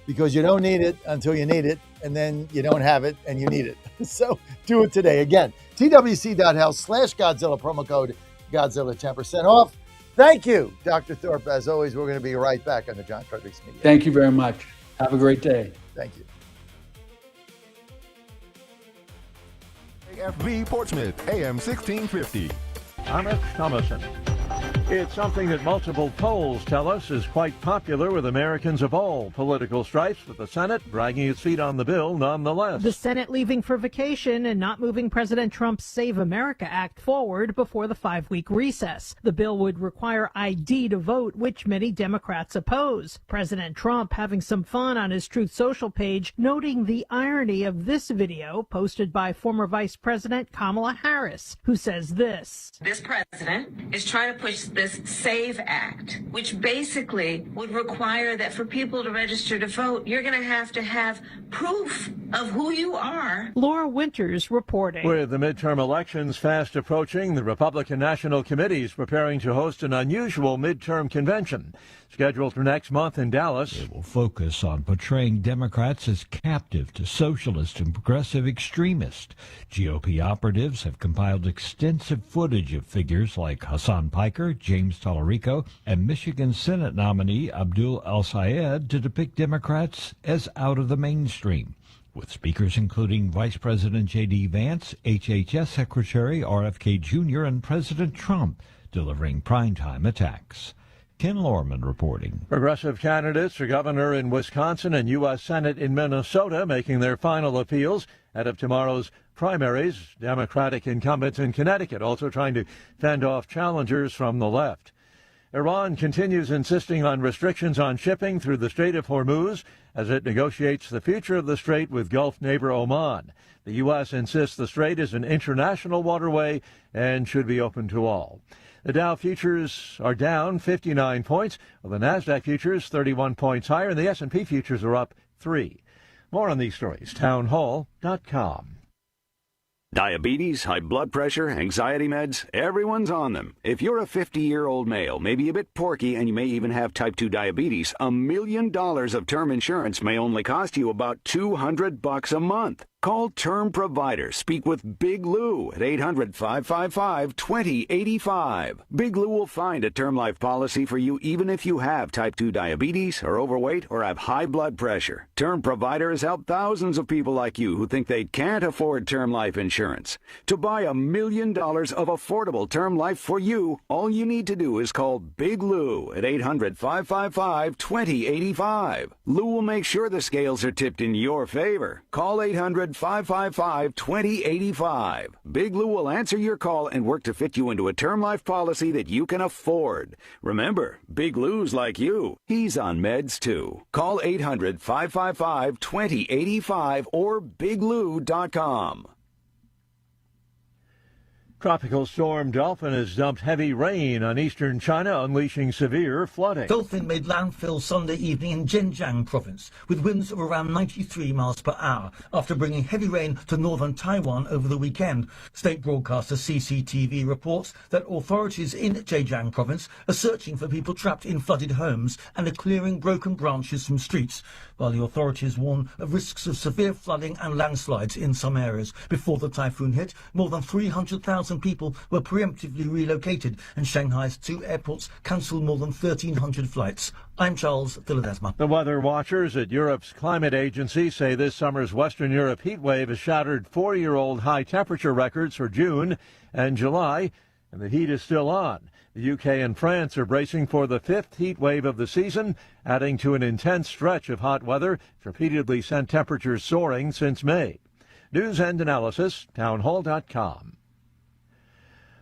because you don't need it until you need it, and then you don't have it and you need it. So do it today. Again, twc.health/Godzilla, promo code Godzilla, 10% off. Thank you, Dr. Thorpe. As always, we're going to be right back on the John Fredericks Media. Thank you very much. Have a great day. Thank you. AFB Portsmouth, AM 1650. Thomas Thomason. It's something that multiple polls tell us is quite popular with Americans of all political stripes, with the Senate dragging its feet on the bill nonetheless. The Senate leaving for vacation and not moving President Trump's Save America Act forward before the 5-week recess. The bill would require ID to vote, which many Democrats oppose. President Trump having some fun on his Truth Social page, noting the irony of this video posted by former Vice President Kamala Harris, who says this. This president is trying to push this SAVE Act, which basically would require that for people to register to vote, you're going to have proof of who you are. Laura Winters reporting. With the midterm elections fast approaching, the Republican National Committee is preparing to host an unusual midterm convention scheduled for next month in Dallas. It will focus on portraying Democrats as captive to socialist and progressive extremists. GOP operatives have compiled extensive footage of figures like Hassan Piker, James Tallarico and Michigan Senate nominee Abdul El-Sayed to depict Democrats as out of the mainstream, with speakers including Vice President J.D. Vance, HHS Secretary RFK Jr., and President Trump delivering primetime attacks. Ken Lorman reporting. Progressive candidates for governor in Wisconsin and U.S. Senate in Minnesota making their final appeals ahead of tomorrow's primaries. Democratic incumbents in Connecticut also trying to fend off challengers from the left. Iran continues insisting on restrictions on shipping through the Strait of Hormuz as it negotiates the future of the strait with Gulf neighbor Oman. The U.S. insists the strait is an international waterway and should be open to all. The Dow futures are down 59 points, while the Nasdaq futures 31 points higher, and the S&P futures are up 3. More on these stories, townhall.com. Diabetes, high blood pressure, anxiety meds, everyone's on them. If you're a 50-year-old male, maybe a bit porky, and you may even have type 2 diabetes, $1 million of term insurance may only cost you about $200 a month. Call Term Provider. Speak with Big Lou at 800-555-2085. Big Lou will find a term life policy for you even if you have type 2 diabetes, are overweight, or have high blood pressure. Term Provider has helped thousands of people like you who think they can't afford term life insurance. To buy $1 million of affordable term life for you, all you need to do is call Big Lou at 800-555-2085. Lou will make sure the scales are tipped in your favor. Call 800-555-2085. Big Lou will answer your call and work to fit you into a term life policy that you can afford. Remember, Big Lou's like you. He's on meds too. Call 800-555-2085 or biglou.com. Tropical storm Dolphin has dumped heavy rain on eastern China, unleashing severe flooding. Dolphin made landfall Sunday evening in Zhejiang province, with winds of around 93 miles per hour, after bringing heavy rain to northern Taiwan over the weekend. State broadcaster CCTV reports that authorities in Zhejiang province are searching for people trapped in flooded homes and are clearing broken branches from streets, while the authorities warn of risks of severe flooding and landslides in some areas. Before the typhoon hit, more than 300,000 people were preemptively relocated, and Shanghai's 2 airports cancelled more than 1,300 flights. I'm Charles Philadesma. The weather watchers at Europe's climate agency say this summer's Western Europe heat wave has shattered 4-year-old high temperature records for June and July, and the heat is still on. The UK and France are bracing for the 5th heat wave of the season, adding to an intense stretch of hot weather that's repeatedly sent temperatures soaring since May. News and analysis, townhall.com.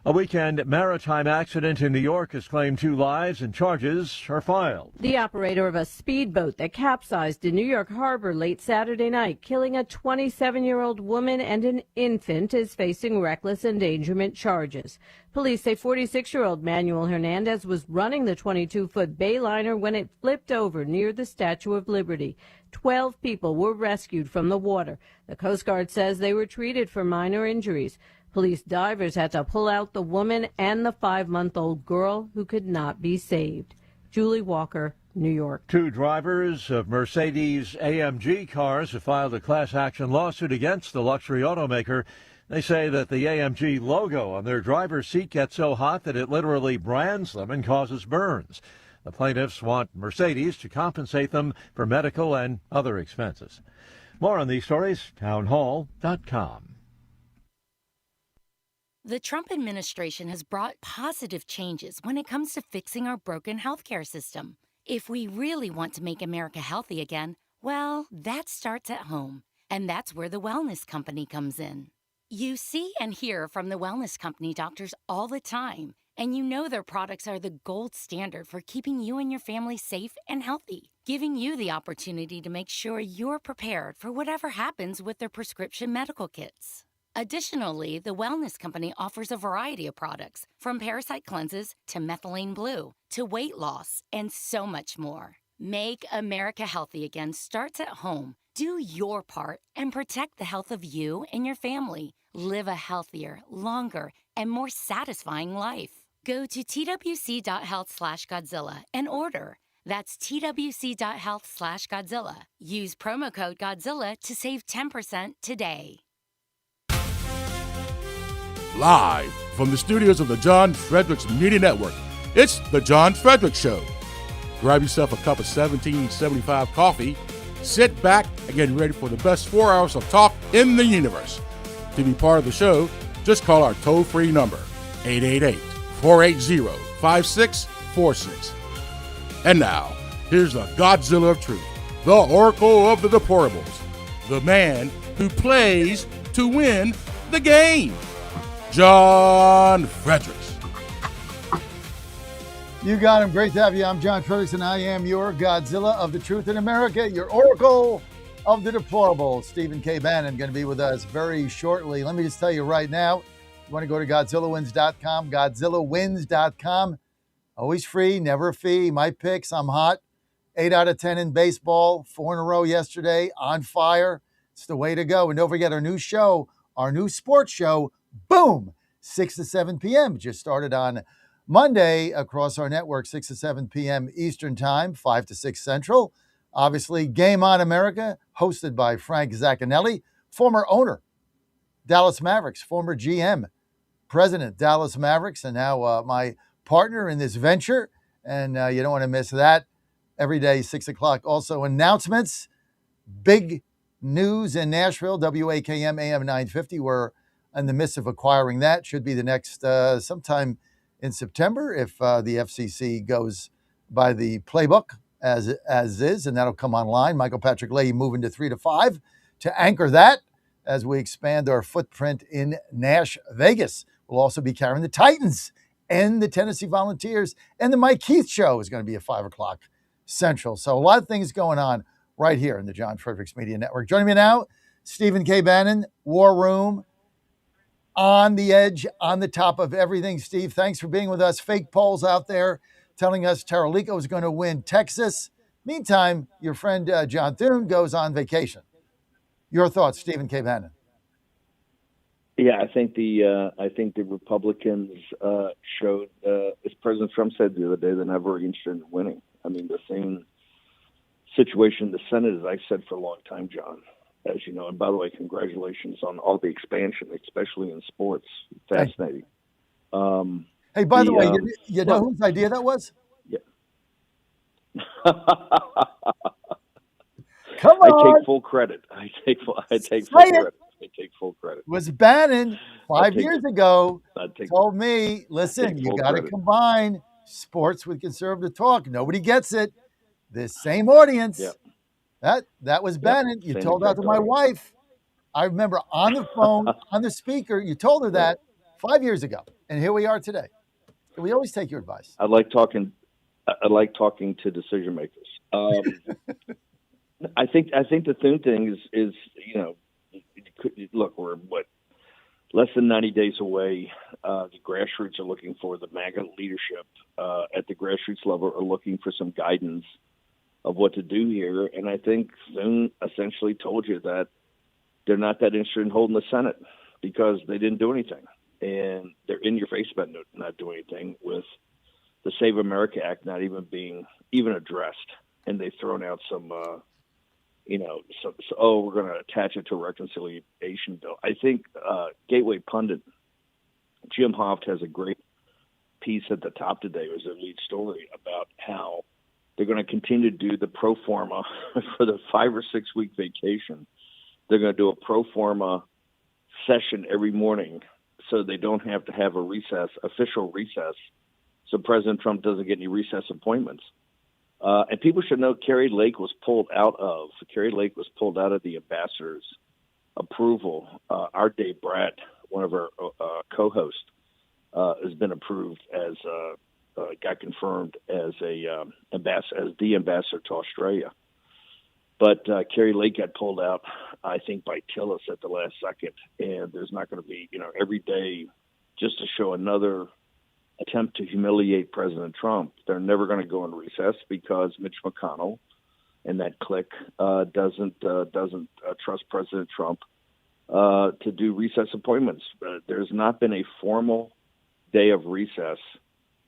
A weekend maritime accident in New York has claimed 2 lives and charges are filed. The operator of a speedboat that capsized in New York Harbor late Saturday night, killing a 27-year-old woman and an infant, is facing reckless endangerment charges. Police say 46-year-old Manuel Hernandez was running the 22-foot Bayliner when it flipped over near the Statue of Liberty. 12 people were rescued from the water. The Coast Guard says they were treated for minor injuries. Police divers had to pull out the woman and the 5-month-old girl who could not be saved. Julie Walker, New York. 2 drivers of Mercedes-AMG cars have filed a class action lawsuit against the luxury automaker. They say that the AMG logo on their driver's seat gets so hot that it literally brands them and causes burns. The plaintiffs want Mercedes to compensate them for medical and other expenses. More on these stories, townhall.com. The Trump administration has brought positive changes when it comes to fixing our broken healthcare system. If we really want to make America healthy again, well, that starts at home. And that's where the Wellness Company comes in. You see and hear from the Wellness Company doctors all the time, and you know their products are the gold standard for keeping you and your family safe and healthy, giving you the opportunity to make sure you're prepared for whatever happens with their prescription medical kits. Additionally, the Wellness Company offers a variety of products, from parasite cleanses to methylene blue to weight loss and so much more. Make America healthy again starts at home. Do your part and protect the health of you and your family. Live a healthier, longer, and more satisfying life. Go to twc.health/Godzilla and order. That's twc.health/Godzilla. Use promo code Godzilla to save 10% today. Live from the studios of the John Fredericks Media Network, It's the John Fredericks Show. Grab yourself a cup of 1775 coffee, sit back, and get ready for the best 4 hours of talk in the universe. To be part of the show, just call our toll-free number, 888-480-5646. And now, here's the Godzilla of Truth, the Oracle of the Deplorables, the man who plays to win the game, John Fredericks. You got him. Great to have you. I'm John Fredericks, and I am your Godzilla of the Truth in America, your Oracle of the Deplorables. Stephen K. Bannon going to be with us very shortly. Let me just tell you right now, you want to go to GodzillaWins.com, GodzillaWins.com. Always free, never a fee. My picks, I'm hot. 8 out of 10 in baseball, 4 in a row yesterday, on fire. It's the way to go. And don't forget our new show, our new sports show, boom, 6 to 7 p.m. Just started on Monday across our network, 6 to 7 p.m. Eastern Time, 5 to 6 Central. Obviously, Game On America, hosted by Frank Zaccanelli, former owner, Dallas Mavericks, former GM, president, Dallas Mavericks, and now my partner in this venture. And you don't want to miss that. Every day, 6 o'clock. Also, announcements, big news in Nashville, WAKM AM 950. We're in the midst of acquiring that. Should be the next sometime in September if the FCC goes by the playbook as is, and that'll come online. Michael Patrick Leahy moving to 3 to 5 to anchor that as we expand our footprint in Nash Vegas. We'll also be carrying the Titans and the Tennessee Volunteers, and the Mike Keith Show is going to be at 5 o'clock Central. So a lot of things going on right here in the John Fredericks Media Network. Joining me now, Stephen K. Bannon, War Room, on the edge, on the top of everything. Steve, thanks for being with us. Fake polls out there telling us Taralico is going to win Texas. Meantime, your friend John Thune goes on vacation. Your thoughts, Stephen K. Bannon? Yeah, I think the Republicans showed, as President Trump said the other day, they're not very interested in winning. I mean, the same situation in the Senate, as I said for a long time, John, as you know. And by the way, congratulations on all the expansion, especially in sports. Fascinating. Hey, by the way, you know whose idea that was? Yeah. Come on. I take full credit. I take full credit. Was Bannon 5 years ago told me, listen, you got to combine sports with conservative talk. Nobody gets it. This same audience. Yep. That was Bannon. You Same told that to my wife. I remember on the phone, on the speaker, you told her that 5 years ago. And here we are today. We always take your advice. I like talking to decision makers. I think the Thune thing is look, we're less than 90 days away. The grassroots are looking for the MAGA leadership at the grassroots level are looking for some guidance of what to do here. And I think Thune essentially told you that they're not that interested in holding the Senate because they didn't do anything. And they're in your face about not doing anything, with the Save America Act not even being addressed. And they've thrown out some, we're going to attach it to a reconciliation bill. I think Gateway Pundit, Jim Hoft, has a great piece at the top today. It was their lead story about how they're going to continue to do the pro forma for the 5 or 6 week vacation. They're going to do a pro forma session every morning so they don't have to have official recess, so President Trump doesn't get any recess appointments. And people should know Carrie Lake was pulled out of the ambassador's approval. Our Dave Bratt, one of our co-hosts, has been approved got confirmed as the ambassador to Australia. But Carrie Lake got pulled out, I think, by Tillis at the last second. And there's not going to be, every day just to show another attempt to humiliate President Trump. They're never going to go in recess because Mitch McConnell and that clique doesn't trust President Trump to do recess appointments. There's not been a formal day of recess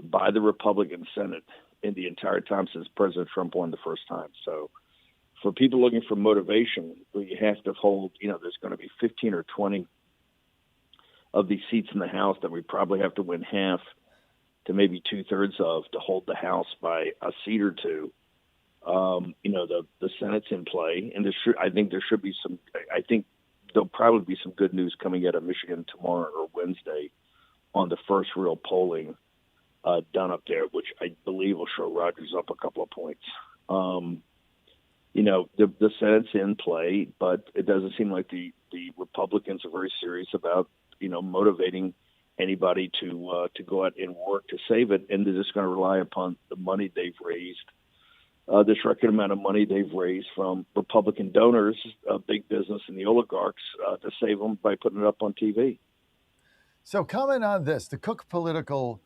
by the Republican Senate in the entire time since President Trump won the first time. So for people looking for motivation, you have to hold, there's going to be 15 or 20 of these seats in the House that we probably have to win half to maybe 2/3 of to hold the House by a seat or two. The Senate's in play, and I think there should be some. I think there'll probably be some good news coming out of Michigan tomorrow or Wednesday on the first real polling done up there, which I believe will show Rogers up a couple of points. The Senate's in play, but it doesn't seem like the Republicans are very serious about motivating anybody to go out and work to save it, and they're just going to rely upon the money they've raised. This record amount of money they've raised from Republican donors, big business, and the oligarchs to save them by putting it up on TV. So comment on this. The Cook Political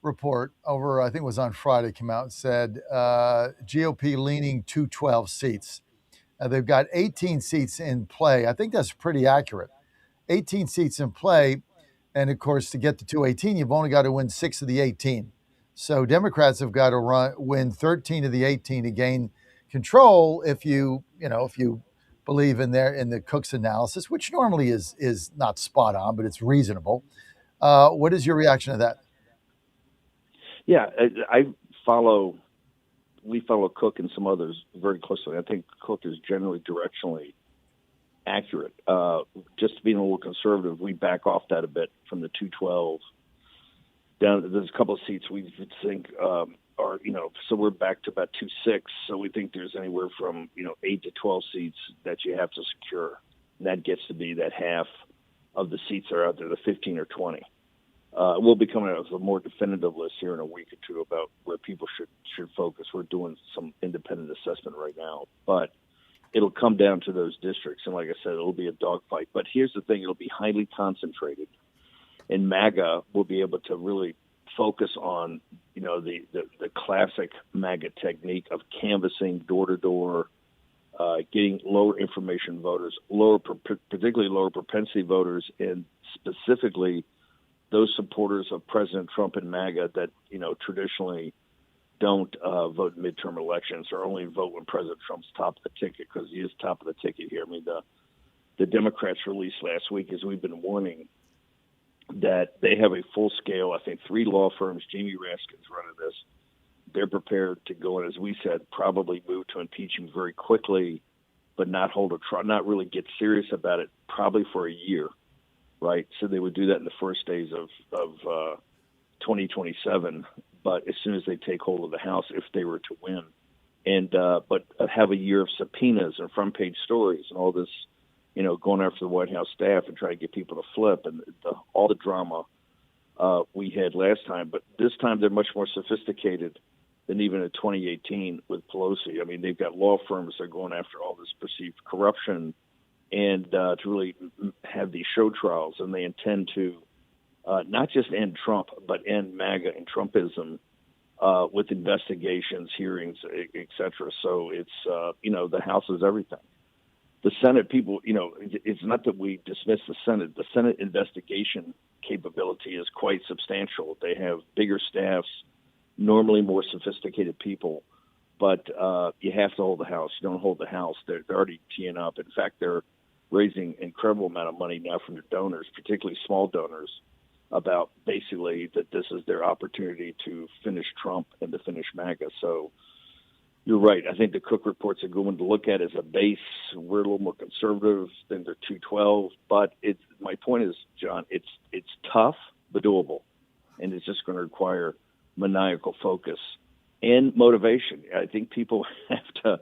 report over, I think it was on Friday, came out and said GOP leaning 212 seats. They've got 18 seats in play. I think that's pretty accurate. 18 seats in play. And of course, to get to 218, you've only got to win 6 of the 18. So Democrats have got to win 13 of the 18 to gain control. If you believe in the Cook's analysis, which normally is not spot on, but it's reasonable. What is your reaction to that? Yeah, we follow Cook and some others very closely. I think Cook is generally directionally accurate. Just being a little conservative, we back off that a bit from the 212 down. There's a couple of seats we think are, so we're back to about 2-6. So we think there's anywhere from 8 to 12 seats that you have to secure. And that gets to be that half of the seats that are out there, the 15 or 20. We'll be coming out with a more definitive list here in a week or two about where people should focus. We're doing some independent assessment right now, but it'll come down to those districts. And like I said, it'll be a dogfight. But here's the thing. It'll be highly concentrated. And MAGA will be able to really focus on, the classic MAGA technique of canvassing door to door, getting lower information voters, particularly lower propensity voters, and specifically those supporters of President Trump and MAGA that, traditionally don't vote in midterm elections or only vote when President Trump's top of the ticket, because he is top of the ticket here. I mean, the Democrats released last week, as we've been warning, that they have a full-scale, I think 3 law firms, Jamie Raskin's running this. They're prepared to go and, as we said, probably move to impeaching very quickly, but not hold a trial, not really get serious about it, probably for a year, right? So they would do that in the first days of 2027, but as soon as they take hold of the House, if they were to win, and but have a year of subpoenas and front-page stories and all this, going after the White House staff and trying to get people to flip, and all the drama we had last time. But this time they're much more sophisticated than even in 2018 with Pelosi. I mean, they've got law firms that are going after all this perceived corruption and to really have these show trials. And they intend to not just end Trump, but end MAGA and Trumpism with investigations, hearings, et cetera. So it's, the House is everything. The Senate people, it's not that we dismiss the Senate. The Senate investigation capability is quite substantial. They have bigger staffs, normally more sophisticated people, but you have to hold the House. You don't hold the House, they're already teeing up. In fact, they're raising an incredible amount of money now from their donors, particularly small donors, about basically that this is their opportunity to finish Trump and to finish MAGA. So you're right. I think the Cook report's a good one to look at as a base. We're a little more conservative than their 212, but my point is, John, it's tough but doable, and it's just going to require maniacal focus and motivation. I think people have to,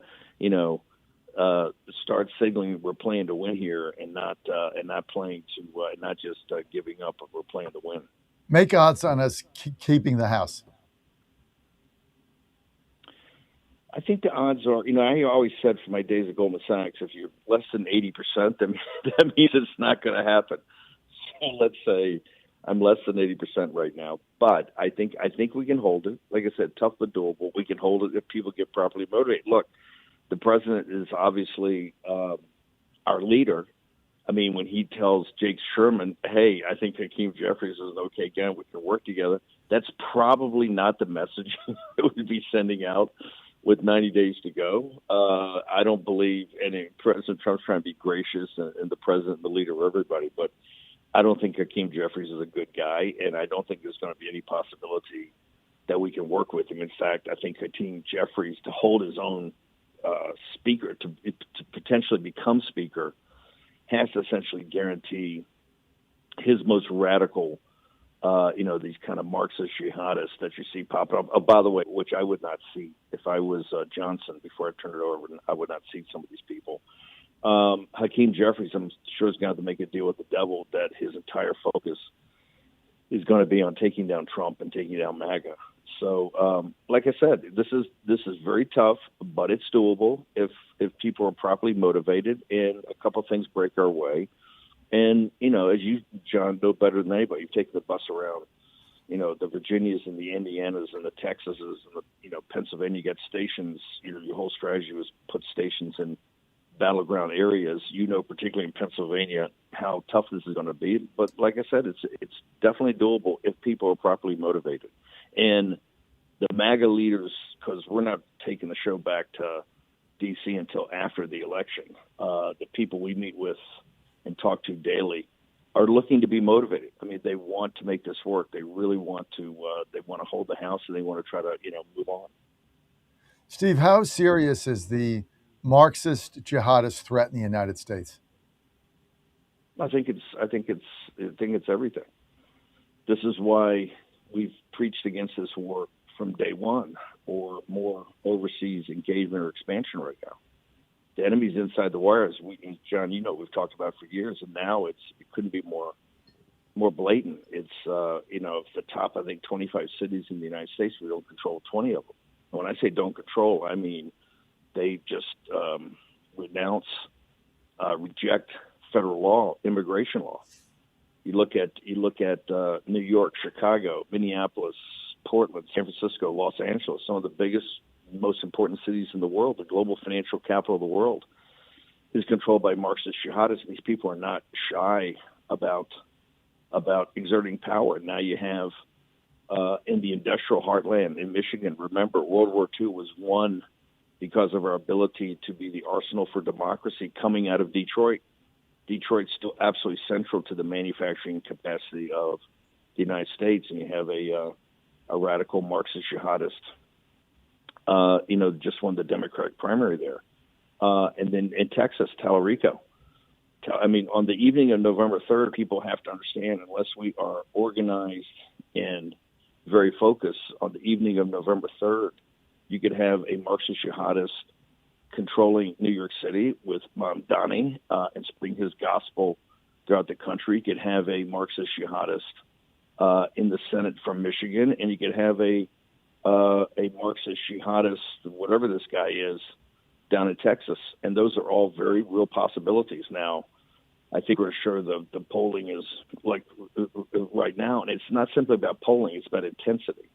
start signaling we're playing to win here and not playing to not just giving up, but we're playing to win. Make odds on us keeping the House. I think the odds are, I always said from my days at Goldman Sachs, if you're less than 80%, that means it's not going to happen. So let's say I'm less than 80% right now, but I think we can hold it. Like I said, tough but doable. We can hold it if people get properly motivated. Look, the president is obviously our leader. I mean, when he tells Jake Sherman, hey, I think Hakeem Jeffries is an okay guy, we can work together, that's probably not the message that would be sending out with 90 days to go. I don't believe President Trump's trying to be gracious and the president and the leader of everybody, but I don't think Hakeem Jeffries is a good guy, and I don't think there's going to be any possibility that we can work with him. In fact, I think Hakeem Jeffries, to hold his own speaker, to potentially become speaker, has to essentially guarantee his most radical, these kind of Marxist jihadists that you see popping up. Oh, by the way, which I would not see if I was Johnson before I turned it over. I would not see some of these people. Hakeem Jeffries, I'm sure, is going to have to make a deal with the devil that his entire focus is going to be on taking down Trump and taking down MAGA. So, like I said, this is very tough, but it's doable if people are properly motivated and a couple of things break our way. And, as you, John, know better than anybody, you've taken the bus around, the Virginias and the Indianas and the Texases and the, Pennsylvania, you got stations. Your whole strategy was put stations in battleground areas, particularly in Pennsylvania, how tough this is going to be. But like I said, it's definitely doable if people are properly motivated. And the MAGA leaders, because we're not taking the show back to D.C. until after the election, the people we meet with and talk to daily are looking to be motivated. I mean, they want to make this work. They really want to. They want to hold the house, and they want to try to, move on. Steve, how serious is the Marxist jihadist threat in the United States? I think it's everything. This is why we've preached against this war from day one, or more overseas engagement or expansion right now. The enemy's inside the wires. John, we've talked about for years, and now it couldn't be more blatant. It's the top, I think, 25 cities in the United States. We don't control 20 of them. And when I say don't control, I mean they just renounce, reject federal law, immigration law. You look at New York, Chicago, Minneapolis, Portland, San Francisco, Los Angeles, some of the biggest, most important cities in the world, the global financial capital of the world, is controlled by Marxist jihadists. These people are not shy about exerting power. Now you have in the industrial heartland in Michigan. Remember, World War II was won because of our ability to be the arsenal for democracy coming out of Detroit. Detroit's still absolutely central to the manufacturing capacity of the United States, and you have a radical Marxist jihadist, just won the Democratic primary there. And then in Texas, Tallarico. On the evening of November 3rd, people have to understand, unless we are organized and very focused, on the evening of November 3rd, you could have a Marxist jihadist controlling New York City with Mamdani and spreading his gospel throughout the country. You could have a Marxist jihadist in the Senate from Michigan, and you could have a Marxist jihadist, whatever this guy is, down in Texas. And those are all very real possibilities. Now, I think we're sure the polling is like right now, and it's not simply about polling; it's about intensity.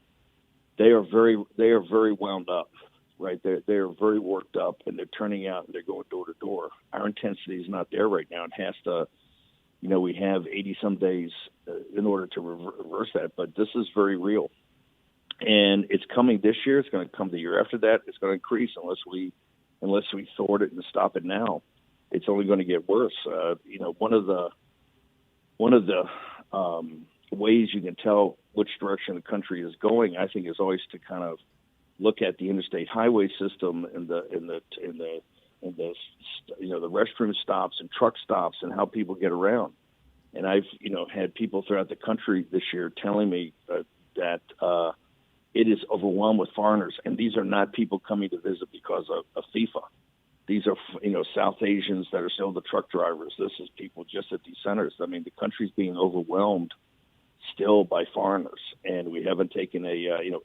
They are very wound up, right? They're very worked up, and they're turning out and they're going door to door. Our intensity is not there right now. It has to, we have 80 some days in order to reverse that, but this is very real. And it's coming this year. It's going to come the year after that. It's going to increase unless we thwart it and stop it now. It's only going to get worse. One of the ways you can tell which direction the country is going, I think, is always to kind of look at the interstate highway system and the restroom stops and truck stops and how people get around. And I've had people throughout the country this year telling me that it is overwhelmed with foreigners, and these are not people coming to visit because of FIFA. These are South Asians that are still the truck drivers. This is people just at these centers. I mean, the country's being overwhelmed still by foreigners, and we haven't taken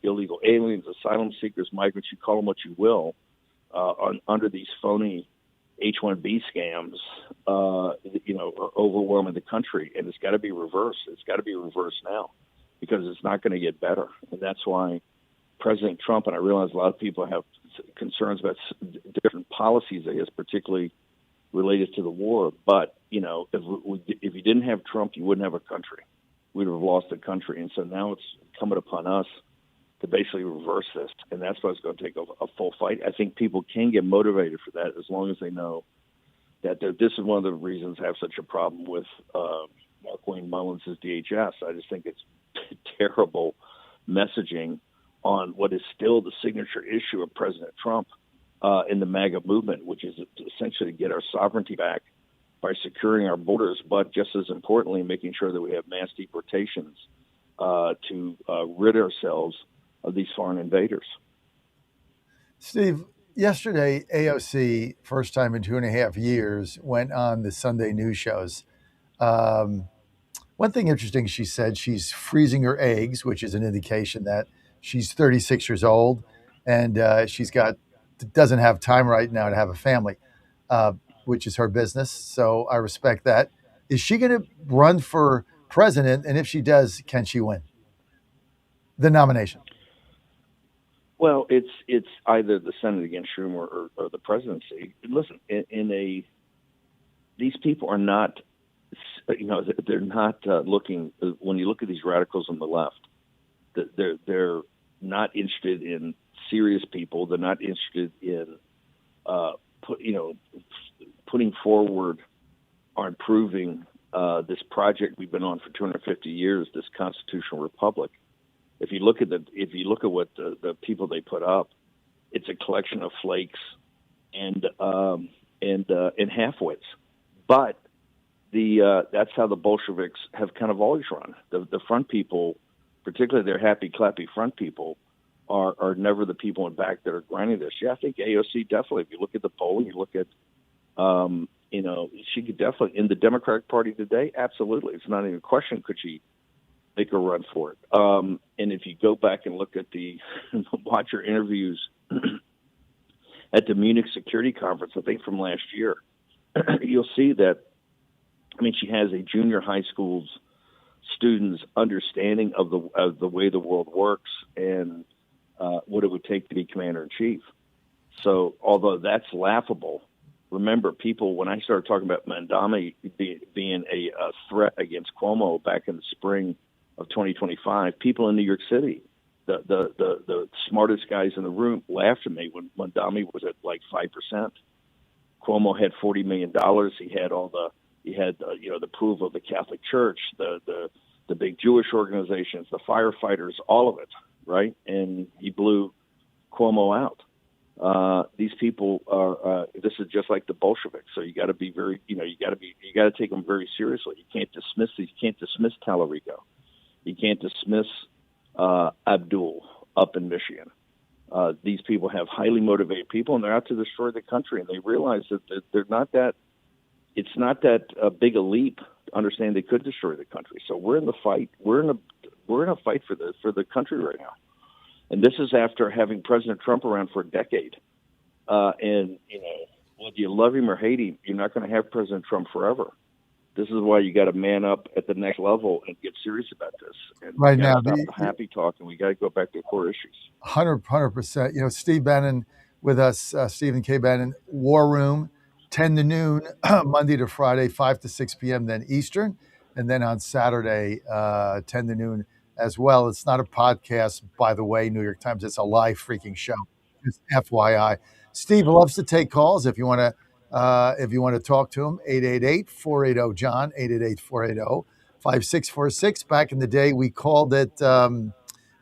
illegal aliens, asylum seekers, migrants, you call them what you will, under these phony H-1B scams, are overwhelming the country, and it's got to be reversed. It's got to be reversed now, because it's not going to get better. And that's why President Trump, and I realize a lot of people have concerns about different policies, I guess, particularly related to the war. But, if you didn't have Trump, you wouldn't have a country. We'd have lost the country. And so now it's incumbent upon us to basically reverse this. And that's why it's going to take a full fight. I think people can get motivated for that as long as they know that this is one of the reasons I have such a problem with Mark Wayne Mullins as DHS. I just think it's terrible messaging on what is still the signature issue of President Trump in the MAGA movement, which is essentially to get our sovereignty back by securing our borders, but just as importantly, making sure that we have mass deportations to rid ourselves of these foreign invaders. Steve, yesterday, AOC, first time in 2.5 years, went on the Sunday news shows. One thing interesting, she said she's freezing her eggs, which is an indication that she's 36 years old and doesn't have time right now to have a family, which is her business. So I respect that. Is she going to run for president? And if she does, can she win the nomination? Well, it's either the Senate against Schumer or the presidency. Listen, these people are not, they're not looking. When you look at these radicals on the left, they're not interested in serious people. They're not interested in putting forward or improving this project we've been on for 250 years, this constitutional republic. If you look at what the people they put up, it's a collection of flakes and halfwits. But that's how the Bolsheviks have kind of always run. The front people, particularly their happy clappy front people, are never the people in back that are grinding this. Yeah, I think AOC definitely. If you look at the polling, you look at she could definitely in the Democratic Party today. Absolutely, it's not even a question. Could she make a run for it? And if you go back and look at watch her interviews at the Munich Security Conference, I think from last year, you'll see that. I mean, she has a junior high school's students' understanding of the way the world works and what it would take to be commander in chief. So, although that's laughable, remember, people, when I started talking about Mandami being a threat against Cuomo back in the spring of 2025, people in New York City, the smartest guys in the room, laughed at me when Mandami was at like 5%. Cuomo had $40 million. He had the approval of the Catholic Church, the big Jewish organizations, the firefighters, all of it, right? And he blew Cuomo out. These people are. This is just like the Bolsheviks. So you got to be very. You got to take them very seriously. You can't dismiss these. You can't dismiss Tallarico. You can't dismiss Abdul up in Michigan. These people have highly motivated people, and they're out to destroy the country. And they realize that they're not that. It's not that big a leap to understand they could destroy the country. So we're in the fight. We're in a fight for the country right now. And this is after having President Trump around for a decade. And, whether you love him or hate him, you're not going to have President Trump forever. This is why you got to man up at the next level and get serious about this. And right now, stop the happy talk, and we got to go back to the core issues. 100%. Steve Bannon with us, Stephen K. Bannon, War Room, 10 to noon, Monday to Friday, 5 to 6 p.m., then Eastern. And then on Saturday, 10 to noon as well. It's not a podcast, by the way, New York Times. It's a live freaking show. Just FYI. Steve loves to take calls. If you want to talk to him, 888-480-JOHN, 888-480-5646. Back in the day, we called it,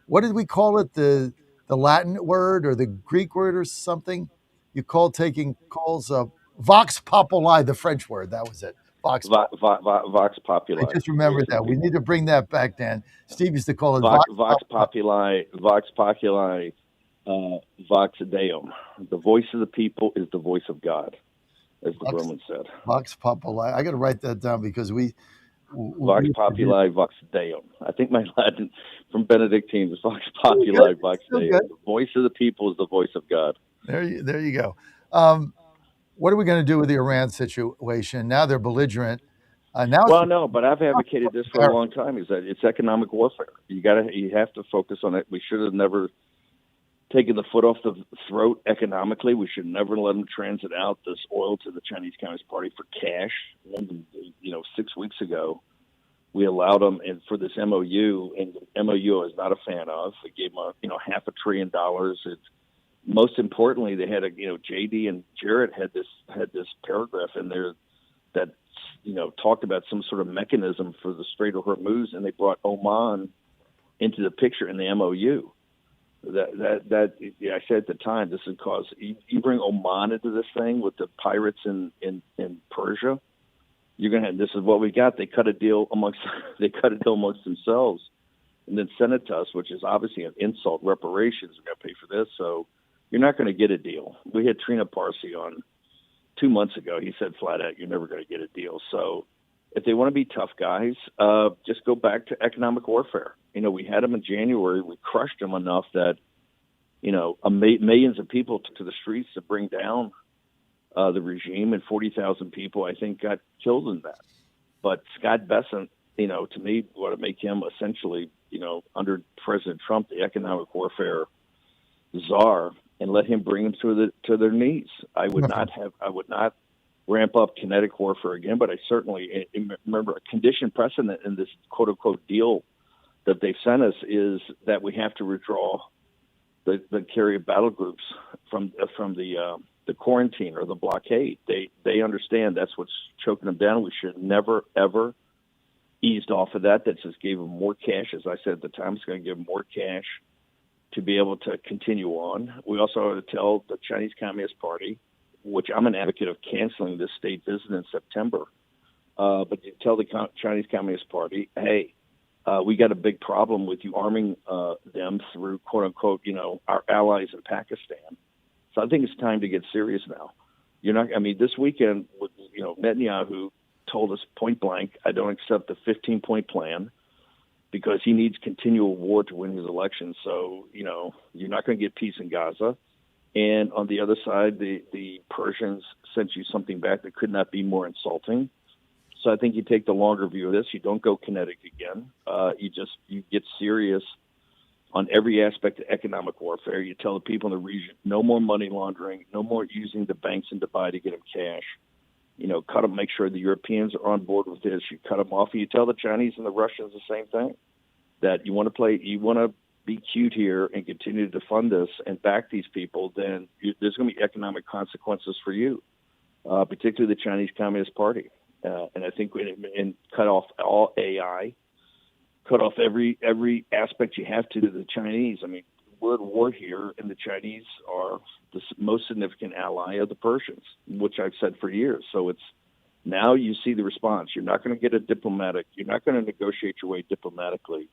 what did we call it? The Latin word or the Greek word or something? You called taking calls of Vox Populi, the French word. That was it. Vox Populi. I just remembered that. We need to bring that back, Dan. Steve used to call it Vox Populi, Vox Deum. The voice of the people is the voice of God, as the Romans said. Vox Populi. I got to write that down because Vox Populi, Vox Deum. I think my Latin from Benedictine was Vox Populi, Vox Deum. The voice of the people is the voice of God. There you go. What are we going to do with the Iran situation? Now they're belligerent. But I've advocated this for a long time. Is that it's economic warfare? You have to focus on it. We should have never taken the foot off the throat economically. We should never let them transit out this oil to the Chinese Communist Party for cash. And, 6 weeks ago, we allowed them, and for this MOU, and the MOU I was not a fan of. We gave them $500 billion. It's most importantly, they had JD and Jarrett had this paragraph in there that talked about some sort of mechanism for the Strait of Hormuz, and they brought Oman into the picture in the MOU. Yeah, I said at the time, this would cause you bring Oman into this thing with the pirates in Persia. You're gonna have, this is what we got. They cut a deal amongst themselves, and then send it to us, which is obviously an insult. Reparations, we're gonna pay for this, so you're not going to get a deal. We had Trina Parsi on 2 months ago. He said flat out, you're never going to get a deal. So if they want to be tough guys, just go back to economic warfare. We had them in January. We crushed them enough that, millions of people took to the streets to bring down the regime, and 40,000 people, I think, got killed in that. But Scott Bessent, to me, want to make him essentially, under President Trump, the economic warfare czar, and let him bring them to their knees. I would not ramp up kinetic warfare again, but I certainly remember a condition precedent in this quote unquote deal that they've sent us is that we have to withdraw the carrier battle groups from the quarantine or the blockade. They understand that's what's choking them down. We should never ever eased off of that. That just gave them more cash. As I said at the time, it's going to give them more cash to be able to continue on. We also have to tell the Chinese Communist Party, which I'm an advocate of canceling this state visit in September, but you tell the Chinese Communist Party, hey, we got a big problem with you arming them through, quote unquote, our allies in Pakistan. So I think it's time to get serious now. This weekend, Netanyahu told us point blank, I don't accept the 15-point plan, because he needs continual war to win his election. So, you're not going to get peace in Gaza. And on the other side, the Persians sent you something back that could not be more insulting. So I think you take the longer view of this. You don't go kinetic again. You get serious on every aspect of economic warfare. You tell the people in the region, no more money laundering, no more using the banks in Dubai to get them cash. Cut them, make sure the Europeans are on board with this. You cut them off, and you tell the Chinese and the Russians the same thing, that you want to be cute here and continue to fund this and back these people, then there's going to be economic consequences for you, particularly the Chinese Communist Party. And I think and cut off all AI, cut off every aspect you have to the Chinese. We're at war here, and the Chinese are the most significant ally of the Persians, which I've said for years. So it's now you see the response. You're not going to get you're not going to negotiate your way diplomatically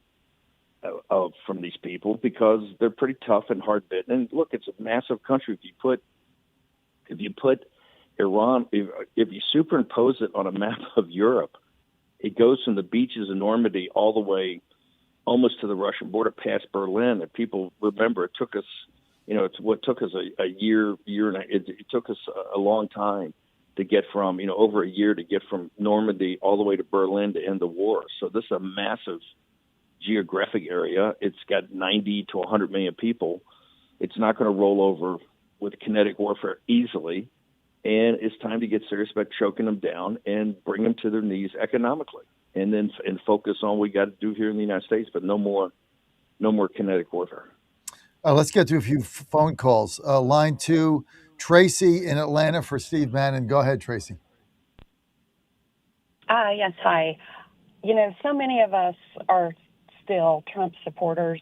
from these people, because they're pretty tough and hard bitten. And look, it's a massive country. If you put Iran, if you superimpose it on a map of Europe, it goes from the beaches of Normandy all the way almost to the Russian border, past Berlin. And people remember it took us, it's what took us a year and it took us a long time to get from, over a year to get from Normandy all the way to Berlin to end the war. So this is a massive geographic area. It's got 90 to 100 million people. It's not going to roll over with kinetic warfare easily. And it's time to get serious about choking them down and bring them to their knees economically, and then focus on what we got to do here in the United States, but no more kinetic warfare. Let's get to a few phone calls. Line 2, Tracy in Atlanta for Steve Bannon. Go ahead, Tracy. Yes, hi. So many of us are still Trump supporters.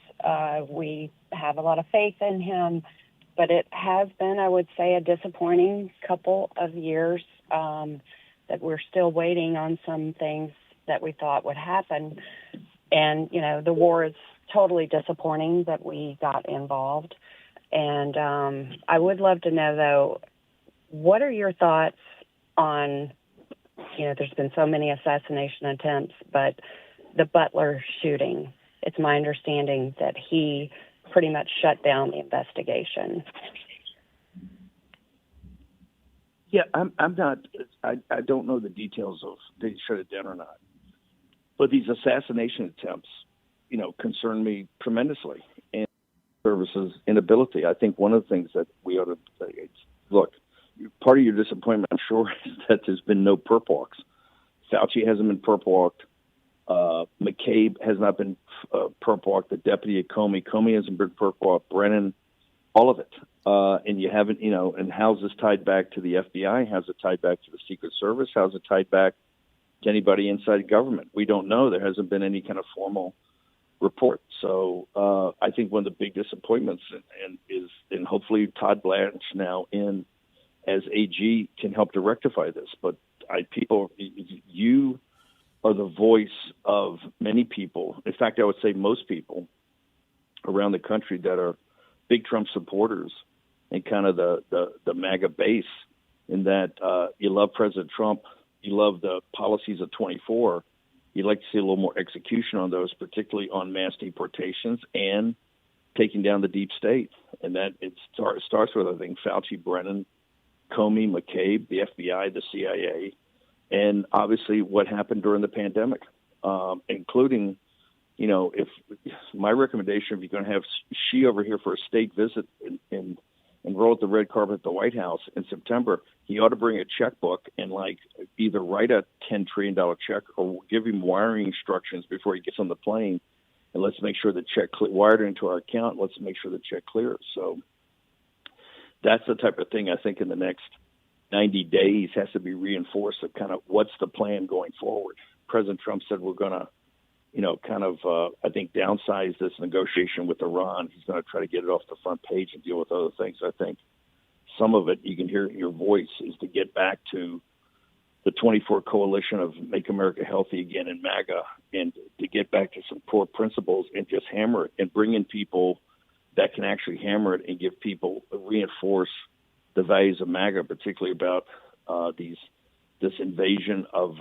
We have a lot of faith in him, but it has been, I would say, a disappointing couple of years that we're still waiting on some things that we thought would happen. And, the war is totally disappointing that we got involved. And I would love to know, though, what are your thoughts on, there's been so many assassination attempts, but the Butler shooting, it's my understanding that he pretty much shut down the investigation. Yeah, I'm not. I don't know the details of they shut it down or not, but these assassination attempts, concern me tremendously, and services inability. I think one of the things that we ought to say, look, part of your disappointment, I'm sure, is that there's been no perp walks. Fauci hasn't been perp walked. McCabe has not been perp walked. The deputy at Comey hasn't been perp walked. Brennan, all of it. And you haven't, and how's this tied back to the FBI? How's it tied back to the Secret Service? How's it tied back to anybody inside government? We don't know. There hasn't been any kind of formal report. So I think one of the big disappointments and hopefully Todd Blanche now in as AG can help to rectify this. But you are the voice of many people. In fact, I would say most people around the country that are big Trump supporters and kind of the MAGA base, in that you love President Trump, you love the policies of 24. You'd like to see a little more execution on those, particularly on mass deportations and taking down the deep state. And that it starts with, I think, Fauci, Brennan, Comey, McCabe, the FBI, the CIA, and obviously what happened during the pandemic, including, if my recommendation, if you're going to have Xi over here for a state visit and roll out the red carpet at the White House in September, he ought to bring a checkbook and either write a $10 trillion check or give him wiring instructions before he gets on the plane. And let's make sure the check wired into our account. Let's make sure the check clears. So that's the type of thing I think in the next 90 days has to be reinforced of kind of what's the plan going forward. President Trump said we're going to, I think, downsize this negotiation with Iran. He's going to try to get it off the front page and deal with other things. I think some of it, you can hear in your voice, is to get back to the 24 coalition of Make America Healthy Again and MAGA, and to get back to some core principles and just hammer it and bring in people that can actually hammer it and give people, reinforce the values of MAGA, particularly about this invasion of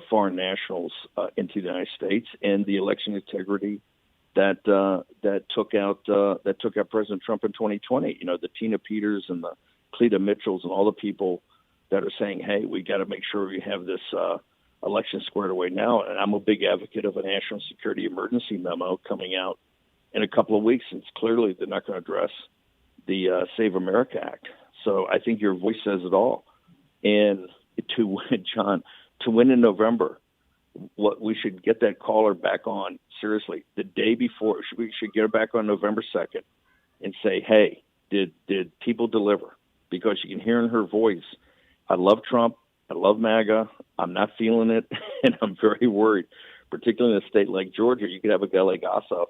foreign nationals into the United States, and the election integrity that took out President Trump in 2020. The Tina Peters and the Cleta Mitchells and all the people that are saying, hey, we got to make sure we have this election squared away now. And I'm a big advocate of a national security emergency memo coming out in a couple of weeks. And clearly they're not going to address the Save America Act. So I think your voice says it all. And to win, John, to win in November, what we should get that caller back on, seriously, the day before. We should get her back on November 2nd and say, hey, did people deliver? Because you can hear in her voice, I love Trump, I love MAGA, I'm not feeling it, and I'm very worried, particularly in a state like Georgia. You could have a guy like Ossoff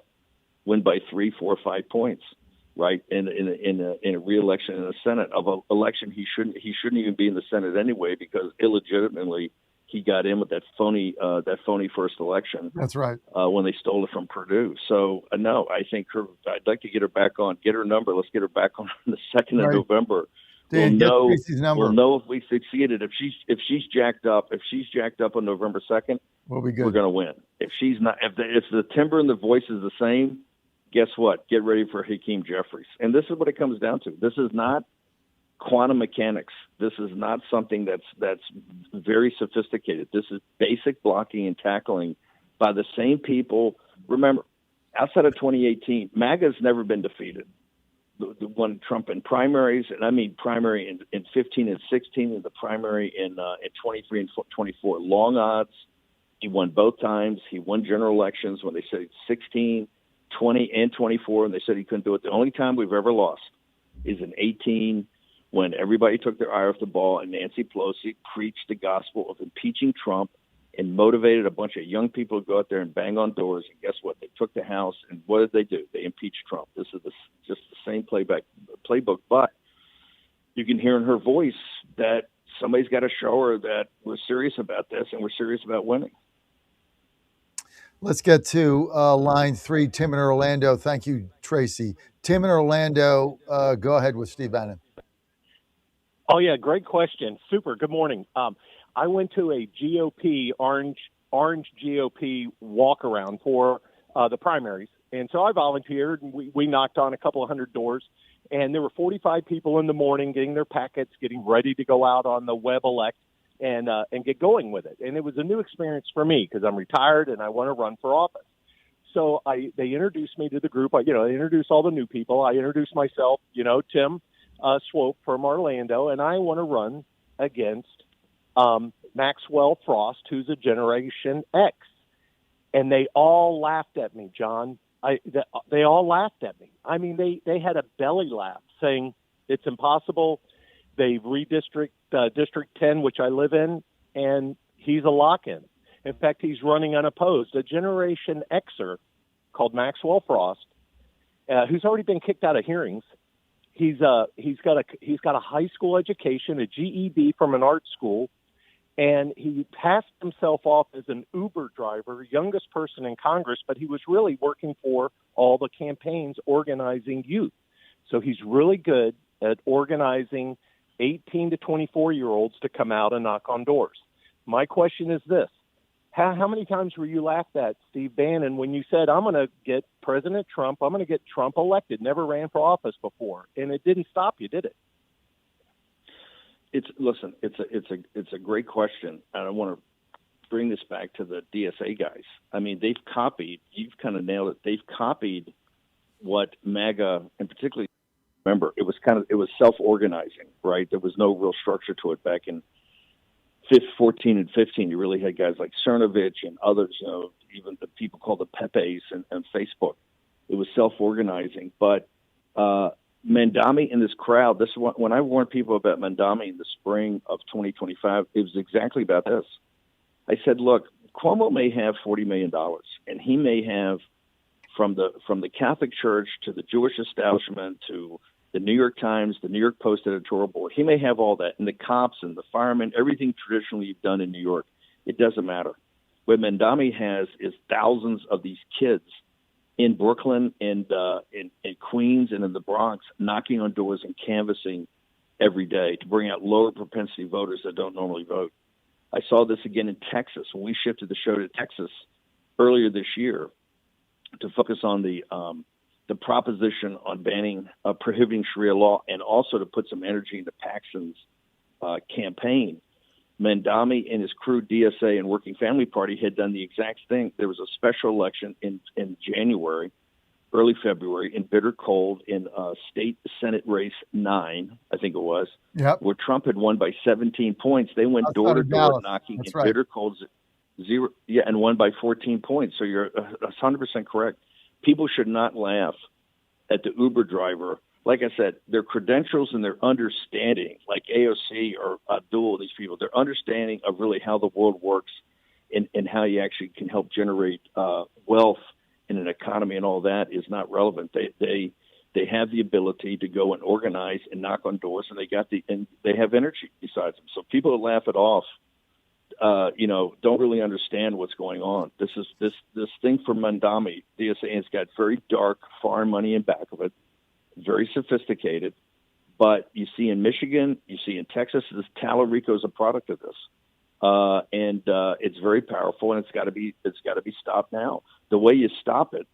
win by 3, 4, 5 points, right, in a re-election in the Senate of an election he shouldn't even be in the Senate anyway, because illegitimately he got in with that phony first election. That's right. When they stole it from Purdue. So no, I think I'd like to get her back on, get her number. Let's get her back on the 2nd of November. Dan, we'll know if we succeeded. If she's jacked up on November 2nd, we'll be good. We're going to win. If she's not, if the timbre and the voice is the same, guess what? Get ready for Hakeem Jeffries. And this is what it comes down to. This is not quantum mechanics. This is not something that's very sophisticated. This is basic blocking and tackling by the same people. Remember, outside of 2018, MAGA's never been defeated. The one Trump in primaries, and I mean primary in 15 and 16, and the primary in 23 and 24. Long odds. He won both times. He won general elections when they said 16, 20, and 24, and they said he couldn't do it. The only time we've ever lost is in 18, when everybody took their eye off the ball and Nancy Pelosi preached the gospel of impeaching Trump and motivated a bunch of young people to go out there and bang on doors. And guess what? They took the House, and what did they do? They impeached Trump. This is just the same playbook, but you can hear in her voice that somebody's got to show her that we're serious about this and we're serious about winning. Let's get to line 3, Tim in Orlando. Thank you, Tracy. Tim in Orlando, go ahead with Steve Bannon. Oh, yeah, great question. Super. Good morning. I went to a GOP, orange GOP walk-around for the primaries. And so I volunteered, and we knocked on a couple of hundred doors. And there were 45 people in the morning getting their packets, getting ready to go out on the web elect and get going with it. And it was a new experience for me because I'm retired and I want to run for office. So they introduced me to the group. They introduced all the new people. I introduced myself, Tim Swope from Orlando, and I want to run against Maxwell Frost, who's a Generation X. And they all laughed at me, John. They all laughed at me. I mean, they had a belly laugh saying it's impossible. They redistrict District 10, which I live in, and he's a lock-in. In fact, he's running unopposed. A Generation Xer called Maxwell Frost, who's already been kicked out of hearings. He's got a high school education, a GED from an art school, and he passed himself off as an Uber driver, youngest person in Congress, but he was really working for all the campaigns organizing youth. So he's really good at organizing 18 to 24-year-olds to come out and knock on doors. My question is this. How many times were you laughed at, Steve Bannon, when you said, I'm going to get President Trump, I'm going to get Trump elected, never ran for office before, and it didn't stop you, did it? It's a great question, and I want to bring this back to the DSA guys. I mean, they've copied, you've kind of nailed it, they've copied what MAGA, and particularly, remember, it was self-organizing, right? There was no real structure to it back in 14 and 15. You really had guys like Cernovich and others, even the people called the Pepes and Facebook. It was self-organizing. But Mandami and this crowd, this is when I warned people about Mandami in the spring of 2025, it was exactly about this. I said, look, Cuomo may have $40 million, and he may have from the Catholic Church to the Jewish establishment to the New York Times, the New York Post editorial board. He may have all that, and the cops and the firemen, everything traditionally you've done in New York. It doesn't matter. What Mandami has is thousands of these kids in Brooklyn and in Queens and in the Bronx knocking on doors and canvassing every day to bring out lower propensity voters that don't normally vote. I saw this again in Texas when we shifted the show to Texas earlier this year to focus on the proposition on prohibiting Sharia law, and also to put some energy into Paxton's campaign. Mandami and his crew, DSA and Working Family Party, had done the exact thing. There was a special election in January, early February, in bitter cold in state Senate race 9, I think it was, where Trump had won by 17 points. They went door to door knocking in bitter cold, and won by 14 points. So you're 100% correct. People should not laugh at the Uber driver. Like I said, their credentials and their understanding, like AOC or Abdul, these people, their understanding of really how the world works and how you actually can help generate wealth in an economy and all that is not relevant. They have the ability to go and organize and knock on doors, and they have energy besides them. So people that laugh it off, don't really understand what's going on. This thing for Mandami, DSA has got very dark foreign money in back of it, very sophisticated. But you see in Michigan, you see in Texas, this Talarico is a product of this, and it's very powerful, and it's got to be stopped now. The way you stop it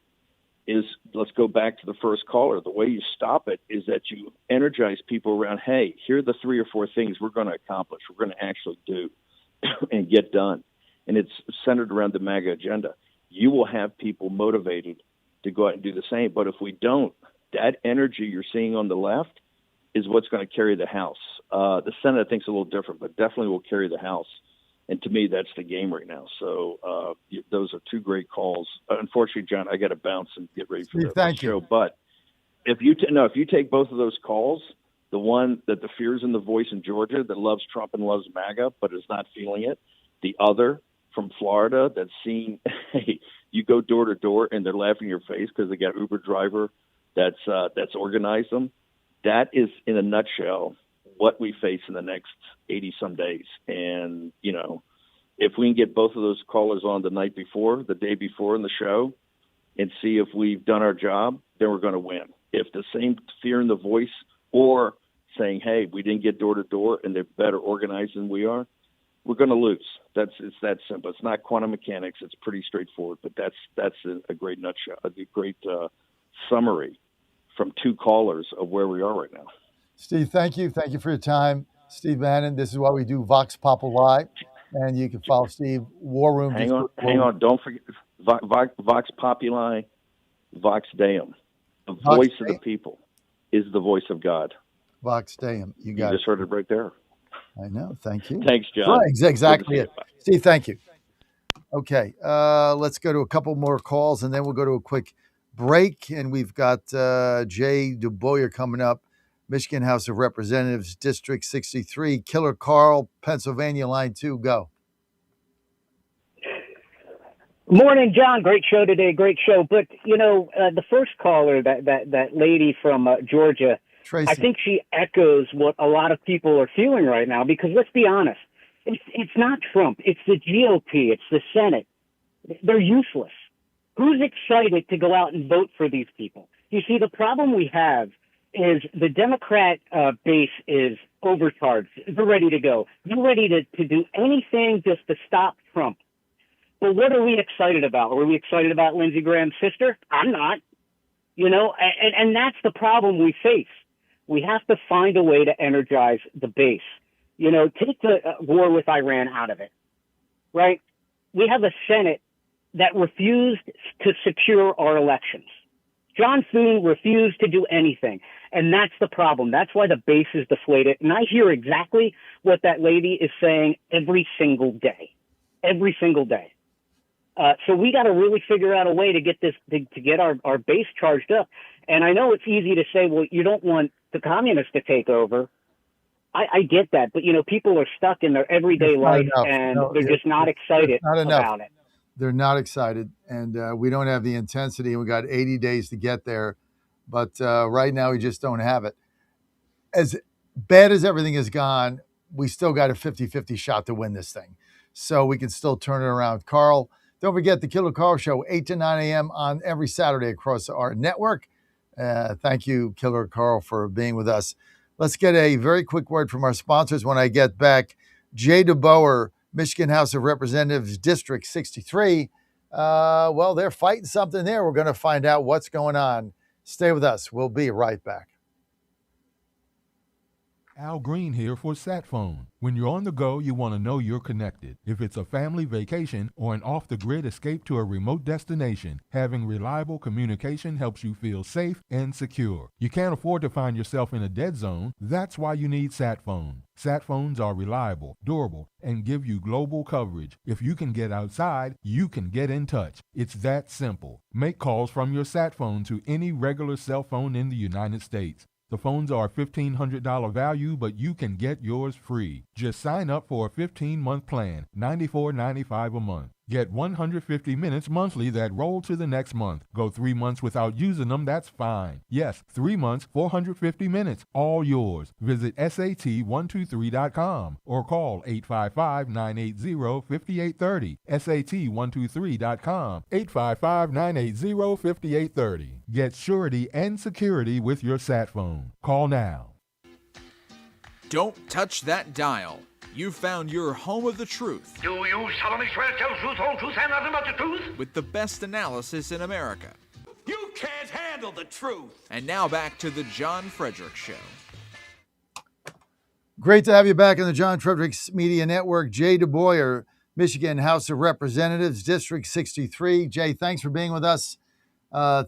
is, let's go back to the first caller. The way you stop it is that you energize people around. Hey, here are the 3 or 4 things we're going to accomplish. We're going to actually do and get done. And it's centered around the MAGA agenda. You will have people motivated to go out and do the same. But if we don't, that energy you're seeing on the left is what's going to carry the House. The Senate, I think, is a little different, but definitely will carry the House. And to me, that's the game right now. So those are 2 great calls. Unfortunately, John, I got to bounce and get ready for the show. But if you take both of those calls, the one that the fears in the voice in Georgia that loves Trump and loves MAGA but is not feeling it, the other from Florida that's seeing, hey, you go door to door and they're laughing in your face because they got Uber driver that's organized them. That is, in a nutshell, what we face in the next 80-some days. And, if we can get both of those callers on the night before, the day before in the show, and see if we've done our job, then we're going to win. If the same fear in the voice or saying, hey, we didn't get door to door and they're better organized than we are, we're going to lose. It's that simple. It's not quantum mechanics. It's pretty straightforward, but that's a great nutshell, a great summary from 2 callers of where we are right now. Steve, thank you. Thank you for your time. Steve Bannon, this is why we do Vox Populi, and you can follow Steve, War Room. Hang on. Don't forget Vox Populi, Vox Deum. The voice of the people is the voice of God. Vox Deum. You just heard it right there. I know. Thank you. Thanks, John. Right, exactly it. Steve, thank you. Okay, let's go to a couple more calls, and then we'll go to a quick break. And we've got Jay DuBoyer coming up, Michigan House of Representatives, District 63, Killer Carl, Pennsylvania, line 2, go. Morning, John. Great show today. Great show. But, the first caller, that lady from Georgia, Tracy. I think she echoes what a lot of people are feeling right now, because let's be honest, it's not Trump. It's the GOP. It's the Senate. They're useless. Who's excited to go out and vote for these people? You see, the problem we have is the Democrat base is overcharged. They're ready to go. They're ready to do anything just to stop Trump. But what are we excited about? Are we excited about Lindsey Graham's sister? I'm not. And that's the problem we face. We have to find a way to energize the base. Take the war with Iran out of it, right? We have a Senate that refused to secure our elections. John Thune refused to do anything. And that's the problem. That's why the base is deflated. And I hear exactly what that lady is saying every single day. Every single day. So we got to really figure out a way to get this, to get our base charged up. And I know it's easy to say, well, you don't want the communists to take over. I get that. But, people are stuck in their everyday life and they're just not excited about it. They're not excited. And we don't have the intensity. We got 80 days to get there. But right now, we just don't have it. As bad as everything has gone, we still got a 50-50 shot to win this thing. So we can still turn it around. Carl, don't forget the Killer Carl Show, 8 to 9 a.m. on every Saturday across our network. Thank you, Killer Carl, for being with us. Let's get a very quick word from our sponsors when I get back. Jay DeBoer, Michigan House of Representatives, District 63. Well, they're fighting something there. We're going to find out what's going on. Stay with us. We'll be right back. Al Green here for SatPhone. When you're on the go, you want to know you're connected. If it's a family vacation or an off-the-grid escape to a remote destination, having reliable communication helps you feel safe and secure. You can't afford to find yourself in a dead zone. That's why you need SatPhone. SatPhones are reliable, durable, and give you global coverage. If you can get outside, you can get in touch. It's that simple. Make calls from your SatPhone to any regular cell phone in the United States. The phones are $1,500 value, but you can get yours free. Just sign up for a 15-month plan, $94.95 a month. Get 150 minutes monthly that roll to the next month. Go 3 months without using them, that's fine. Yes, 3 months, 450 minutes, all yours. Visit SAT123.com or call 855-980-5830. SAT123.com, 855-980-5830. Get surety and security with your sat phone. Call now. Don't touch that dial. You've found your home of the truth. Do you solemnly swear to tell the truth, whole truth, and nothing but the truth? With the best analysis in America. You can't handle the truth. And now back to the John Fredericks Show. Great to have you back on the John Fredericks Media Network. Jay DeBoer, Michigan House of Representatives, District 63. Jay, thanks for being with us.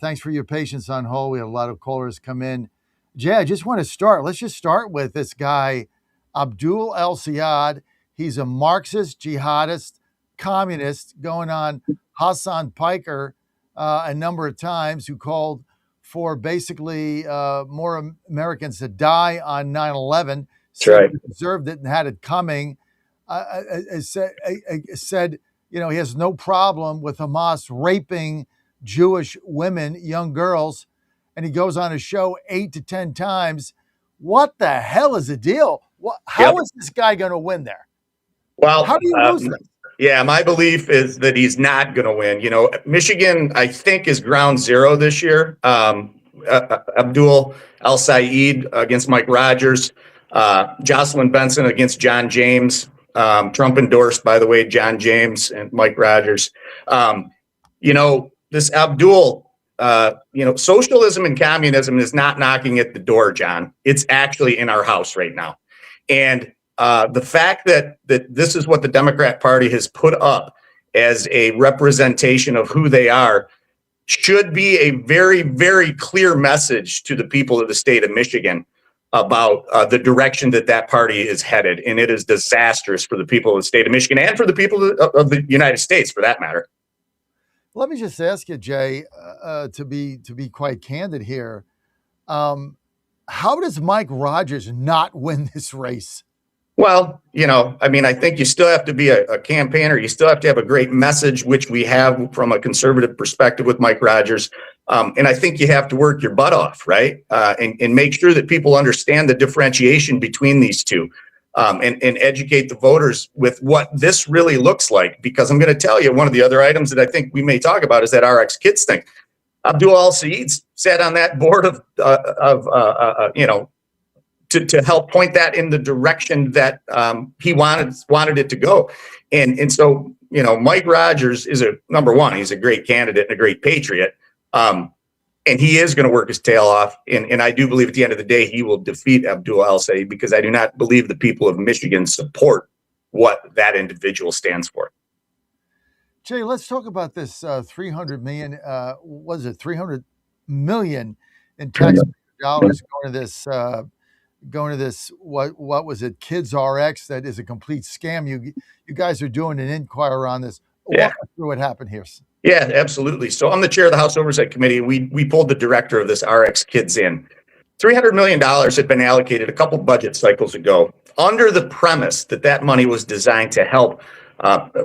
Thanks for your patience on hold. We had a lot of callers come in. Jay, I just want to start. Let's just start with this guy, Abdul El-Sayed. He's a Marxist, jihadist, communist, going on Hassan Piker a number of times, who called for basically more Americans to die on 9/11. Right. Deserved it and had it coming. Said, he has no problem with Hamas raping Jewish women, young girls. And he goes on a show 8 to 10 times. What the hell is the deal? How is this guy going to win there? Well, how do you lose this? Yeah, my belief is that he's not going to win. Michigan, I think, is ground zero this year. Abdul El-Sayed against Mike Rogers, Jocelyn Benson against John James. Trump endorsed, by the way, John James and Mike Rogers. This Abdul, socialism and communism is not knocking at the door, John. It's actually in our house right now. And the fact that this is what the Democrat Party has put up as a representation of who they are should be a very, very clear message to the people of the state of Michigan about the direction that party is headed. And it is disastrous for the people of the state of Michigan and for the people of the United States, for that matter. Let me just ask you, Jay, to be quite candid here. How does Mike Rogers not win this race? Well, I mean, I think you still have to be a campaigner. You still have to have a great message, which we have from a conservative perspective with Mike Rogers. And I think you have to work your butt off, right? And make sure that people understand the differentiation between these two, and educate the voters with what this really looks like. Because I'm going to tell you, one of the other items that I think we may talk about is that RX Kids thing. Abdul Al-Saeed sat on that board to help point that in the direction that he wanted it to go. And so, Mike Rogers is number one, he's a great candidate and a great patriot. And he is going to work his tail off. And I do believe at the end of the day, he will defeat Abdul Al-Saeed, because I do not believe the people of Michigan support what that individual stands for. Jay, let's talk about this 300 million. Was it 300 million in taxpayer dollars going to this? What was it? Kids RX, that is a complete scam. You guys are doing an inquiry on this. Walk us through what happened here. Yeah, absolutely. So I'm the chair of the House Oversight Committee. We pulled the director of this RX Kids in. $300 million had been allocated a couple budget cycles ago under the premise that money was designed to help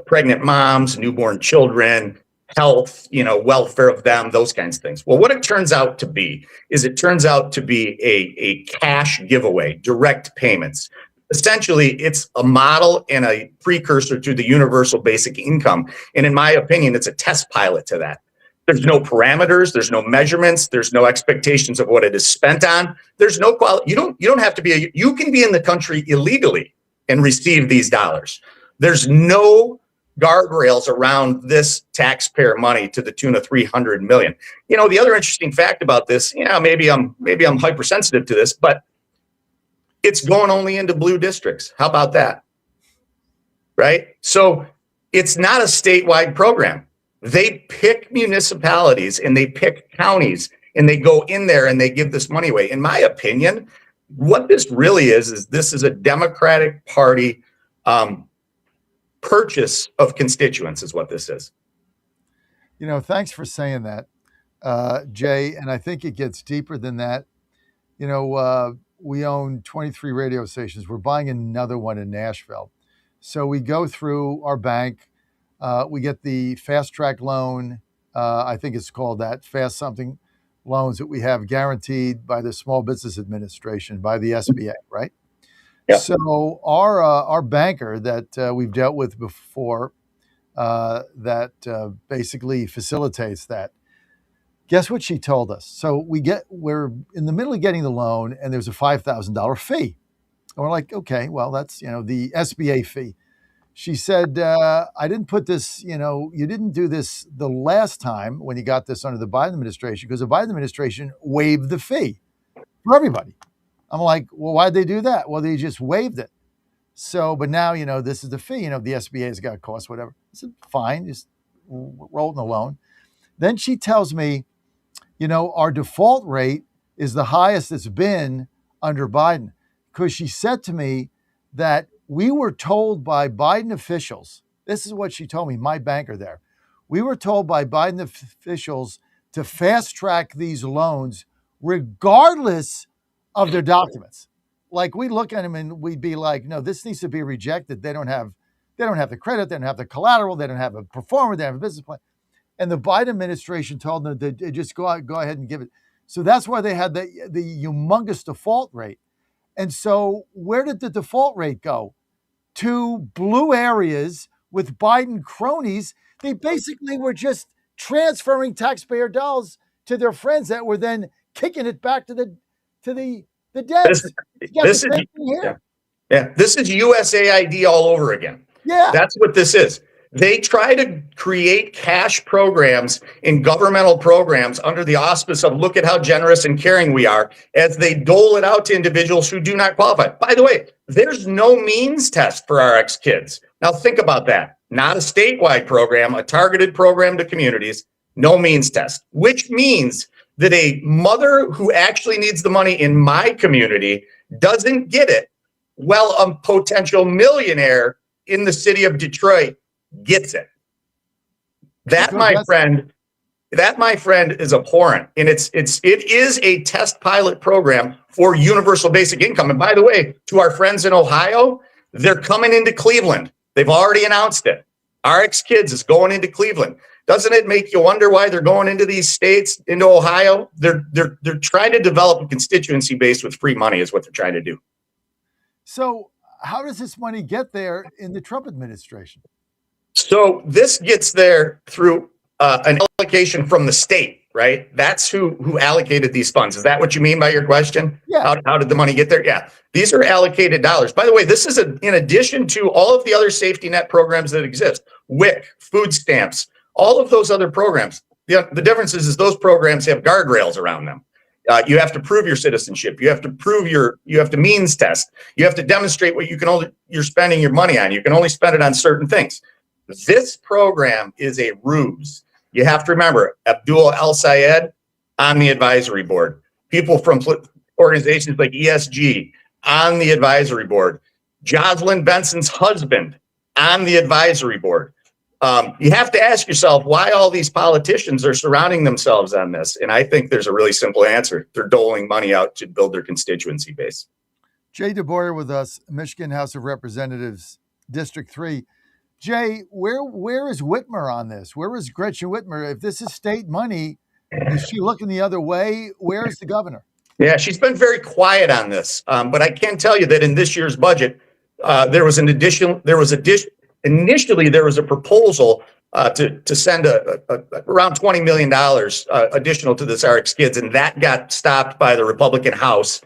pregnant moms, newborn children, health, welfare of them, those kinds of things. Well, what it turns out to be is a cash giveaway, direct payments. Essentially, it's a model and a precursor to the universal basic income. And in my opinion, it's a test pilot to that. There's no parameters, there's no measurements, there's no expectations of what it is spent on. There's no quality. You don't have to be you can be in the country illegally and receive these dollars. There's no guardrails around this taxpayer money to the tune of 300 million. The other interesting fact about this, maybe I'm hypersensitive to this, but it's going only into blue districts. How about that? Right? So it's not a statewide program. They pick municipalities and they pick counties and they go in there and they give this money away. In my opinion, what this really is this is a Democratic Party purchase of constituents is what this is. Thanks for saying that, Jay. And I think it gets deeper than that. We own 23 radio stations. We're buying another one in Nashville. So we go through our bank. We get the fast track loan. I think it's called that, fast something loans that we have guaranteed by the Small Business Administration, by the SBA, right? Yeah. So our banker that we've dealt with before, that basically facilitates that. Guess what she told us? So we're in the middle of getting the loan, and there's a $5,000 fee. And we're like, okay, well, that's, the SBA fee. She said, I didn't put this, you didn't do this the last time when you got this under the Biden administration, because the Biden administration waived the fee for everybody. I'm like, well, why'd they do that? Well, they just waived it. So, but now, this is the fee, the SBA's got costs, whatever. I said, fine, just roll in the loan. Then she tells me, our default rate is the highest it's been under Biden, because she said to me that we were told by Biden officials, this is what she told me, my banker there, we were told by Biden officials to fast track these loans regardless of their documents. Like, we look at them and we'd be like, no, this needs to be rejected. They don't have the credit, they don't have the collateral, they don't have a performer, they don't have a business plan. And the Biden administration told them to just go ahead and give it. So that's why they had the humongous default rate. And so where did the default rate go? To blue areas with Biden cronies. They basically were just transferring taxpayer dollars to their friends that were then kicking it back to the debts. This is USAID all over again. Yeah. That's what this is. They try to create cash programs and governmental programs under the auspice of look at how generous and caring we are, as they dole it out to individuals who do not qualify. By the way, there's no means test for RX Kids. Now think about that. Not a statewide program, a targeted program to communities, no means test, which means that a mother who actually needs the money in my community doesn't get it, while a potential millionaire in the city of Detroit gets it. That, my friend, is abhorrent. And it is a test pilot program for universal basic income. And by the way, to our friends in Ohio, They're coming into Cleveland. They've already announced it. RX Kids is going into Cleveland. Doesn't it make you wonder why they're going into these states, into Ohio? They're trying to develop a constituency base with free money is what they're trying to do. So how does this money get there in the Trump administration? So this gets there through an allocation from the state, right? That's who allocated these funds. Is that what you mean by your question? Yeah. How did the money get there? Yeah. These are allocated dollars. By the way, this is in addition to all of the other safety net programs that exist. WIC, food stamps, all of those other programs. The difference is those programs have guardrails around them. You have to prove your citizenship. You have to prove you have to means test. You have to demonstrate what you're spending your money on. You can only spend it on certain things. This program is a ruse. You have to remember Abdul El-Sayed on the advisory board, people from organizations like ESG on the advisory board, Jocelyn Benson's husband on the advisory board. You have to ask yourself why all these politicians are surrounding themselves on this. And I think there's a really simple answer. They're doling money out to build their constituency base. Jay DeBoyer with us, Michigan House of Representatives, District 3. Jay, where is Whitmer on this? Where is Gretchen Whitmer? If this is state money, is she looking the other way? Where is the governor? Yeah, she's been very quiet on this. But I can tell you that in this year's budget, initially there was a proposal to send around $20 million additional to this RX Kids, and that got stopped by the Republican House,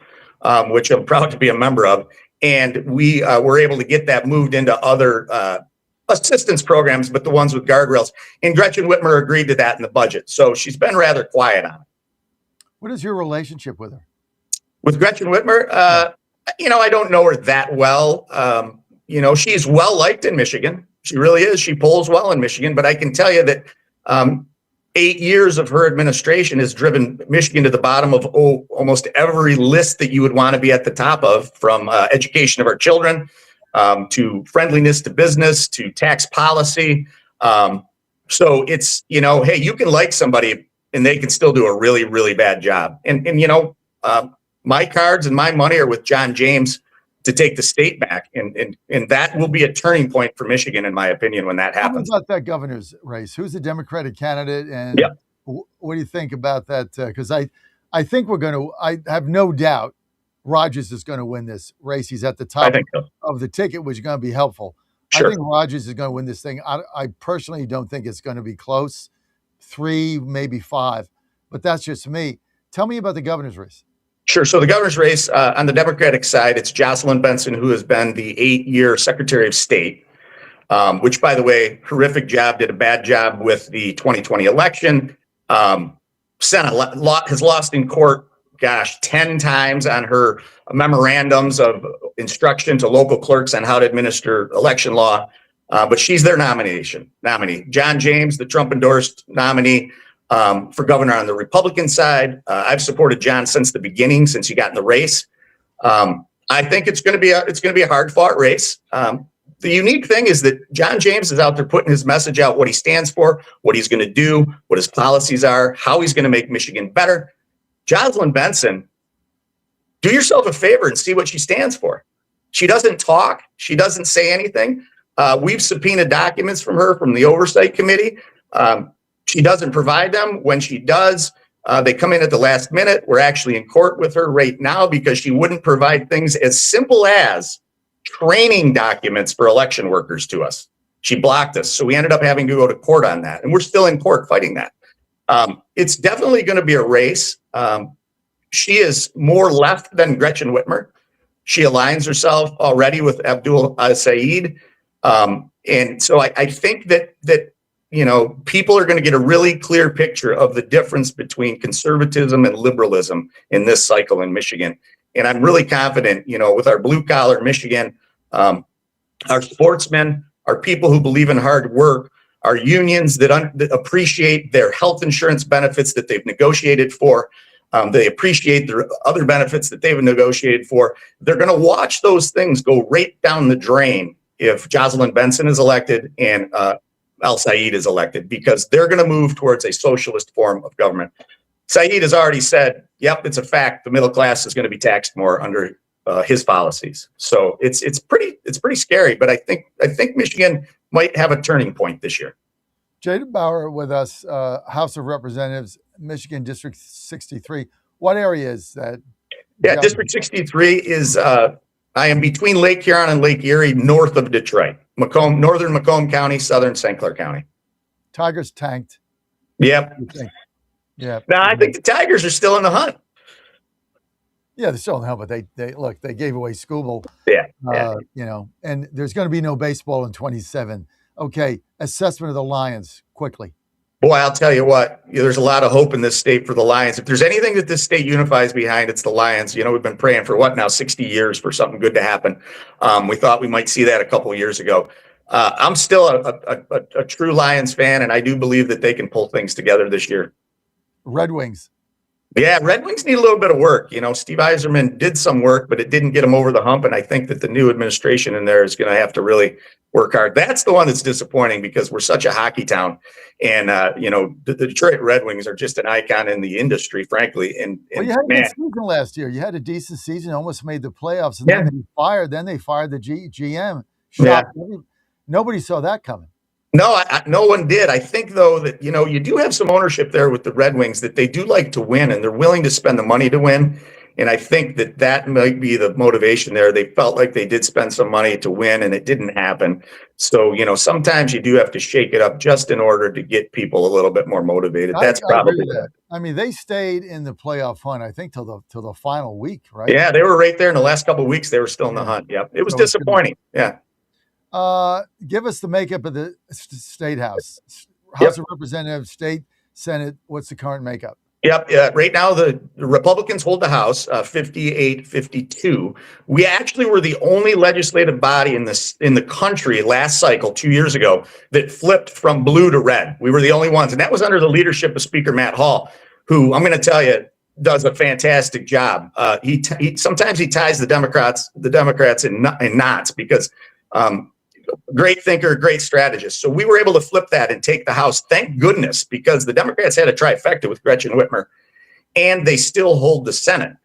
which I'm proud to be a member of. And we were able to get that moved into other assistance programs, but the ones with guardrails. And Gretchen Whitmer agreed to that in the budget. So she's been rather quiet on it. What is your relationship with her? With Gretchen Whitmer, I don't know her that well. She's well liked in Michigan. She really is. She polls well in Michigan. But I can tell you that 8 years of her administration has driven Michigan to the bottom of almost every list that you would want to be at the top of, from education of our children to friendliness to business to tax policy. So it's, hey, you can like somebody and they can still do a really, really bad job. And my cards and my money are with John James to take the state back. And that will be a turning point for Michigan, in my opinion, when that happens. How about that governor's race? Who's the Democratic candidate? And what do you think about that? Because I think I have no doubt Rogers is going to win this race. He's at the top of the ticket, which is going to be helpful. Sure. I think Rogers is going to win this thing. I personally don't think it's going to be close. 3, maybe 5, but that's just me. Tell me about the governor's race. Sure. So the governor's race on the Democratic side, it's Jocelyn Benson, who has been the 8-year Secretary of State, which, by the way, horrific job, did a bad job with the 2020 election. Senate has lost in court, 10 times on her memorandums of instruction to local clerks on how to administer election law. But she's their nominee. John James, the Trump-endorsed nominee for governor on the Republican side. I've supported John since the beginning, since he got in the race. I think it's going to be a hard-fought race. The unique thing is that John James is out there putting his message out, what he stands for, what he's going to do, what his policies are, how he's going to make Michigan better. Jocelyn Benson, do yourself a favor and see what she stands for. She doesn't talk. She doesn't say anything. We've subpoenaed documents from her from the Oversight Committee. She doesn't provide them. When she does, they come in at the last minute. We're actually in court with her right now because she wouldn't provide things as simple as training documents for election workers to us. She blocked us. So we ended up having to go to court on that. And we're still in court fighting that. It's definitely going to be a race. She is more left than Gretchen Whitmer. She aligns herself already with Abdul El-Sayed. And so I think that people are going to get a really clear picture of the difference between conservatism and liberalism in this cycle in Michigan. And I'm really confident, with our blue collar Michigan, our sportsmen, our people who believe in hard work, our unions that appreciate their health insurance benefits that they've negotiated for. They appreciate the other benefits that they've negotiated for. They're going to watch those things go right down the drain if Jocelyn Benson is elected and El-Sayed is elected, because they're going to move towards a socialist form of government. Saeed has already said, yep, it's a fact. The middle class is going to be taxed more under his policies. So it's pretty scary. But I think Michigan might have a turning point this year. Jada Bauer with us, House of Representatives, Michigan District 63. What area is that? Yeah, District 63 is, I am between Lake Huron and Lake Erie, north of Detroit. Northern Macomb County, southern St. Clair County. Tigers tanked. Yep. Yeah. Now, I think the Tigers are still in the hunt. Yeah, they're still in the hunt, but they gave away Scooble. Yeah. And there's going to be no baseball in 27. Okay, assessment of the Lions, quickly. Boy, I'll tell you what, there's a lot of hope in this state for the Lions. If there's anything that this state unifies behind, it's the Lions. We've been praying for 60 years for something good to happen. We thought we might see that a couple of years ago. I'm still a true Lions fan, and I do believe that they can pull things together this year. Red Wings. Yeah, Red Wings need a little bit of work. Steve Yzerman did some work, but it didn't get him over the hump. And I think that the new administration in there is going to have to really work hard. That's the one that's disappointing because we're such a hockey town. And, the Detroit Red Wings are just an icon in the industry, frankly. And you had a good season last year. You had a decent season, almost made the playoffs. And then they fired the GM. Nobody saw that coming. No, no one did. I think, though, that, you do have some ownership there with the Red Wings that they do like to win and they're willing to spend the money to win. And I think that might be the motivation there. They felt like they did spend some money to win and it didn't happen. So, sometimes you do have to shake it up just in order to get people a little bit more motivated. That's probably that. I mean, they stayed in the playoff hunt, I think, till the final week, right? Yeah, they were right there in the last couple of weeks. They were still in the hunt. Yeah, it was disappointing. Yeah. Give us the makeup of the state house. House of Representatives, state, Senate. What's the current makeup? Yep. Right now, the Republicans hold the House 58-52. We actually were the only legislative body in the country last cycle 2 years ago that flipped from blue to red. We were the only ones, and that was under the leadership of Speaker Matt Hall, who I'm going to tell you does a fantastic job. He sometimes he ties the Democrats in knots because. Great thinker, great strategist. So we were able to flip that and take the House. Thank goodness, because the Democrats had a trifecta with Gretchen Whitmer, and they still hold the Senate.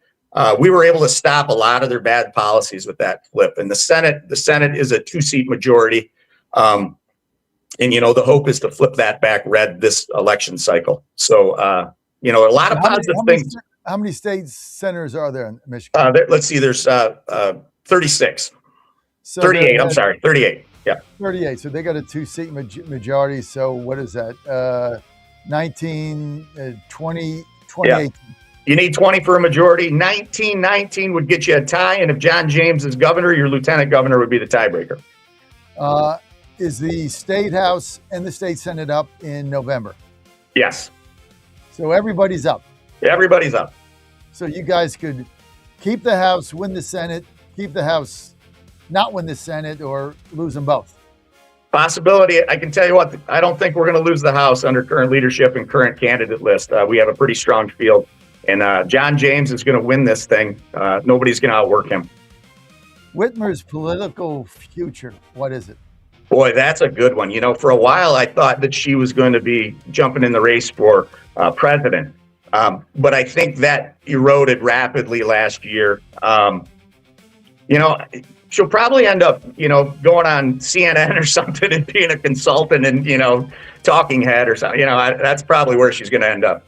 We were able to stop a lot of their bad policies with that flip. And the Senate is a 2-seat majority. And, the hope is to flip that back red this election cycle. So, a lot of positive things. How many state senators are there in Michigan? Let's see, there's 36. 38, I'm sorry, 38. Yeah. 38. So they got a 2-seat majority. So what is that? 19, 20, 28. Yeah. You need 20 for a majority. 19 would get you a tie. And if John James is governor, your lieutenant governor would be the tiebreaker. Is the state house and the state Senate up in November? Yes. So everybody's up. Everybody's up. So you guys could keep the House, win the Senate, keep the House, not win the Senate, or lose them both. Possibility. I can tell you what, I don't think we're going to lose the House under current leadership and current candidate list. We have a pretty strong field, and John James is going to win this thing. Nobody's going to outwork him. Whitmer's political future, what is it? Boy, that's a good one. For a while, I thought that she was going to be jumping in the race for president. But I think that eroded rapidly last year. She'll probably end up, going on CNN or something and being a consultant and, talking head or something. That's probably where she's going to end up.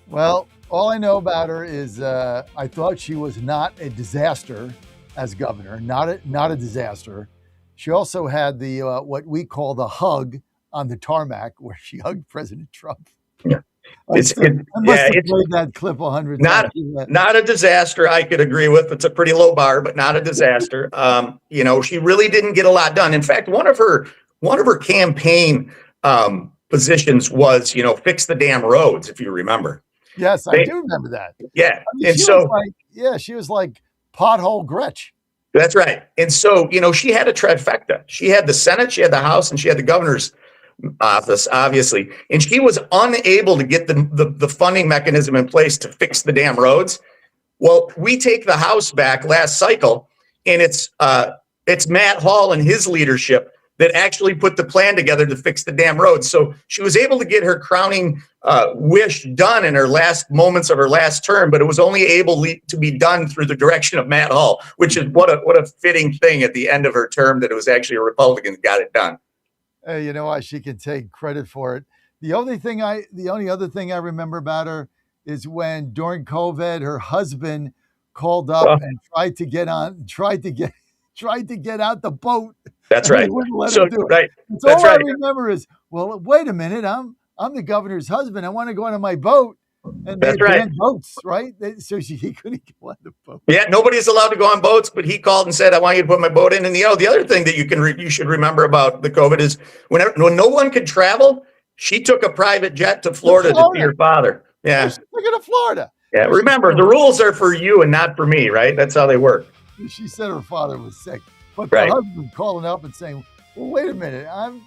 Well, all I know about her is I thought she was not a disaster as governor, not a disaster. She also had the what we call the hug on the tarmac where she hugged President Trump. Yeah. I must have played that clip 100 times. Not a disaster, I could agree with. It's a pretty low bar, but not a disaster. She really didn't get a lot done. In fact, one of her campaign positions was, fix the damn roads, if you remember. Yes, I do remember that. Yeah. She was like pothole Gretch. That's right. And so, she had a trifecta. She had the Senate, she had the House, and she had the governor's office, obviously. And she was unable to get the funding mechanism in place to fix the damn roads. Well, we take the House back last cycle, and it's Matt Hall and his leadership that actually put the plan together to fix the damn roads. So she was able to get her crowning wish done in her last moments of her last term, but it was only able to be done through the direction of Matt Hall, which is what a fitting thing at the end of her term that it was actually a Republican that got it done. Hey, you know what? She can take credit for it. The only other thing I remember about her is when during COVID, her husband called up and tried to get out the boat. That's right. Wouldn't let So him do it. right. That's That's all right. I remember is, well, wait a minute, I'm the governor's husband. I want to go on my boat. And That's they right. banned boats, right? So he couldn't go on the boat. Yeah, nobody's allowed to go on boats, but he called and said, "I want you to put my boat in." And the other thing that you should remember about the COVID is when no one could travel, she took a private jet to Florida to see her father. Yeah, She's looking to Florida. yeah. Remember, the rules are for you and not for me, right? That's how they work. She said her father was sick, but Right. the husband calling up and saying, "Well, wait a minute, I'm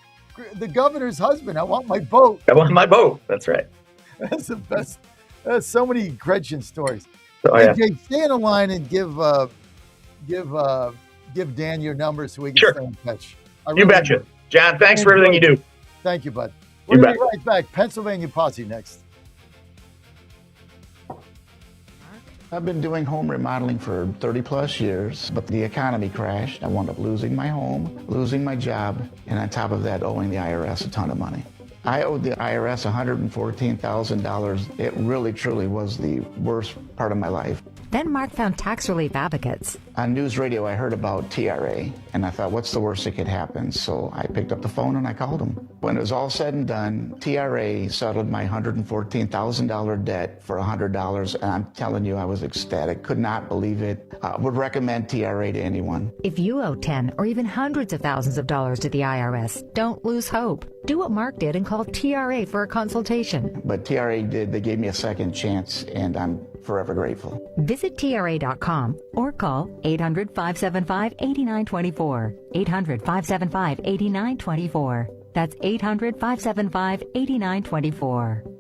the governor's husband. I want my boat." I want my boat. That's right. That's the best. There's so many Gretchen stories. Oh, Hey, yeah. Jake, stay on the line and give Dan your number so we can stay in touch. You betcha. John, thanks for everything you do. Thank you, bud. You We're going to bet. be right back. Pennsylvania Posse next. I've been doing home remodeling for 30 plus years, but the economy crashed. I wound up losing my home, losing my job, and on top of that, owing the IRS a ton of money. I owed the IRS $114,000. It really, truly was the worst part of my life. Then Mark found tax relief advocates. On news radio, I heard about TRA, and I thought, what's the worst that could happen? So I picked up the phone and I called them. When it was all said and done, TRA settled my $114,000 debt for $100, and I'm telling you, I was ecstatic. Could not believe it. Would recommend TRA to anyone. If you owe 10 or even hundreds of thousands of dollars to the IRS, don't lose hope. Do what Mark did and call TRA for a consultation. But TRA did. They gave me a second chance, and I'm forever grateful. Visit TRA.com or call 800-575-8924. 800-575-8924. That's 800-575-8924.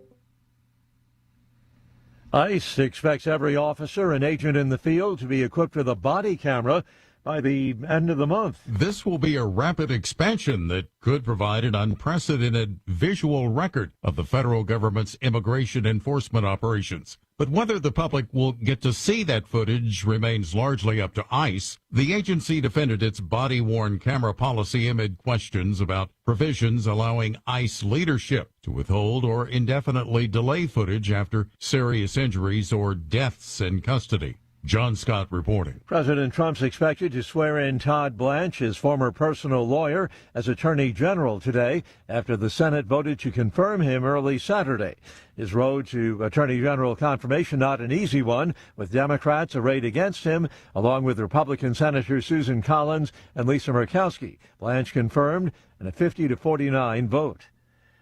ICE expects every officer and agent in the field to be equipped with a body camera by the end of the month. This will be a rapid expansion that could provide an unprecedented visual record of the federal government's immigration enforcement operations. But whether the public will get to see that footage remains largely up to ICE. The agency defended its body-worn camera policy amid questions about provisions allowing ICE leadership to withhold or indefinitely delay footage after serious injuries or deaths in custody. John Scott reporting. President Trump's expected to swear in Todd Blanche, his former personal lawyer, as Attorney General today after the Senate voted to confirm him early Saturday. His road to Attorney General confirmation not an easy one, with Democrats arrayed against him, along with Republican Senators Susan Collins and Lisa Murkowski. Blanche confirmed in a 50-49 vote.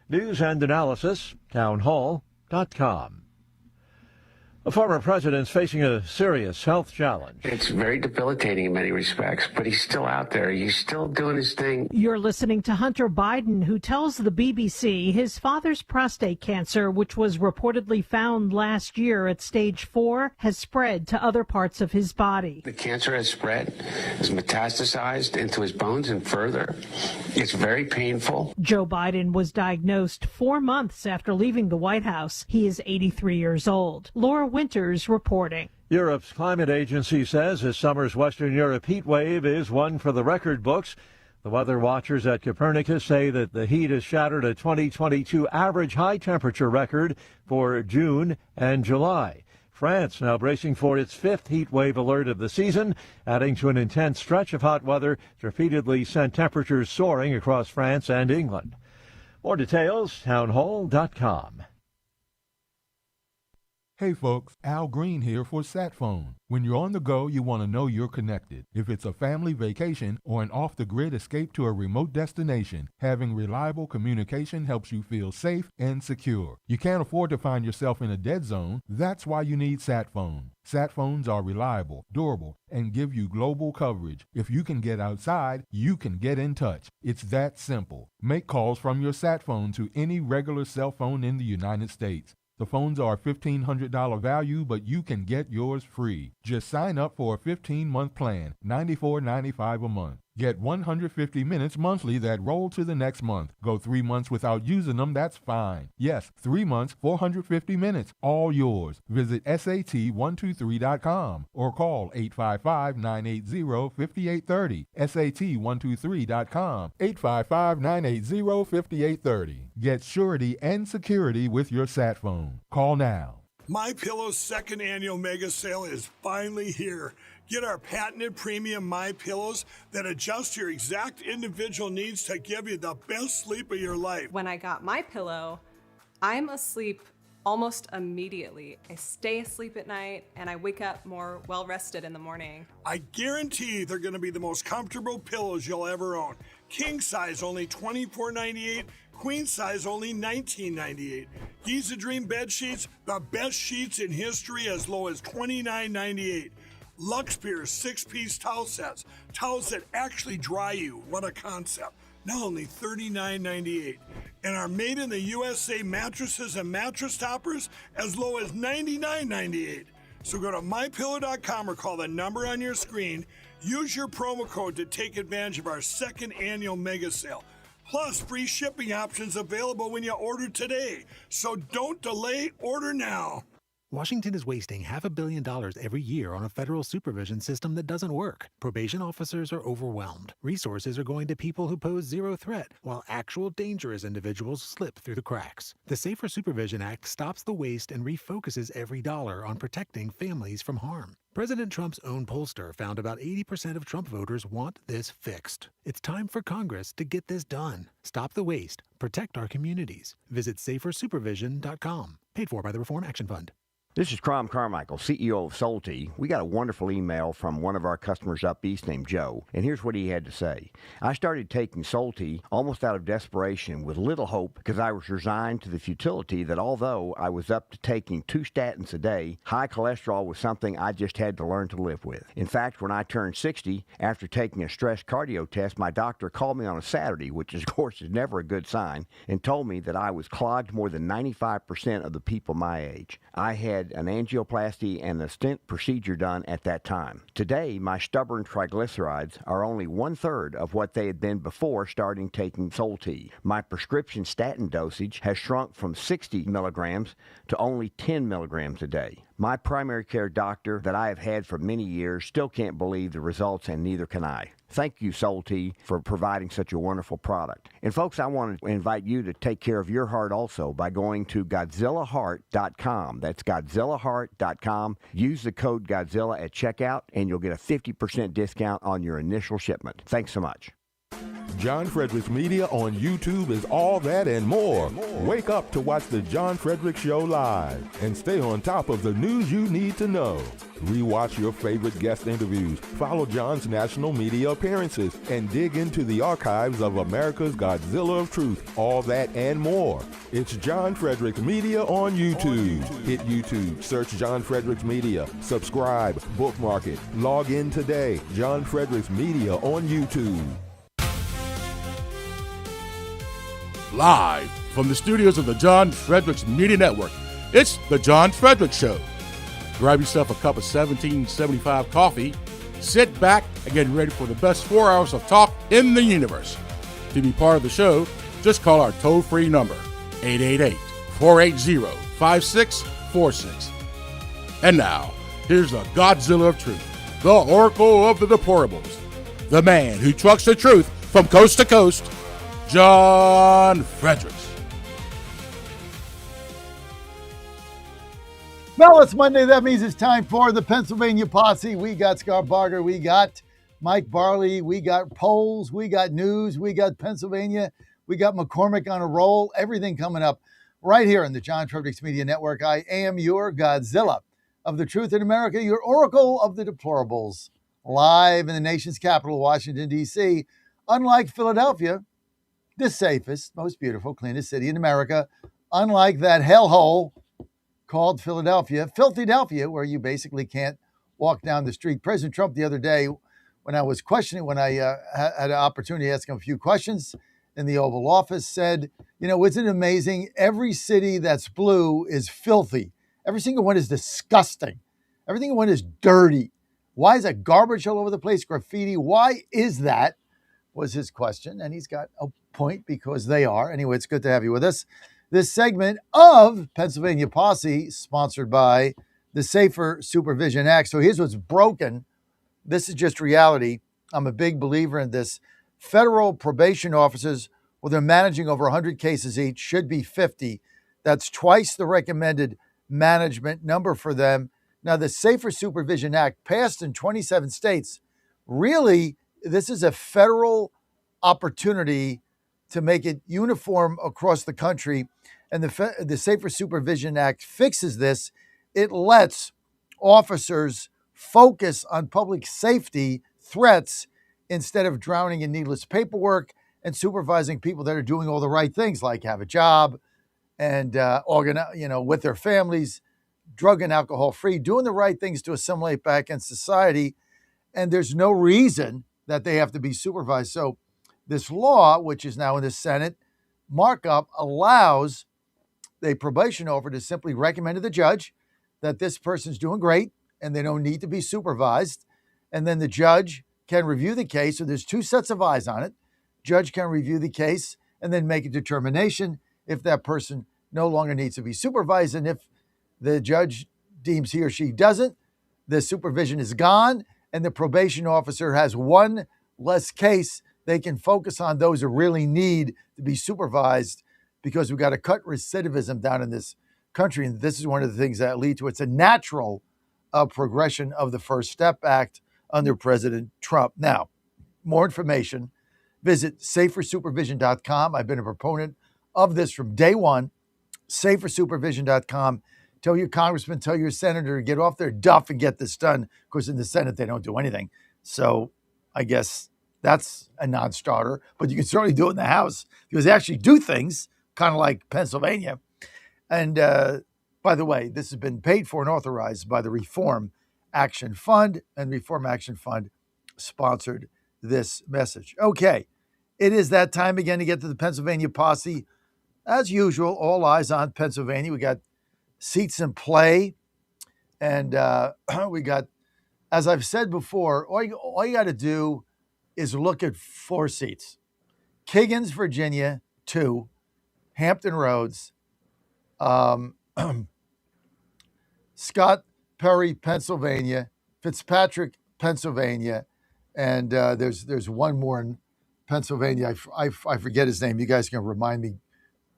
News and analysis, townhall.com. A former president's facing a serious health challenge. It's very debilitating in many respects, but he's still out there. He's still doing his thing. You're listening to Hunter Biden, who tells the BBC his father's prostate cancer, which was reportedly found last year at stage 4, has spread to other parts of his body. The cancer has spread, has metastasized into his bones and further. It's very painful. Joe Biden was diagnosed 4 months after leaving the White House. He is 83 years old. Laura Winters reporting. Europe's climate agency says this summer's Western Europe heat wave is one for the record books. The weather watchers at Copernicus say that the heat has shattered a 2022 average high temperature record for June and July. France now bracing for its 5th heat wave alert of the season, adding to an intense stretch of hot weather that repeatedly sent temperatures soaring across France and England. More details, townhall.com. Hey folks, Al Green here for SatPhone. When you're on the go, you want to know you're connected. If it's a family vacation or an off-the-grid escape to a remote destination, having reliable communication helps you feel safe and secure. You can't afford to find yourself in a dead zone. That's why you need SatPhone. SatPhones are reliable, durable, and give you global coverage. If you can get outside, you can get in touch. It's that simple. Make calls from your SatPhone to any regular cell phone in the United States. The phones are a $1,500 value, but you can get yours free. Just sign up for a 15-month plan, $94.95 a month. Get 150 minutes monthly that roll to the next month. Go 3 months without using them, that's fine. Yes, 3 months, 450 minutes, all yours. Visit SAT123.com or call 855-980-5830. SAT123.com, 855-980-5830. Get surety and security with your sat phone. Call now. MyPillow's second annual mega sale is finally here. Get our patented premium MyPillows that adjust your exact individual needs to give you the best sleep of your life. When I got MyPillow, I'm asleep almost immediately. I stay asleep at night and I wake up more well-rested in the morning. I guarantee they're going to be the most comfortable pillows you'll ever own. King size only $24.98, queen size only $19.98. Giza Dream bed sheets, the best sheets in history, as low as $29.98. Lux Pierce 6-piece towel sets, towels that actually dry you. What a concept. Now only $39.98. And our made in the USA mattresses and mattress toppers as low as $99.98. So go to mypillow.com or call the number on your screen. Use your promo code to take advantage of our second annual mega sale. Plus, free shipping options available when you order today. So don't delay, order now. Washington is wasting $500 million every year on a federal supervision system that doesn't work. Probation officers are overwhelmed. Resources are going to people who pose zero threat, while actual dangerous individuals slip through the cracks. The Safer Supervision Act stops the waste and refocuses every dollar on protecting families from harm. President Trump's own pollster found about 80% of Trump voters want this fixed. It's time for Congress to get this done. Stop the waste. Protect our communities. Visit safersupervision.com. Paid for by the Reform Action Fund. This is Crom Carmichael, CEO of Solti. We got a wonderful email from one of our customers up east named Joe, and here's what he had to say. I started taking Solti almost out of desperation with little hope because I was resigned to the futility that although I was up to taking 2 statins a day, high cholesterol was something I just had to learn to live with. In fact, when I turned 60, after taking a stress cardio test, my doctor called me on a Saturday, which of course is never a good sign, and told me that I was clogged more than 95% of the people my age. I had an angioplasty and a stent procedure done at that time. Today, my stubborn triglycerides are only 1/3 of what they had been before starting taking Solti. My prescription statin dosage has shrunk from 60 milligrams to only 10 milligrams a day. My primary care doctor that I have had for many years still can't believe the results, and neither can I. Thank you, Solti, for providing such a wonderful product. And folks, I want to invite you to take care of your heart also by going to GodzillaHeart.com. That's GodzillaHeart.com. Use the code Godzilla at checkout, and you'll get a 50% discount on your initial shipment. Thanks so much. John Fredericks Media on YouTube is all that and more. Wake up to watch the John Fredericks Show live and stay on top of the news you need to know. Rewatch your favorite guest interviews, follow John's national media appearances, and dig into the archives of America's Godzilla of Truth. All that and more. It's John Fredericks Media on YouTube. Hit YouTube, search John Fredericks Media, subscribe, bookmark it, log in today. John Fredericks Media on YouTube. Live from the studios of the John Fredericks Media Network, it's the John Fredericks Show. Grab yourself a cup of 1775 coffee, sit back, and get ready for the best 4 hours of talk in the universe. To be part of the show, just call our toll-free number, 888-480-5646. And now, here's the Godzilla of Truth, the Oracle of the Deplorables, the man who trucks the truth from coast to coast, John Fredericks. Well, it's Monday. That means it's time for the Pennsylvania Posse. We got Scott Barger. We got Mike Barley. We got polls. We got news. We got Pennsylvania. We got McCormick on a roll. Everything coming up right here on the John Fredericks Media Network. I am your Godzilla of the Truth in America, your Oracle of the Deplorables, live in the nation's capital, Washington, D.C. Unlike Philadelphia, the safest, most beautiful, cleanest city in America, unlike that hellhole called Philadelphia, Filthydelphia, where you basically can't walk down the street. President Trump the other day, when I was questioning, when I had an opportunity to ask him a few questions in the Oval Office, said, you know, isn't it amazing? Every city that's blue is filthy. Every single one is disgusting. Every single one is dirty. Why is that garbage all over the place? Graffiti. Why is that? was his question. And he's got a point because they are. Anyway, it's good to have you with us. This segment of Pennsylvania Posse, sponsored by the Safer Supervision Act. So here's what's broken. This is just reality. I'm a big believer in this. Federal probation officers, well, they're managing over 100 cases each, should be 50. That's twice the recommended management number for them. Now, the Safer Supervision Act passed in 27 states. Really, this is a federal opportunity to make it uniform across the country. And the Safer Supervision Act fixes this. It lets officers focus on public safety threats instead of drowning in needless paperwork and supervising people that are doing all the right things, like have a job and with their families, drug and alcohol free, doing the right things to assimilate back in society. And there's no reason that they have to be supervised. So this law, which is now in the Senate, markup allows the probation officer to simply recommend to the judge that this person's doing great and they don't need to be supervised. And then the judge can review the case. So there's two sets of eyes on it. Judge can review the case and then make a determination if that person no longer needs to be supervised. And if the judge deems he or she doesn't, the supervision is gone and the probation officer has one less case. They can focus on those who really need to be supervised, because we've got to cut recidivism down in this country. And this is one of the things that lead to it's a natural progression of the First Step Act under President Trump. Now, more information, visit safersupervision.com. I've been a proponent of this from day one. Safersupervision.com. Tell your congressman, tell your senator to get off their duff and get this done. Of course, in the Senate, they don't do anything. So I guess that's a non-starter, but you can certainly do it in the House because they actually do things, kind of like Pennsylvania. And by the way, this has been paid for and authorized by the Reform Action Fund, and Reform Action Fund sponsored this message. Okay, it is that time again to get to the Pennsylvania Posse. As usual, all eyes on Pennsylvania. We got seats in play, and we got, as I've said before, all you got to do is look at 4 seats. Kiggins, Virginia, 2. Hampton Roads. Scott Perry, Pennsylvania. Fitzpatrick, Pennsylvania. And there's one more in Pennsylvania. I forget his name. You guys can remind me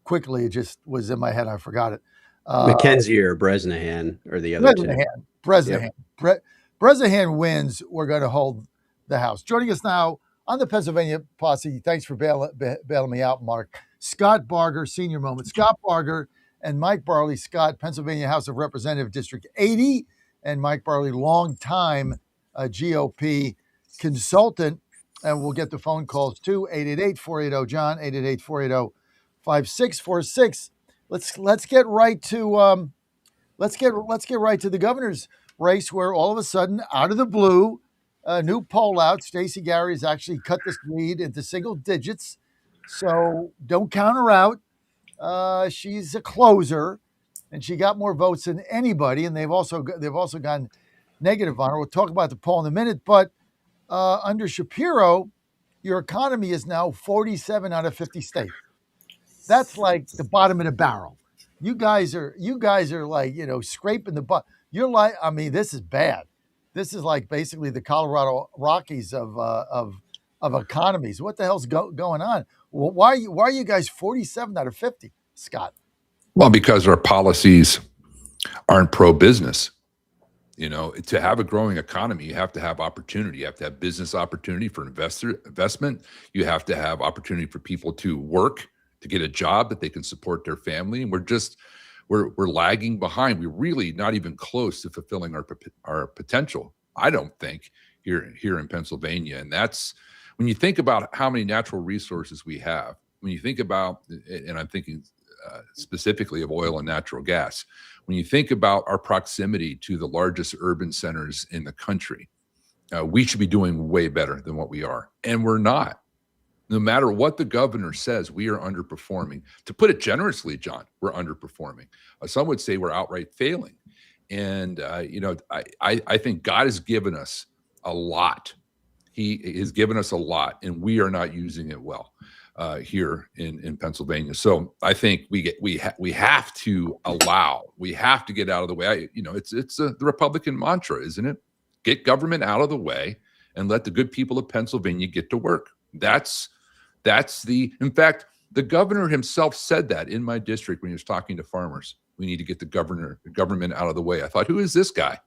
quickly. It just was in my head. I forgot it. McKenzie or Bresnahan or the other two. Bresnahan. Yep. Bresnahan wins. We're going to hold the House. Joining us now on the Pennsylvania Posse, thanks for bailing me out, Mark. Scott Barger, senior moment. Scott Barger and Mike Barley. Scott, Pennsylvania House of Representative District 80, and Mike Barley, longtime GOP consultant. And we'll get the phone calls too. 888-480-JOHN, 888-480-5646. Let's get right to let's get right to the governor's race, where all of a sudden, out of the blue, a new poll out, Stacey Gary has actually cut this lead into single digits. So don't count her out. She's a closer, and she got more votes than anybody. And they've also gone negative on her. We'll talk about the poll in a minute. But under Shapiro, your economy is now 47 out of 50 states. That's like the bottom of the barrel. You guys are like, scraping the butt. You're like, I mean, this is bad. This is like basically the Colorado Rockies of economies. What the hell's going on? Well, why are you guys 47 out of 50, Scott? Well, because our policies aren't pro-business. To have a growing economy, you have to have opportunity. You have to have business opportunity for investment. You have to have opportunity for people to work, to get a job that they can support their family. And we're lagging behind. We're really not even close to fulfilling our potential, I don't think, here in Pennsylvania. And that's when you think about how many natural resources we have, when you think about, and I'm thinking specifically of oil and natural gas, when you think about our proximity to the largest urban centers in the country, we should be doing way better than what we are. And we're not. No matter what the governor says, we are underperforming. To put it generously, John, we're underperforming. Some would say we're outright failing. And, I think God has given us a lot. He has given us a lot, and we are not using it well here in Pennsylvania. So I think we have to get out of the way. It's the Republican mantra, isn't it? Get government out of the way and let the good people of Pennsylvania get to work. In fact, the governor himself said that in my district when he was talking to farmers. We need to get the government out of the way. I thought, who is this guy?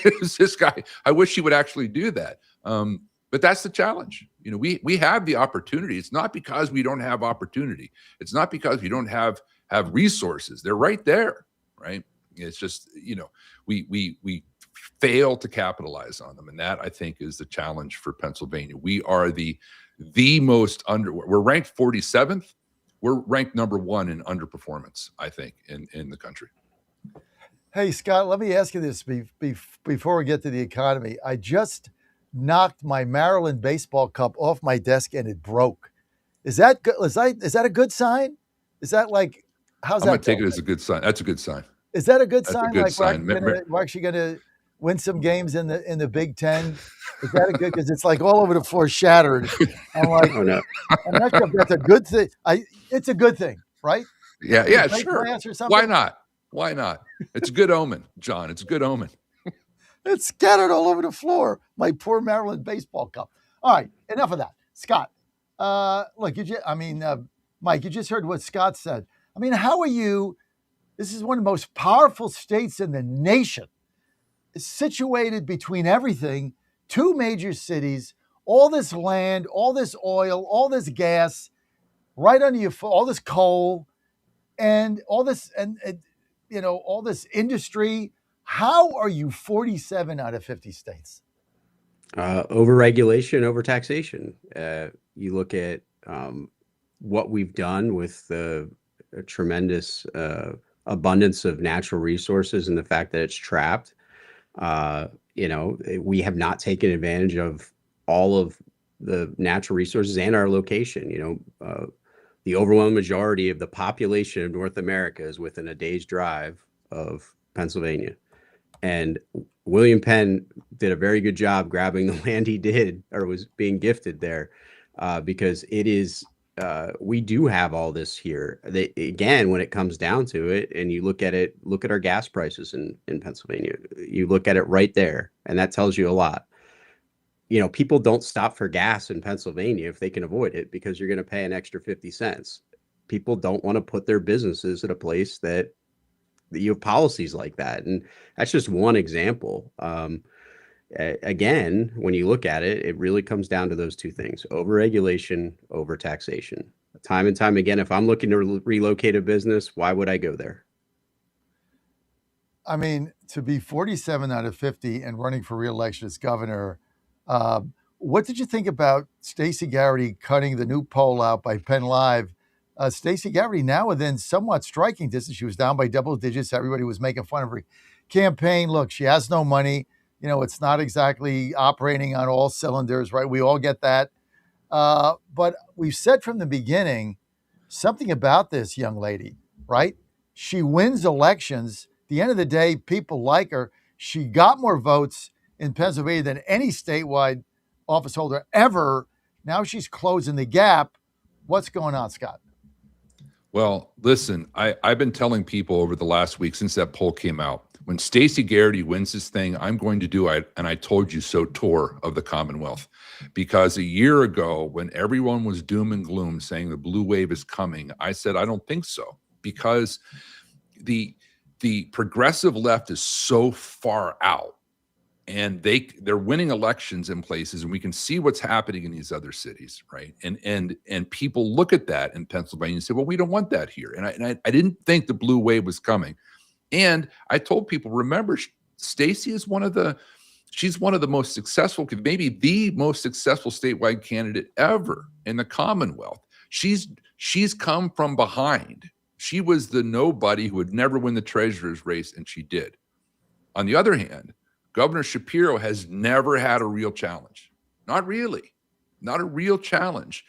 Who's this guy? I wish he would actually do that. But that's the challenge. We have the opportunity. It's not because we don't have opportunity. It's not because we don't have resources. They're right there, right? It's just, we fail to capitalize on them. And that, I think, is the challenge for Pennsylvania. We are the most we're ranked 47th. We're ranked number 1 in underperformance, I think, in the country. Hey, Scott, let me ask you this before we get to the economy. I just knocked my Maryland baseball cup off my desk and it broke. Is that good? Is that a good sign? Is that like, how's that? I'm going to take it as a good sign. That's a good sign. Is that a good sign? A good like sign. We're actually going to win some games in the Big Ten. Is that a good? Because it's like all over the floor, shattered. I'm like, oh, no. I'm not sure if that's a good thing. It's a good thing, right? Yeah, sure. Why not? Why not? It's a good omen, John. It's a good omen. It's scattered all over the floor. My poor Maryland baseball cup. All right, enough of that. Scott, look, Mike, you just heard what Scott said. I mean, how are you? This is one of the most powerful states in the nation. It's situated between everything, 2 major cities, all this land, all this oil, all this gas, right under your foot, all this coal, and all this, all this industry. How are you 47 out of 50 states? Over regulation, over taxation. You look at what we've done with the tremendous abundance of natural resources and the fact that it's trapped. We have not taken advantage of all of the natural resources and our location. The overwhelming majority of the population of North America is within a day's drive of Pennsylvania. And William Penn did a very good job grabbing the land he did, or was being gifted there, because it is, we do have all this here. Again, when it comes down to it, and you look at our gas prices in Pennsylvania, you look at it right there, and that tells you a lot. People don't stop for gas in Pennsylvania if they can avoid it, because you're going to pay an extra 50 cents. People don't want to put their businesses at a place that you have policies like that. And that's just one example. Again, when you look at it, it really comes down to those 2 things: over-regulation, over-taxation. Time and time again, if I'm looking to relocate a business, why would I go there? I mean, to be 47 out of 50 and running for re-election as governor, what did you think about Stacey Garrity cutting the new poll out by Penn Live? Stacey Garrity now within somewhat striking distance. She was down by double digits. Everybody was making fun of her campaign. Look, she has no money. It's not exactly operating on all cylinders, right? We all get that. But we've said from the beginning something about this young lady, right? She wins elections. At the end of the day, people like her. She got more votes in Pennsylvania than any statewide office holder ever. Now she's closing the gap. What's going on, Scott? Well, listen, I've been telling people over the last week since that poll came out, when Stacey Garrity wins this thing, I'm going to do an I told you so tour of the Commonwealth. Because a year ago, when everyone was doom and gloom saying the blue wave is coming, I said, I don't think so. Because the progressive left is so far out, and they're winning elections in places, and we can see what's happening in these other cities, right? And people look at that in Pennsylvania and say, well, we don't want that here. And I didn't think the blue wave was coming. And I told people, remember, Stacey is she's one of the most successful, maybe the most successful statewide candidate ever in the Commonwealth. She's come from behind. She was the nobody who would never win the treasurer's race, and she did. On the other hand, Governor Shapiro has never had a real challenge. Not really. Not a real challenge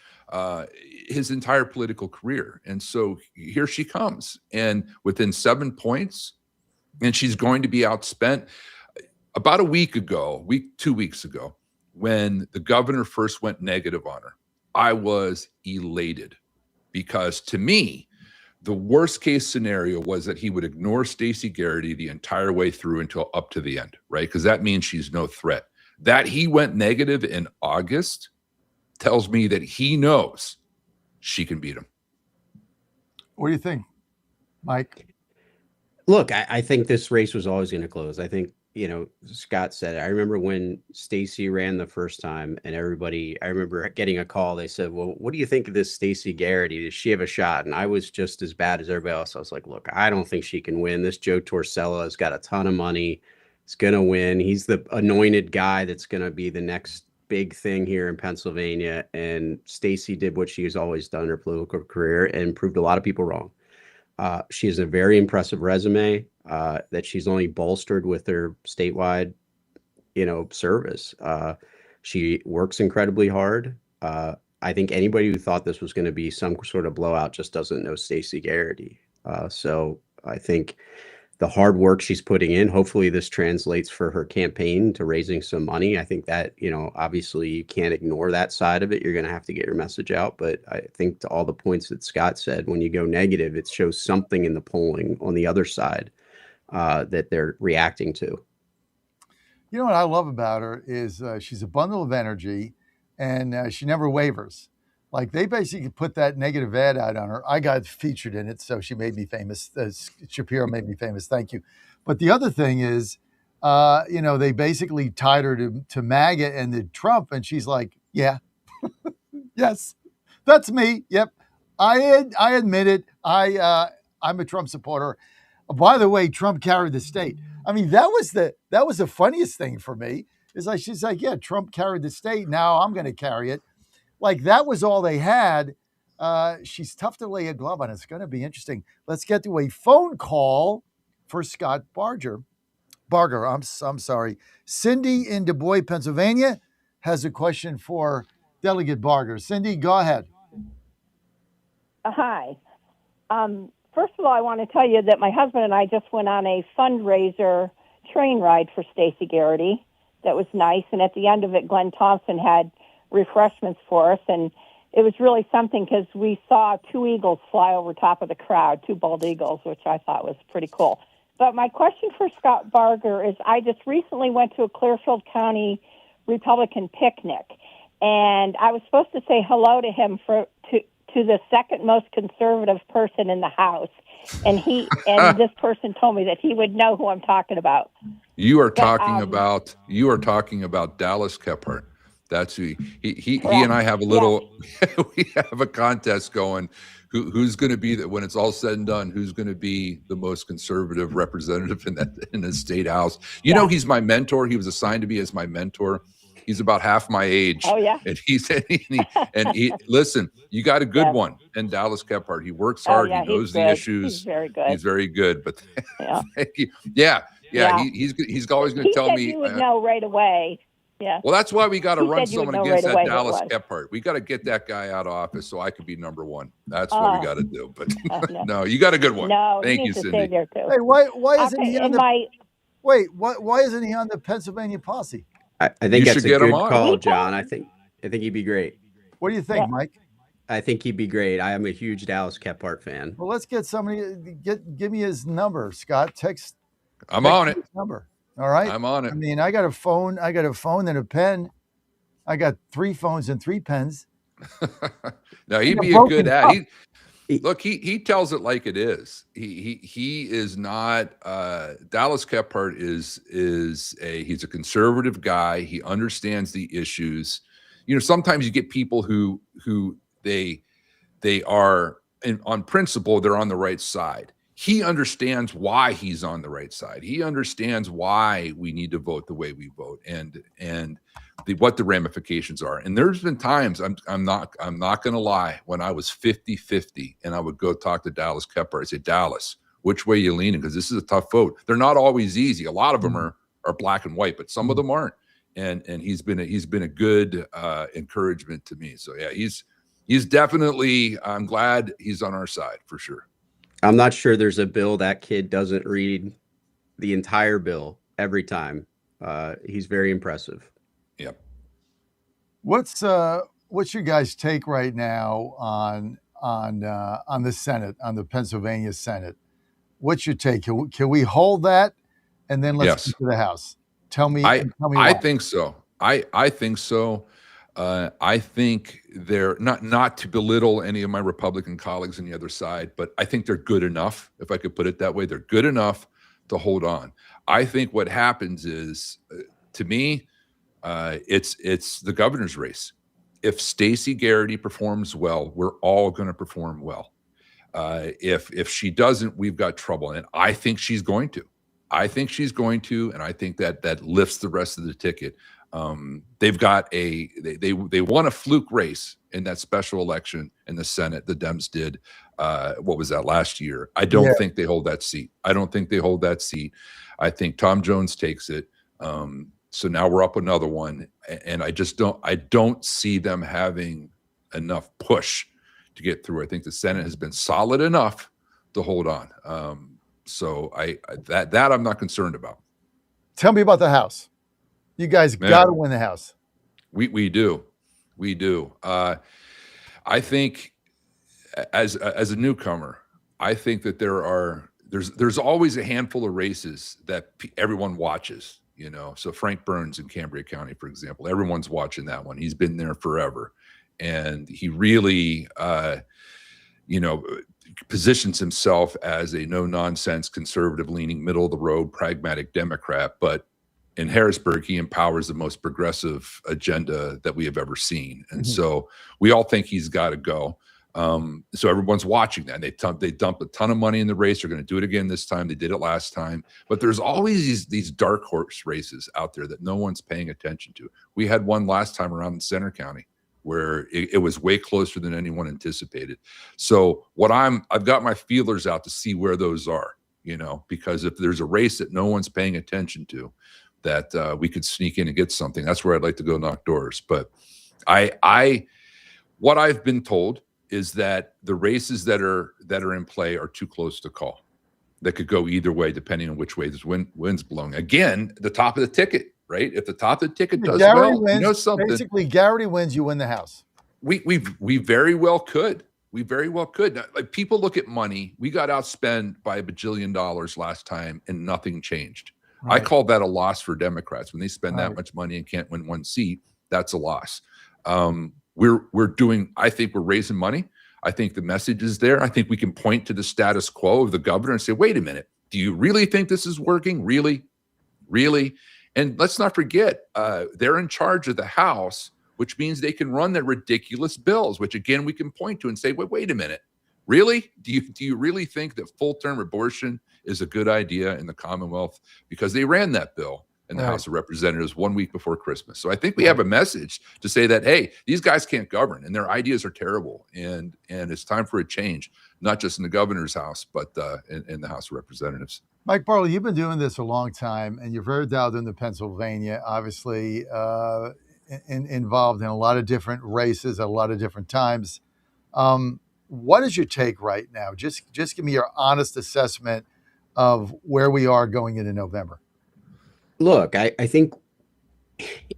his entire political career. And so here she comes. And within 7 points, and she's going to be outspent. About a week ago, 2 weeks ago, when the governor first went negative on her, I was elated because to me, the worst case scenario was that he would ignore Stacey Garrity the entire way through until up to the end, right? Because that means she's no threat. That he went negative in August tells me that he knows she can beat him. What do you think, Mike? Look, I think this race was always going to close. I think, Scott said it. I remember when Stacey ran the first time and everybody, I remember getting a call. They said, well, what do you think of this Stacey Garrity? Does she have a shot? And I was just as bad as everybody else. I was like, look, I don't think she can win. This Joe Torsella has got a ton of money. He's going to win. He's the anointed guy that's going to be the next big thing here in Pennsylvania. And Stacey did what she has always done in her political career and proved a lot of people wrong. She has a very impressive resume that she's only bolstered with her statewide, service. She works incredibly hard. I think anybody who thought this was going to be some sort of blowout just doesn't know Stacey Garrity. So I think the hard work she's putting in, hopefully this translates for her campaign to raising some money. I think that, obviously you can't ignore that side of it. You're going to have to get your message out. But I think to all the points that Scott said, when you go negative, it shows something in the polling on the other side that they're reacting to. You know what I love about her is she's a bundle of energy and she never wavers. Like they basically put that negative ad out on her. I got featured in it, so she made me famous. Shapiro made me famous. Thank you. But the other thing is, they basically tied her to MAGA and to Trump, and she's like, yeah, yes, that's me. Yep, I admit it. I'm a Trump supporter. By the way, Trump carried the state. I mean, that was the funniest thing for me. Is like she's like, yeah, Trump carried the state. Now I'm going to carry it. Like that was all they had. She's tough to lay a glove on. It's going to be interesting. Let's get to a phone call for Scott Barger. I'm sorry. Cindy in Du Bois, Pennsylvania, has a question for Delegate Barger. Cindy, go ahead. Hi. First of all, I want to tell you that my husband and I just went on a fundraiser train ride for Stacey Garrity. That was nice. And at the end of it, Glenn Thompson had refreshments for us, and it was really something because we saw two eagles fly over top of the crowd, two bald eagles, which I thought was pretty cool. But my question for Scott Barger is, I just recently went to a Clearfield County Republican picnic, and I was supposed to say hello to him to the second most conservative person in the House, and this person told me that he would know who I'm talking about. You are talking about Dallas Kephart. That's who he and I have a little. Yeah. We have a contest going. Who's going to be that when it's all said and done? Who's going to be the most conservative representative in the state house? You know, he's my mentor. He was assigned to me as my mentor. He's about half my age. Oh yeah. And he listen. You got a good one. And Dallas Kephart. He works hard. He knows the issues. He's very good. He's very good. But thank you. Yeah. He's always going to tell me. You would know right away. Yeah. Well, that's why we got to run someone against that Dallas Kephart. We got to get that guy out of office so I could be number one. That's what we got to do. But no, you got a good one. No, thank you, Cindy. There too. Hey, why isn't he on why isn't he on the Pennsylvania posse? I think that's a good call, John. I think he'd be great. What do you think, Mike? I think he'd be great. I am a huge Dallas Kephart fan. Well, let's get somebody. Give me his number, Scott. Text. I'm on it. His number. All right. I'm on it. I mean, I got a phone and a pen. I got 3 phones and 3 pens. No, he'd be a good ad. He tells it like it is. He is not Dallas Kephart he's a conservative guy. He understands the issues. You know, sometimes you get people who they are on principle, they're on the right side. He understands why he's on the right side. He understands why we need to vote the way we vote and what the ramifications are. And there's been times, I'm not going to lie, when I was 50-50 and I would go talk to Dallas Kephart. I say, Dallas, which way you leaning? Because this is a tough vote. They're not always easy. A lot of them are black and white, but some of them aren't. And he's been a good encouragement to me. So yeah, he's definitely, I'm glad he's on our side for sure. I'm not sure there's a bill that kid doesn't read the entire bill every time. He's very impressive. Yep. What's your guys' take right now on the Senate, on the Pennsylvania Senate? What's your take? Can we hold that, and then let's Yes. get to the House? Tell me I why. think so. I think so. I think they're not to belittle any of my Republican colleagues on the other side, but I think they're good enough, if I could put it that way. They're good enough to hold on. I think what happens is, to me, it's the governor's race. If Stacey Garrity performs well, we're all going to perform well. If she doesn't, we've got trouble. And I think she's going to. I think she's going to, and I think that lifts the rest of the ticket. They've got they won a fluke race in that special election in the Senate. The Dems did. What was that, last year? I don't think they hold that seat. I don't think they hold that seat. I think Tom Jones takes it. So now we're up another one, and I don't see them having enough push to get through. I think the Senate has been solid enough to hold on. So that I'm not concerned about. Tell me about the House. You guys got to win the House. We do. I think as a newcomer, I think that there's always a handful of races that everyone watches. So Frank Burns in Cambria County, for example, everyone's watching that one. He's been there forever, and he really, positions himself as a no-nonsense, conservative-leaning, middle-of-the-road, pragmatic Democrat. But in Harrisburg, he empowers the most progressive agenda that we have ever seen. And so we all think he's got to go. So everyone's watching that. And they dump a ton of money in the race. They're going to do it again this time. They did it last time. But there's always these dark horse races out there that no one's paying attention to. We had one last time around in Center County where it was way closer than anyone anticipated. So I've got my feelers out to see where those are, because if there's a race that no one's paying attention to, that we could sneak in and get something, that's where I'd like to go knock doors. But what I've been told is that the races that are in play are too close to call. That could go either way depending on which way this wind's blowing. Again, the top of the ticket, right? If the top of the ticket does well, something. Basically, Garrity wins, you win the House. We very well could. We very well could. Like, people look at money. We got outspent by $1 bajillion last time, and nothing changed. Right. I call that a loss for Democrats when they spend that much money and can't win one seat. That's a loss. I think we're raising money. I think the message is there. I think we can point to the status quo of the governor and say, wait a minute, do you really think this is working? Really? And let's not forget, they're in charge of the House, which means they can run their ridiculous bills, which again, we can point to and say, wait a minute, really? Do you really think that full-term abortion is a good idea in the Commonwealth? Because they ran that bill in the House of Representatives 1 week before Christmas. So I think we have a message to say that, hey, these guys can't govern and their ideas are terrible. And it's time for a change, not just in the governor's house, but in the House of Representatives. Mike Barlow, you've been doing this a long time, and you're very dialed into Pennsylvania, obviously involved in a lot of different races at a lot of different times. What is your take right now? Just give me your honest assessment of where we are going into November. Look, I think,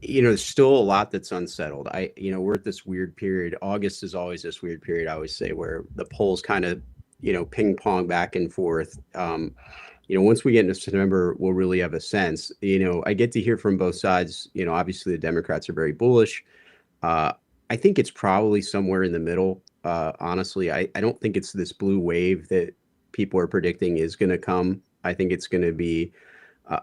there's still a lot that's unsettled. We're at this weird period. August is always this weird period, I always say, where the polls kind of, ping pong back and forth. Once we get into September, we'll really have a sense. I get to hear from both sides. Obviously the Democrats are very bullish. I think it's probably somewhere in the middle. Honestly, I don't think it's this blue wave that people are predicting is going to come. I think it's going to be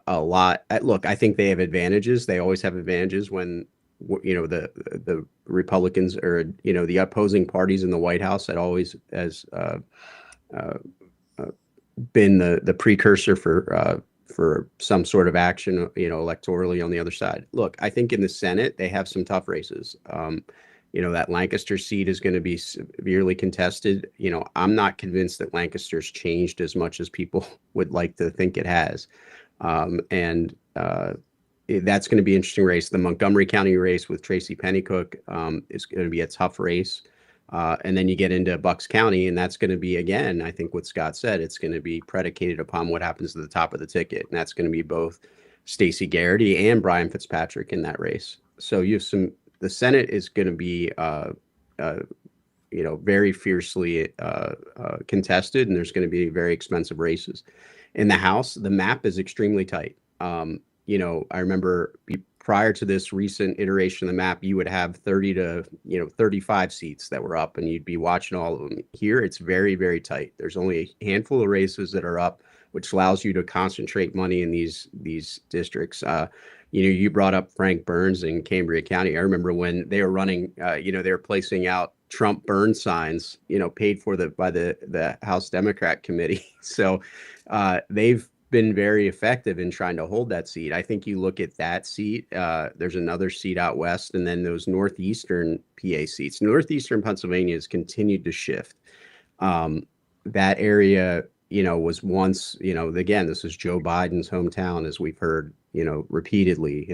a lot. Look, I think they have advantages. They always have advantages when, the Republicans or, the opposing parties in the White House that always has been the precursor for some sort of action, electorally on the other side. Look, I think in the Senate, they have some tough races. That Lancaster seat is going to be severely contested. I'm not convinced that Lancaster's changed as much as people would like to think it has. That's going to be an interesting race. The Montgomery County race with Tracy Pennycook is going to be a tough race. And then you get into Bucks County, and that's going to be, again, I think what Scott said, it's going to be predicated upon what happens to the top of the ticket. And that's going to be both Stacey Garrity and Brian Fitzpatrick in that race. So you have some the Senate is going to be, very fiercely contested, and there's going to be very expensive races. In the House, the map is extremely tight. I remember prior to this recent iteration of the map, you would have 30 to 35 seats that were up, and you'd be watching all of them. Here, it's very, very tight. There's only a handful of races that are up, which allows you to concentrate money in these districts. You brought up Frank Burns in Cambria County. I remember when they were running, they were placing out Trump burn signs, paid for by the House Democrat committee. So they've been very effective in trying to hold that seat. I think you look at that seat, there's another seat out west, and then those northeastern PA seats. Northeastern Pennsylvania has continued to shift. That area, was once, again, this is Joe Biden's hometown, as we've heard, repeatedly,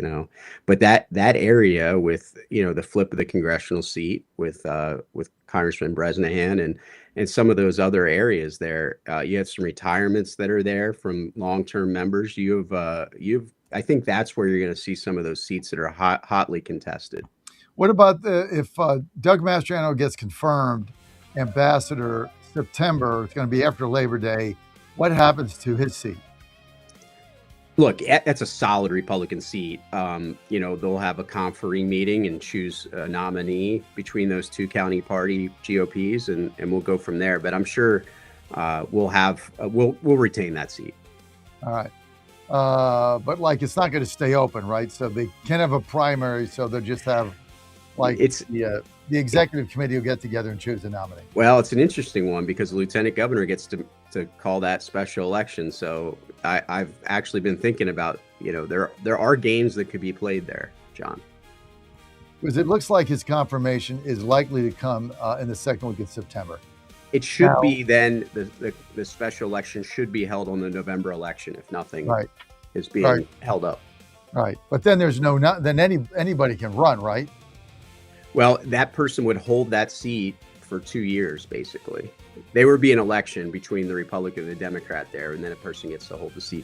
but that area with, the flip of the congressional seat with Congressman Bresnahan and some of those other areas there, you have some retirements that are there from long-term members. I think that's where you're going to see some of those seats that are hotly contested. What about if Doug Mastriano gets confirmed ambassador September? It's going to be after Labor Day. What happens to his seat? Look, that's a solid Republican seat. They'll have a conferring meeting and choose a nominee between those two county party GOPs, and we'll go from there. But I'm sure we'll retain that seat. All right. But it's not going to stay open, right? So they can have a primary. So they'll just have the executive committee will get together and choose a nominee. Well, it's an interesting one because the lieutenant governor gets to call that special election. So I've actually been thinking about, there are games that could be played there, John. Because it looks like his confirmation is likely to come in the second week of September. It should be then the special election should be held on the November election if nothing is being held up. Right. But then there's then anybody can run, right? Well, that person would hold that seat for 2 years, basically. There would be an election between the Republican and the Democrat there, and then a person gets to hold the seat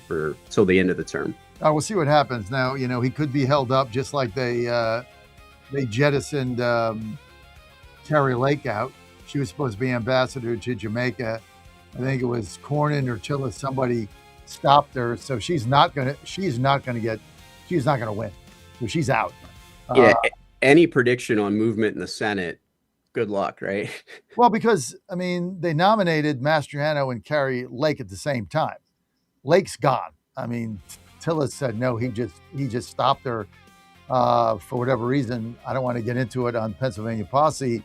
till the end of the term. We'll see what happens. Now, he could be held up just like they jettisoned Carrie Lake out. She was supposed to be ambassador to Jamaica. I think it was Cornyn or Tillis. Somebody stopped her, so she's not gonna win. So she's out. Yeah. Any prediction on movement in the Senate? Good luck, right? Well, because they nominated Mastriano and Carrie Lake at the same time. Lake's gone. Tillis said no. He just stopped her for whatever reason. I don't want to get into it on Pennsylvania Posse,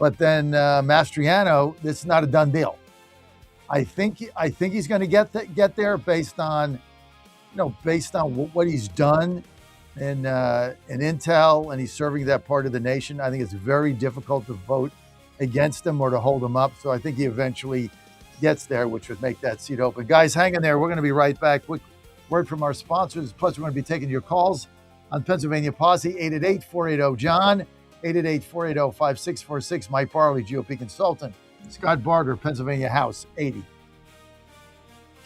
but then Mastriano, this is not a done deal. I think he's going to get there based on what he's done in intel, and he's serving that part of the nation. I think it's very difficult to vote against him or to hold him up. So I think he eventually gets there, which would make that seat open. Guys, hang in there. We're going to be right back. Quick word from our sponsors. Plus, we're going to be taking your calls on Pennsylvania Posse, 888-480-JOHN, 888-480-5646. Mike Farley, GOP consultant. Scott Barger, Pennsylvania House, 80.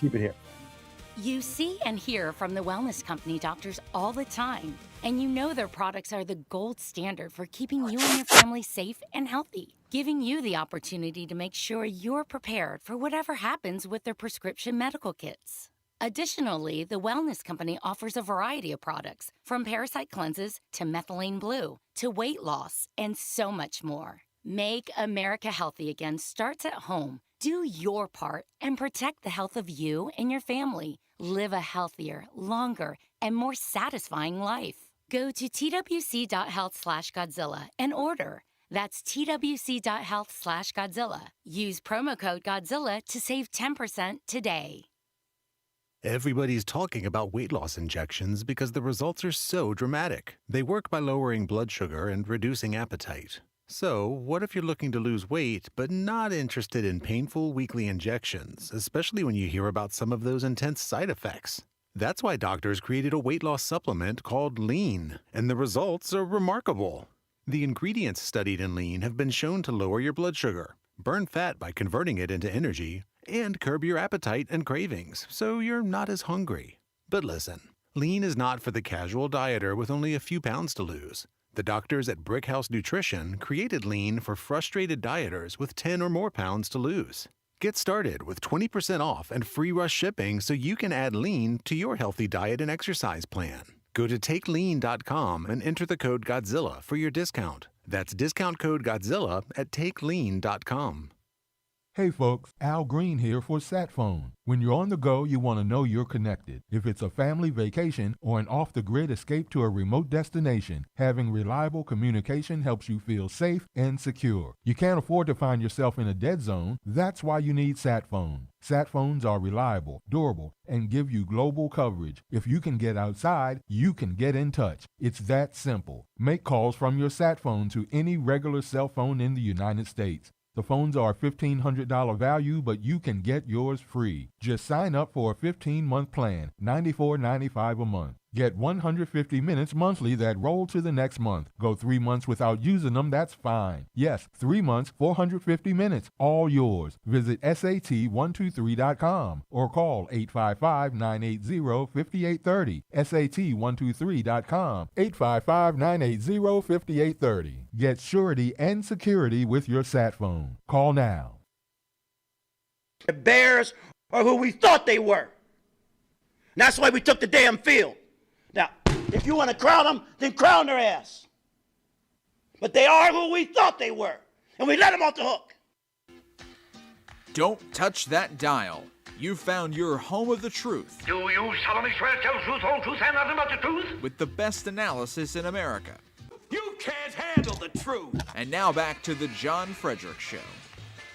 Keep it here. You see and hear from the wellness company doctors all the time, and you know their products are the gold standard for keeping you and your family safe and healthy, giving you the opportunity to make sure you're prepared for whatever happens with their prescription medical kits. Additionally, the wellness company offers a variety of products, from parasite cleanses to methylene blue to weight loss and so much more. Make America healthy again starts at home. Do your part and protect the health of you and your family. Live a healthier, longer, and more satisfying life. Go to twc.health/Godzilla and order. That's twc.health/Godzilla. Use promo code Godzilla to save 10% today. Everybody's talking about weight loss injections because the results are so dramatic. They work by lowering blood sugar and reducing appetite. So, what if you're looking to lose weight but not interested in painful weekly injections, especially when you hear about some of those intense side effects? That's why doctors created a weight loss supplement called Lean, and the results are remarkable. The ingredients studied in Lean have been shown to lower your blood sugar, burn fat by converting it into energy, and curb your appetite and cravings, so you're not as hungry. But listen, Lean is not for the casual dieter with only a few pounds to lose. The doctors at Brickhouse Nutrition created Lean for frustrated dieters with 10 or more pounds to lose. Get started with 20% off and free rush shipping so you can add Lean to your healthy diet and exercise plan. Go to takelean.com and enter the code Godzilla for your discount. That's discount code Godzilla at takelean.com. Hey folks, Al Green here for SatPhone. When you're on the go, you want to know you're connected. If it's a family vacation or an off-the-grid escape to a remote destination, having reliable communication helps you feel safe and secure. You can't afford to find yourself in a dead zone. That's why you need SatPhone. SatPhones are reliable, durable, and give you global coverage. If you can get outside, you can get in touch. It's that simple. Make calls from your SatPhone to any regular cell phone in the United States. The phones are a $1,500 value, but you can get yours free. Just sign up for a 15-month plan, $94.95 a month. Get 150 minutes monthly that roll to the next month. Go 3 months without using them, that's fine. Yes, 3 months, 450 minutes, all yours. Visit SAT123.com or call 855-980-5830. SAT123.com, 855-980-5830. Get surety and security with your SatPhone. Call now. The Bears are who we thought they were. And that's why we took the damn field. Now, if you want to crown them, then crown their ass. But they are who we thought they were, and we let them off the hook. Don't touch that dial. You found your home of the truth. Do you solemnly swear to tell the truth, whole truth, and nothing but the truth? With the best analysis in America. You can't handle the truth. And now back to the John Fredericks Show.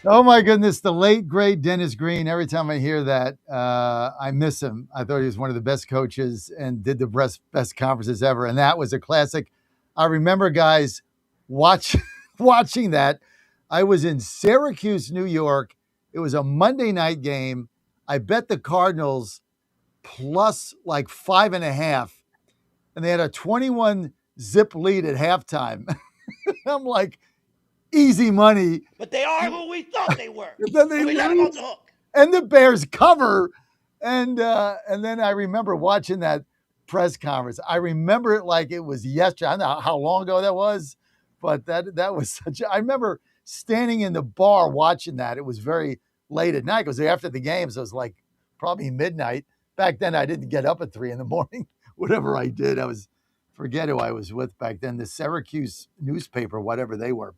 Oh my goodness, the late great Dennis Green. Every time I hear that, I miss him. I thought he was one of the best coaches and did the best conferences ever. And that was a classic. I remember, guys, watching that. I was in Syracuse, New York. It was a Monday night game. I bet the Cardinals plus like 5.5, and they had a 21-zip lead at halftime. I'm like, easy money. But they are who we thought they were. Then they and we let them off the hook. And the Bears cover. And then I remember watching that press conference. I remember it like it was yesterday. I don't know how long ago that was, but that was such I remember standing in the bar watching that. It was very late at night because after the game, so it was like probably midnight. Back then, I didn't get up at 3 a.m. Whatever I did, forget who I was with back then, the Syracuse newspaper, whatever they were.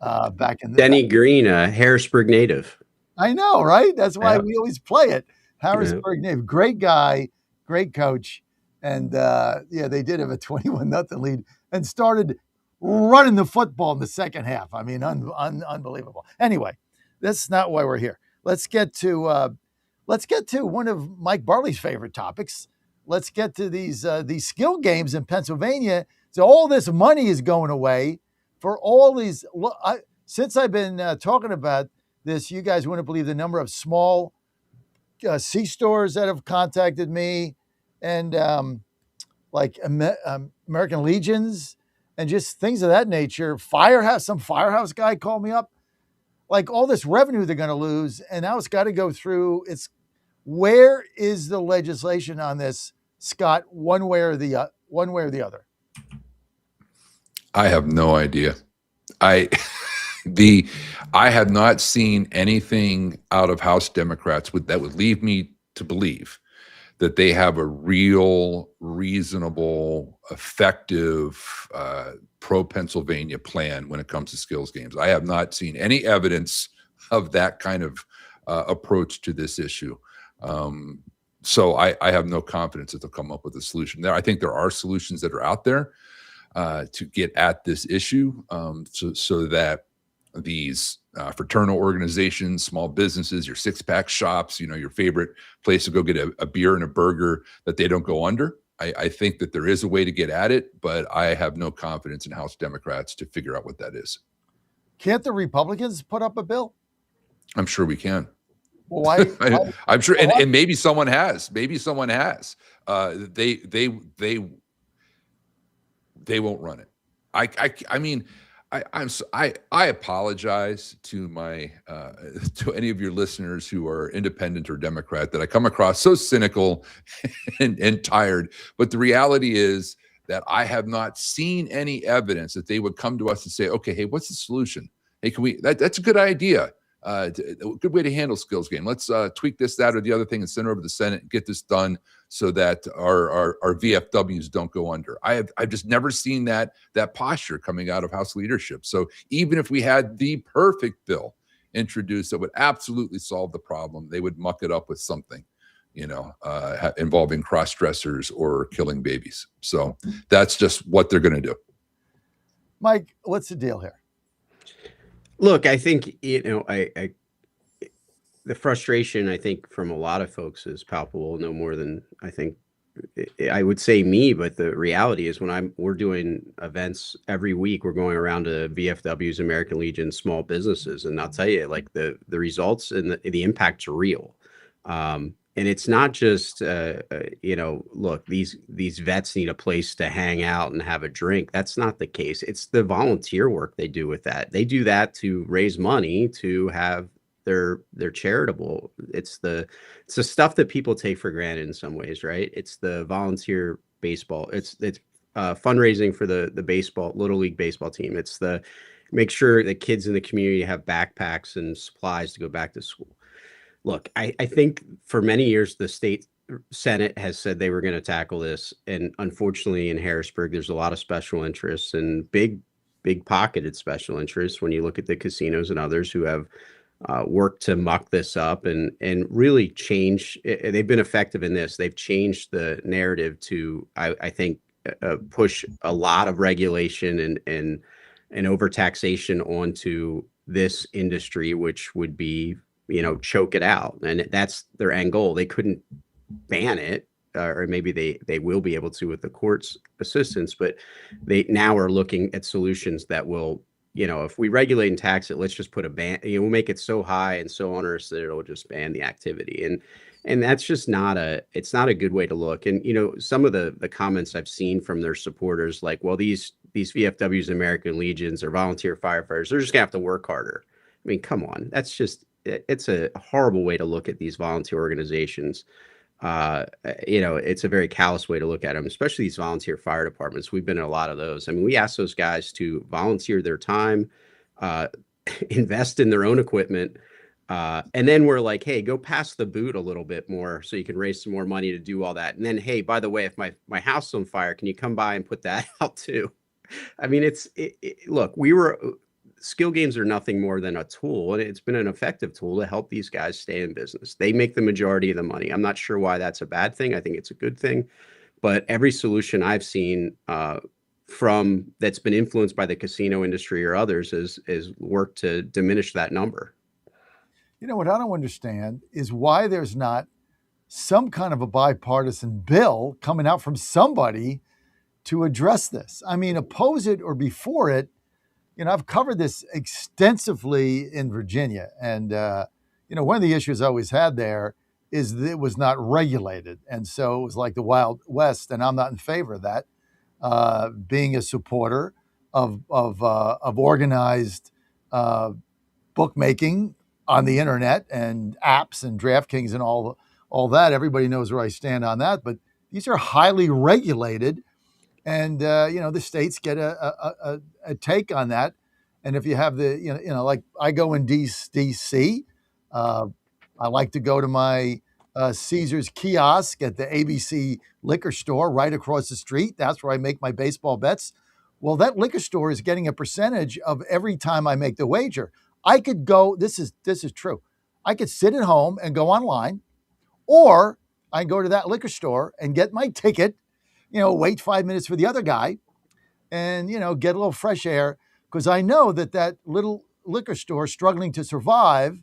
Back in Denny Green, a Harrisburg native. I know, right? That's why we always play it. Harrisburg native, great guy, great coach, and they did have a 21-0 lead and started running the football in the second half. I mean, unbelievable. Anyway, that's not why we're here. Let's get to one of Mike Barley's favorite topics. Let's get to these skill games in Pennsylvania. So all this money is going away. For all these, since I've been talking about this, you guys wouldn't believe the number of small C-stores that have contacted me, and like American Legions, and just things of that nature. Some firehouse guy called me up, like all this revenue they're going to lose, and now it's got to go through. Where is the legislation on this, Scott? One way or the other. I have no idea. I have not seen anything out of House Democrats that would lead me to believe that they have a real, reasonable, effective, pro-Pennsylvania plan when it comes to skills games. I have not seen any evidence of that kind of approach to this issue. So I have no confidence that they'll come up with a solution there. I think there are solutions that are out there to get at this issue, so that these fraternal organizations, small businesses, your six-pack shops, your favorite place to go get a beer and a burger, that they don't go under. I think that there is a way to get at it, but I have no confidence in House Democrats to figure out what that is. Can't the Republicans put up a bill? I'm sure we can. Well, why? I'm sure, and maybe someone has. Maybe someone has. They won't run it. I mean, I apologize to to any of your listeners who are independent or Democrat that I come across so cynical and tired. But the reality is, that I have not seen any evidence that they would come to us and say, okay, hey, what's the solution? Hey, can we, that's a good idea. A good way to handle skills game. Let's tweak this, that, or the other thing and send it over to the Senate and get this done so that our VFWs don't go under. I've just never seen that posture coming out of House leadership. So even if we had the perfect bill introduced that would absolutely solve the problem, they would muck it up with something, involving cross-dressers or killing babies. So that's just what they're going to do. Mike, what's the deal here? Look, I think, the frustration, I think, from a lot of folks is palpable, no more than I think I would say me, but the reality is we're doing events every week, we're going around to VFWs, American Legion, small businesses. And I'll tell you, like the results and the impact's real. And it's not just, look, these vets need a place to hang out and have a drink. That's not the case. It's the volunteer work they do with that. They do that to raise money to have their charitable. It's the stuff that people take for granted in some ways, right? It's the volunteer baseball. It's fundraising for the baseball, Little League baseball team. It's the make sure that kids in the community have backpacks and supplies to go back to school. Look, I think for many years, the state Senate has said they were going to tackle this. And unfortunately, in Harrisburg, there's a lot of special interests and big pocketed special interests when you look at the casinos and others who have worked to muck this up and really change. They've been effective in this. They've changed the narrative to, I think, push a lot of regulation and overtaxation onto this industry, which would be, choke it out. And that's their end goal. They couldn't ban it, or maybe they will be able to with the court's assistance, but they now are looking at solutions that will, if we regulate and tax it, let's just put a ban, we'll make it so high and so onerous that it'll just ban the activity. And that's just it's not a good way to look. And, some of the comments I've seen from their supporters, like, well, these VFWs, American Legions, or volunteer firefighters, they're just gonna have to work harder. I mean, come on, it's a horrible way to look at these volunteer organizations. It's a very callous way to look at them, especially these volunteer fire departments. We've been in a lot of those. I mean, we ask those guys to volunteer their time, invest in their own equipment. And then we're like, hey, go pass the boot a little bit more so you can raise some more money to do all that. And then, hey, by the way, if my house is on fire, can you come by and put that out too? I mean, look, skill games are nothing more than a tool, and it's been an effective tool to help these guys stay in business. They make the majority of the money. I'm not sure why that's a bad thing. I think it's a good thing. But every solution I've seen from that's been influenced by the casino industry or others is worked to diminish that number. What I don't understand is why there's not some kind of a bipartisan bill coming out from somebody to address this. I mean, oppose it or before it. I've covered this extensively in Virginia. And, one of the issues I always had there is that it was not regulated. And so it was like the Wild West. And I'm not in favor of that. Being a supporter of organized bookmaking on the internet and apps and DraftKings and all that, everybody knows where I stand on that. But these are highly regulated. And, the states get a take on that. And if you have like I go in D.C., I like to go to my Caesar's kiosk at the ABC liquor store right across the street. That's where I make my baseball bets. Well, that liquor store is getting a percentage of every time I make the wager. I could go, this is true. I could sit at home and go online, or I go to that liquor store and get my ticket, wait 5 minutes for the other guy and, get a little fresh air. Because I know that little liquor store struggling to survive,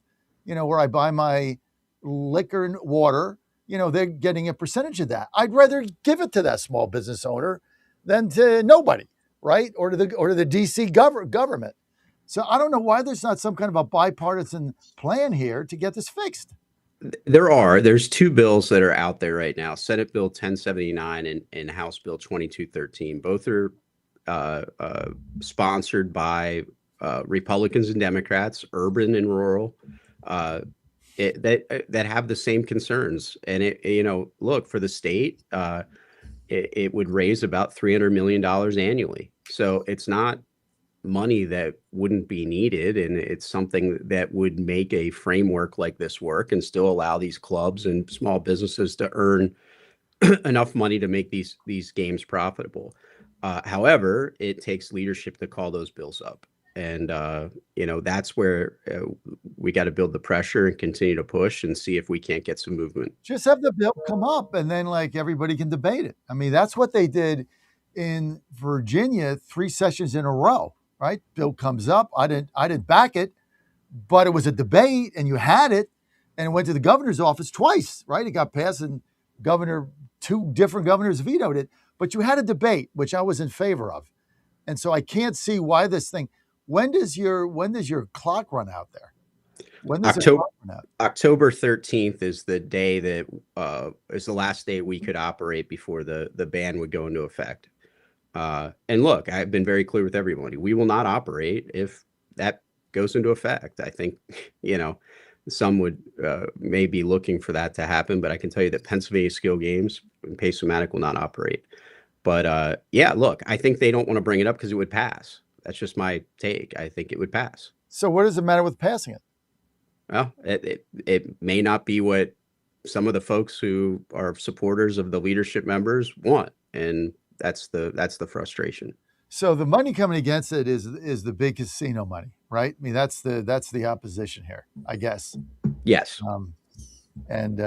where I buy my liquor and water, they're getting a percentage of that. I'd rather give it to that small business owner than to nobody, right? Or to the DC government. So I don't know why there's not some kind of a bipartisan plan here to get this fixed. There's two bills that are out there right now, Senate Bill 1079 and House Bill 2213. Both are sponsored by Republicans and Democrats, urban and rural, that have the same concerns. And look, for the state, it would raise about $300 million annually. So it's not money that wouldn't be needed, and it's something that would make a framework like this work and still allow these clubs and small businesses to earn enough money to make these games profitable. However, it takes leadership to call those bills up, and that's where we got to build the pressure and continue to push and see if we can't get some movement. Just have the bill come up, and then like everybody can debate it. I mean, that's what they did in Virginia 3 sessions in a row, right? Bill comes up. I didn't back it, but it was a debate, and you had it, and it went to the governor's office twice, right? It got passed, and two different governors vetoed it, but you had a debate, which I was in favor of. And so I can't see why this thing, when does your clock run out there? When does October, the clock run out? October 13th is the day that is the last day we could operate before the ban would go into effect. And look, I've been very clear with everybody. We will not operate if that goes into effect. I think, some would may be looking for that to happen, but I can tell you that Pennsylvania Skill Games and Pace-O-Matic will not operate. But look, I think they don't want to bring it up because it would pass. That's just my take. I think it would pass. So what does it matter with passing it? Well, it may not be what some of the folks who are supporters of the leadership members want, and that's the frustration. So the money coming against it is the big casino money, right? I mean, that's the opposition here, I guess. Yes. And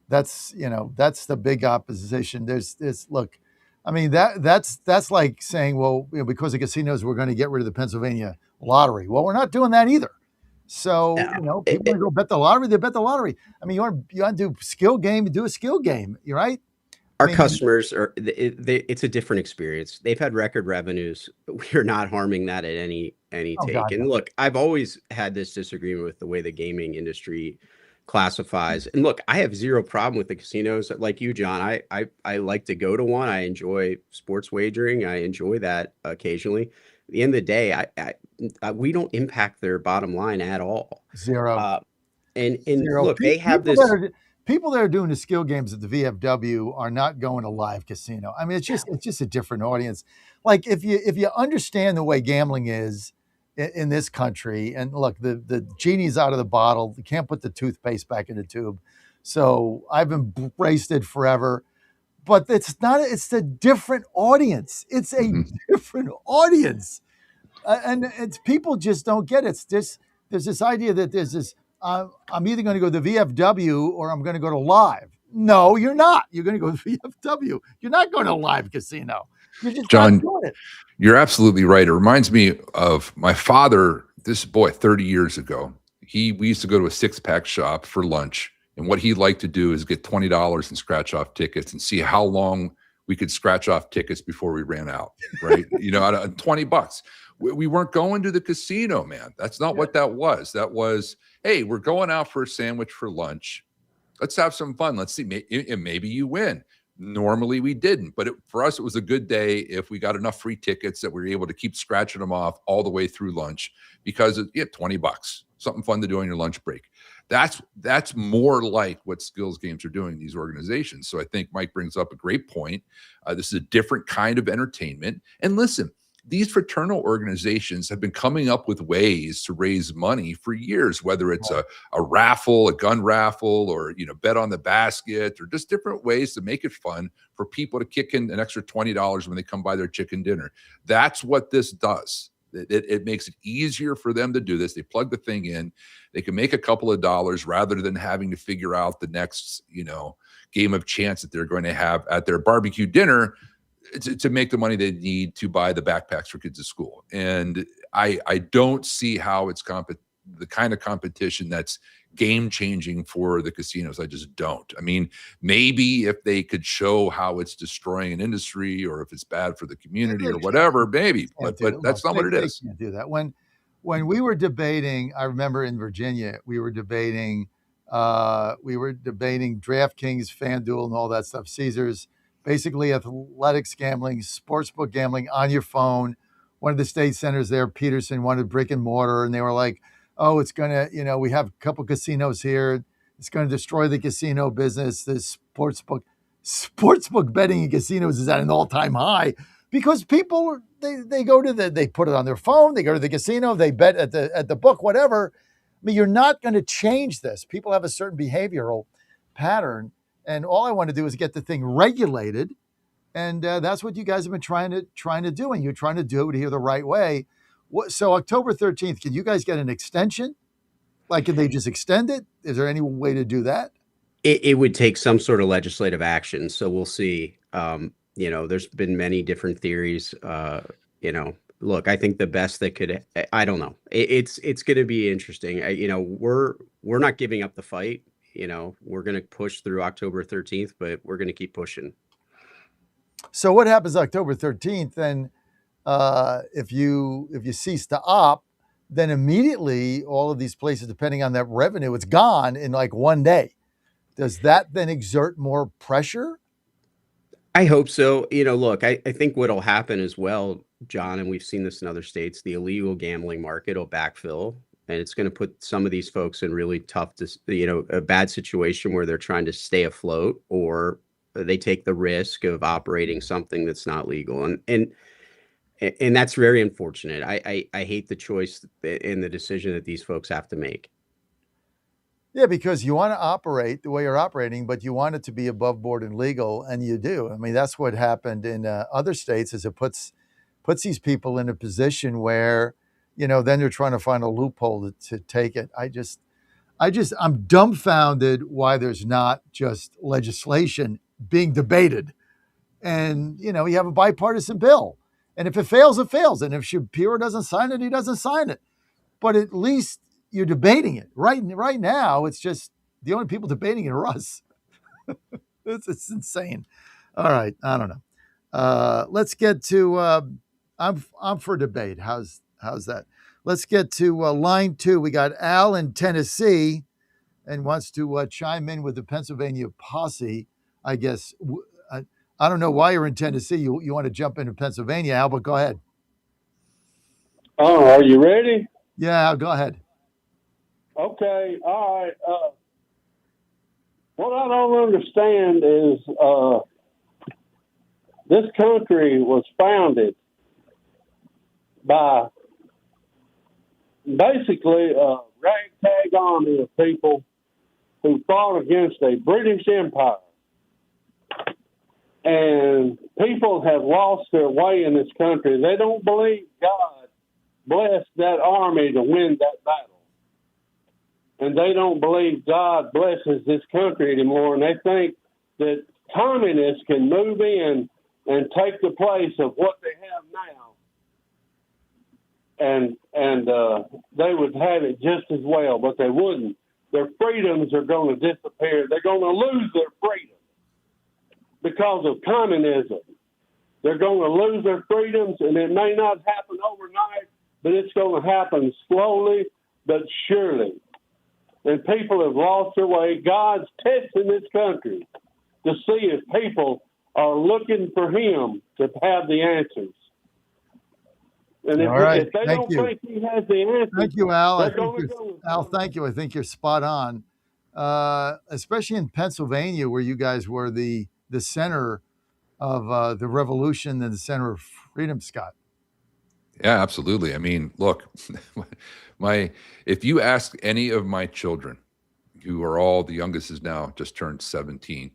that's the big opposition. There's look, I mean that's like saying, well, because of casinos, we're going to get rid of the Pennsylvania lottery. Well, we're not doing that either. So people want to go bet the lottery, they bet the lottery. I mean, you want to do skill game, do a skill game. You're right. Our customers it's a different experience. They've had record revenues. We're not harming that at any take. God, and no. look, I've always had this disagreement with the way the gaming industry classifies. And look, I have zero problem with the casinos. Like you, John, I like to go to one. I enjoy sports wagering. I enjoy that occasionally. At the end of the day, we don't impact their bottom line at all. Zero. And Zero. look, they have People this. People that are doing the skill games at the VFW are not going to live casino. I mean, it's just a different audience. Like if you understand the way gambling is in this country, and look, the genie's out of the bottle. You can't put the toothpaste back in the tube. So I've embraced it forever. But it's a different audience. It's a different audience. And it's people just don't get it. There's this idea that there's this, I'm either going to go to the VFW or I'm going to go to live. No, you're not. You're going to go to VFW. You're not going to live casino. You're just John, not doing it. You're absolutely right. It reminds me of my father, 30 years ago. We used to go to a six-pack shop for lunch, and what he liked to do is get $20 in scratch-off tickets and see how long we could scratch off tickets before we ran out, right? Out of $20. We weren't going to the casino, man. That's not what that was. That was, hey, we're going out for a sandwich for lunch. Let's have some fun. Let's see. Maybe you win. Normally we didn't, but for us, it was a good day if we got enough free tickets that we were able to keep scratching them off all the way through lunch because $20, something fun to do on your lunch break. That's more like what skills games are doing in these organizations. So I think Mike brings up a great point. This is a different kind of entertainment. And listen, these fraternal organizations have been coming up with ways to raise money for years, whether it's a raffle, a gun raffle, or bet on the basket, or just different ways to make it fun for people to kick in an extra $20 when they come buy their chicken dinner. That's what this does. It makes it easier for them to do this. They plug the thing in. They can make a couple of dollars rather than having to figure out the next, game of chance that they're going to have at their barbecue dinner to make the money they need to buy the backpacks for kids at school. And I don't see how it's the kind of competition that's game changing for the casinos. I just don't. I mean, maybe if they could show how it's destroying an industry or if it's bad for the community or whatever, maybe, but that's not what it is. They can't do that. When we were debating, I remember in Virginia, we were debating DraftKings, FanDuel, and all that stuff, Caesars, basically athletics gambling, sportsbook gambling on your phone. One of the state centers there, Peterson, wanted brick and mortar, and they were like, oh, it's going to, we have a couple casinos here. It's going to destroy the casino business, this sportsbook. sportsbook betting in casinos is at an all-time high because people they go to they put it on their phone, they go to the casino, they bet at the book, whatever. I mean, you're not going to change this. People have a certain behavioral pattern, and all I want to do is get the thing regulated, and that's what you guys have been trying to do, and you're trying to do it here the right way. So October 13th, can you guys get an extension? Like, can they just extend it? Is there any way to do that? It would take some sort of legislative action. So we'll see. There's been many different theories. Look, I think the best that could, I don't know. It's going to be interesting. We're not giving up the fight. We're going to push through October 13th, but we're going to keep pushing. So what happens October 13th? Then if you cease to opt, then immediately all of these places, depending on that revenue, it's gone in like one day. Does that then exert more pressure? I hope so. Look, I think what'll happen as well, John, and we've seen this in other states, the illegal gambling market will backfill, and it's going to put some of these folks in really tough, a bad situation where they're trying to stay afloat, or they take the risk of operating something that's not legal. And that's very unfortunate. I hate the choice and the decision that these folks have to make. Yeah, because you want to operate the way you're operating, but you want it to be above board and legal, and you do. I mean, that's what happened in other states, is it puts these people in a position where, then they're trying to find a loophole to take it. I'm dumbfounded why there's not just legislation being debated. And, you have a bipartisan bill. And if it fails, it fails. And if Shapiro doesn't sign it, he doesn't sign it. But at least you're debating it. Right now, it's just the only people debating it are us. It's insane. All right, I don't know. Let's get to. I'm for debate. How's that? Let's get to line 2. We got Al in Tennessee, and wants to chime in with the Pennsylvania posse. I guess I don't know why you're in Tennessee. You want to jump into Pennsylvania, Al? But go ahead. Oh, are you ready? Yeah, go ahead. Okay, all right. What I don't understand is this country was founded by basically a ragtag army of people who fought against a British Empire. And people have lost their way in this country. They don't believe God blessed that army to win that battle. And they don't believe God blesses this country anymore. And they think that communists can move in and take the place of what they have now. And they would have it just as well, but they wouldn't. Their freedoms are going to disappear. They're going to lose their freedom because of communism. They're going to lose their freedoms, and it may not happen overnight, but it's going to happen slowly but surely. And people have lost their way. God's testing this country to see if people are looking for him to have the answers. And if they don't think he has the answers, thank you, Al. Al, thank you. I think you're spot on, especially in Pennsylvania, where you guys were the center of the revolution and the center of freedom, Scott. Yeah, absolutely. I mean, look, if you ask any of my children, who are all, the youngest is now just turned 17,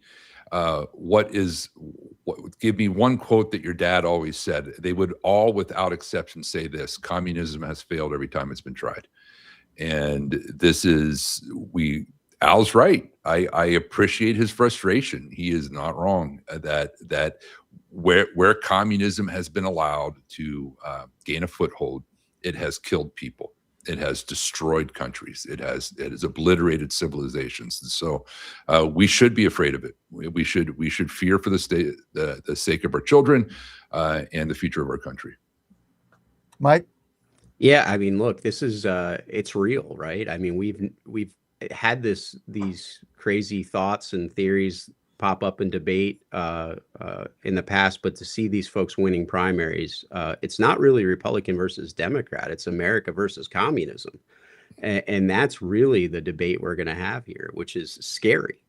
give me one quote that your dad always said, they would all without exception say this: communism has failed every time it's been tried. And Al's right. I appreciate his frustration. He is not wrong that where communism has been allowed to gain a foothold, it has killed people. It has destroyed countries. It has obliterated civilizations. And so we should be afraid of it. We should fear for the sake of our children and the future of our country. Mike? Yeah, I mean, look, this is it's real, right? I mean, we've had these crazy thoughts and theories pop up in debate in the past, but to see these folks winning primaries, it's not really Republican versus Democrat, it's America versus communism. And that's really the debate we're going to have here, which is scary.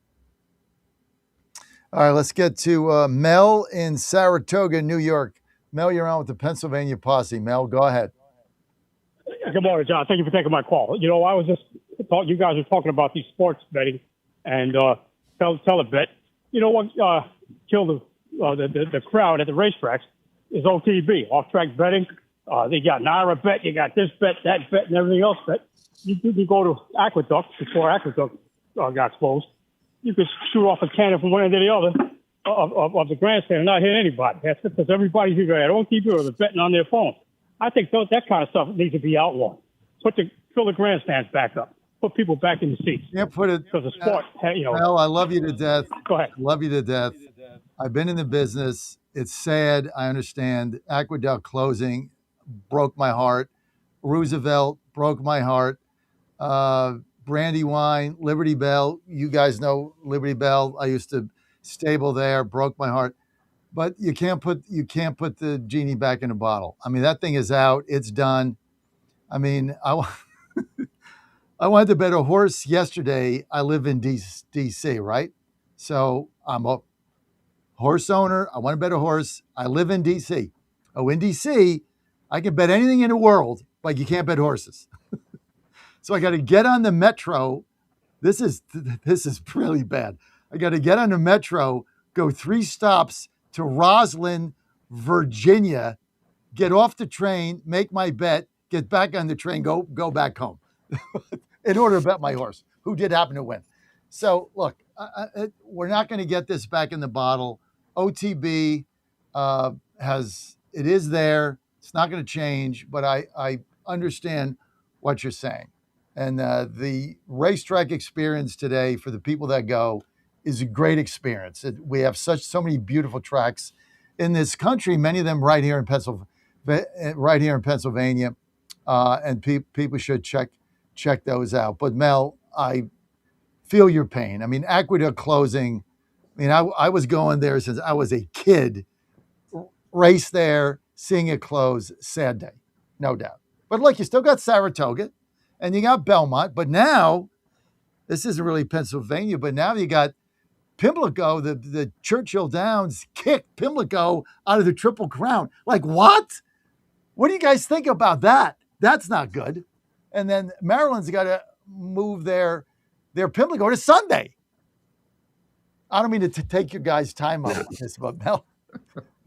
All right, let's get to Mel in Saratoga, New York. Mel, you're on with the Pennsylvania Posse. Mel, go ahead. Good morning, John. Thank you for taking my call. You know, I was just thought you guys were talking about these sports betting and telebet. You know what killed the crowd at the racetracks is OTB, off-track betting. They got Naira bet, you got this bet, that bet, and everything else bet. You go to Aqueduct before Aqueduct got closed. You could shoot off a cannon from one end to the other of the grandstand and not hit anybody. That's because everybody's either at OTB or they're betting on their phone. I think that kind of stuff needs to be outlawed. Fill the grandstands back up. Put people back in the seats. Yeah, put it. Because the sport, Mel, I love you to death. Go ahead. Love you to death. I've been in the business. It's sad. I understand. Aqueduct closing broke my heart. Roosevelt broke my heart. Brandywine, Liberty Bell. You guys know Liberty Bell. I used to stable there. Broke my heart. But you can't put the genie back in the bottle. I mean, that thing is out. It's done. I mean, I wanted to bet a horse yesterday. I live in D.C., right? So I'm a horse owner. I want to bet a horse. I live in D.C. Oh, in D.C., I can bet anything in the world, but you can't bet horses. So I got to get on the metro. This is really bad. I got to get on the metro, go 3 stops to Roslyn, Virginia, get off the train, make my bet, get back on the train, go back home in order to bet my horse, who did happen to win. So look, we're not going to get this back in the bottle. OTB it is there. It's not going to change, but I understand what you're saying. And the racetrack experience today for the people that go is a great experience. We have so many beautiful tracks in this country, many of them right here in Pennsylvania, and people should check those out. But Mel, I feel your pain. I mean, Aqueduct closing. I mean, I was going there since I was a kid. Race there, seeing it close, sad day, no doubt. But look, you still got Saratoga, and you got Belmont. But now, this isn't really Pennsylvania. But now you got Pimlico. The Churchill Downs kicked Pimlico out of the Triple Crown. Like what? What do you guys think about that? That's not good. And then Maryland's got to move their Pimlico to Sunday. I don't mean to take your guys' time on this, but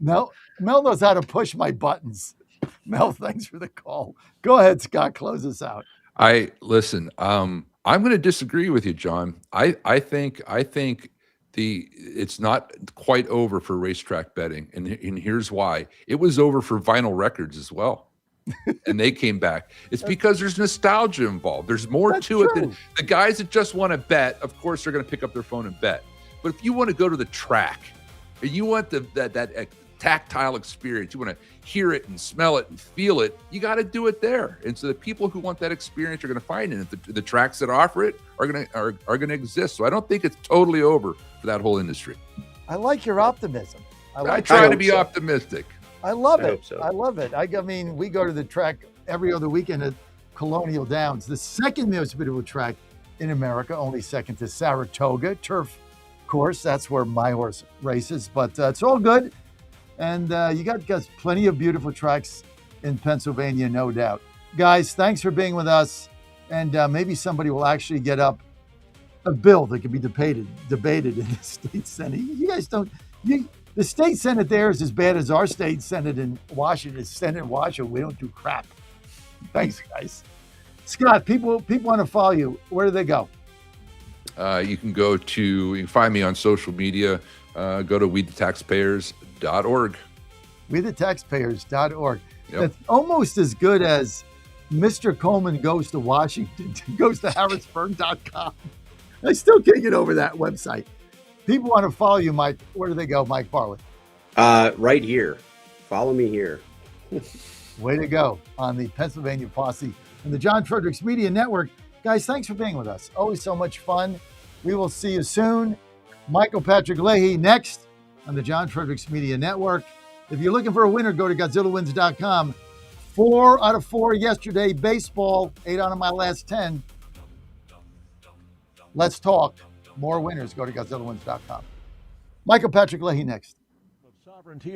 Mel knows how to push my buttons. Mel, thanks for the call. Go ahead, Scott. Close us out. Listen. I'm going to disagree with you, John. I think it's not quite over for racetrack betting, and here's why. It was over for vinyl records as well. And they came back. It's because there's nostalgia involved. There's more to it than the guys that just want to bet. Of course, they're going to pick up their phone and bet. But if you want to go to the track and you want that tactile experience, you want to hear it and smell it and feel it, you got to do it there. And so the people who want that experience are going to find it. The tracks that offer it are going to exist. So I don't think it's totally over for that whole industry. I like your optimism. I try to be optimistic. I love it. I hope so. I love it. I mean, we go to the track every other weekend at Colonial Downs, the second most beautiful track in America, only second to Saratoga turf course. That's where my horse races, but it's all good. And you got plenty of beautiful tracks in Pennsylvania, no doubt. Guys, thanks for being with us. And maybe somebody will actually get up a bill that can be debated in the state Senate. You guys the state Senate there is as bad as our state Senate in Washington. Senate in Washington, we don't do crap. Thanks, guys. Scott, people want to follow you. Where do they go? You can find me on social media. Go to WeTheTaxpayers.org. WeTheTaxpayers.org. Yep. That's almost as good as Mr. Coleman goes to Washington, goes to Harrisburg.com. I still can't get over that website. People want to follow you, Mike. Where do they go, Mike Farley? Right here. Follow me here. Way to go on the Pennsylvania Posse and the John Fredericks Media Network. Guys, thanks for being with us. Always so much fun. We will see you soon. Michael Patrick Leahy next on the John Fredericks Media Network. If you're looking for a winner, go to GodzillaWins.com. 4 out of 4 yesterday. Baseball, 8 out of my last 10. Let's talk. More winners. Go to GodzillaWins.com. Michael Patrick Leahy next. Sovereignty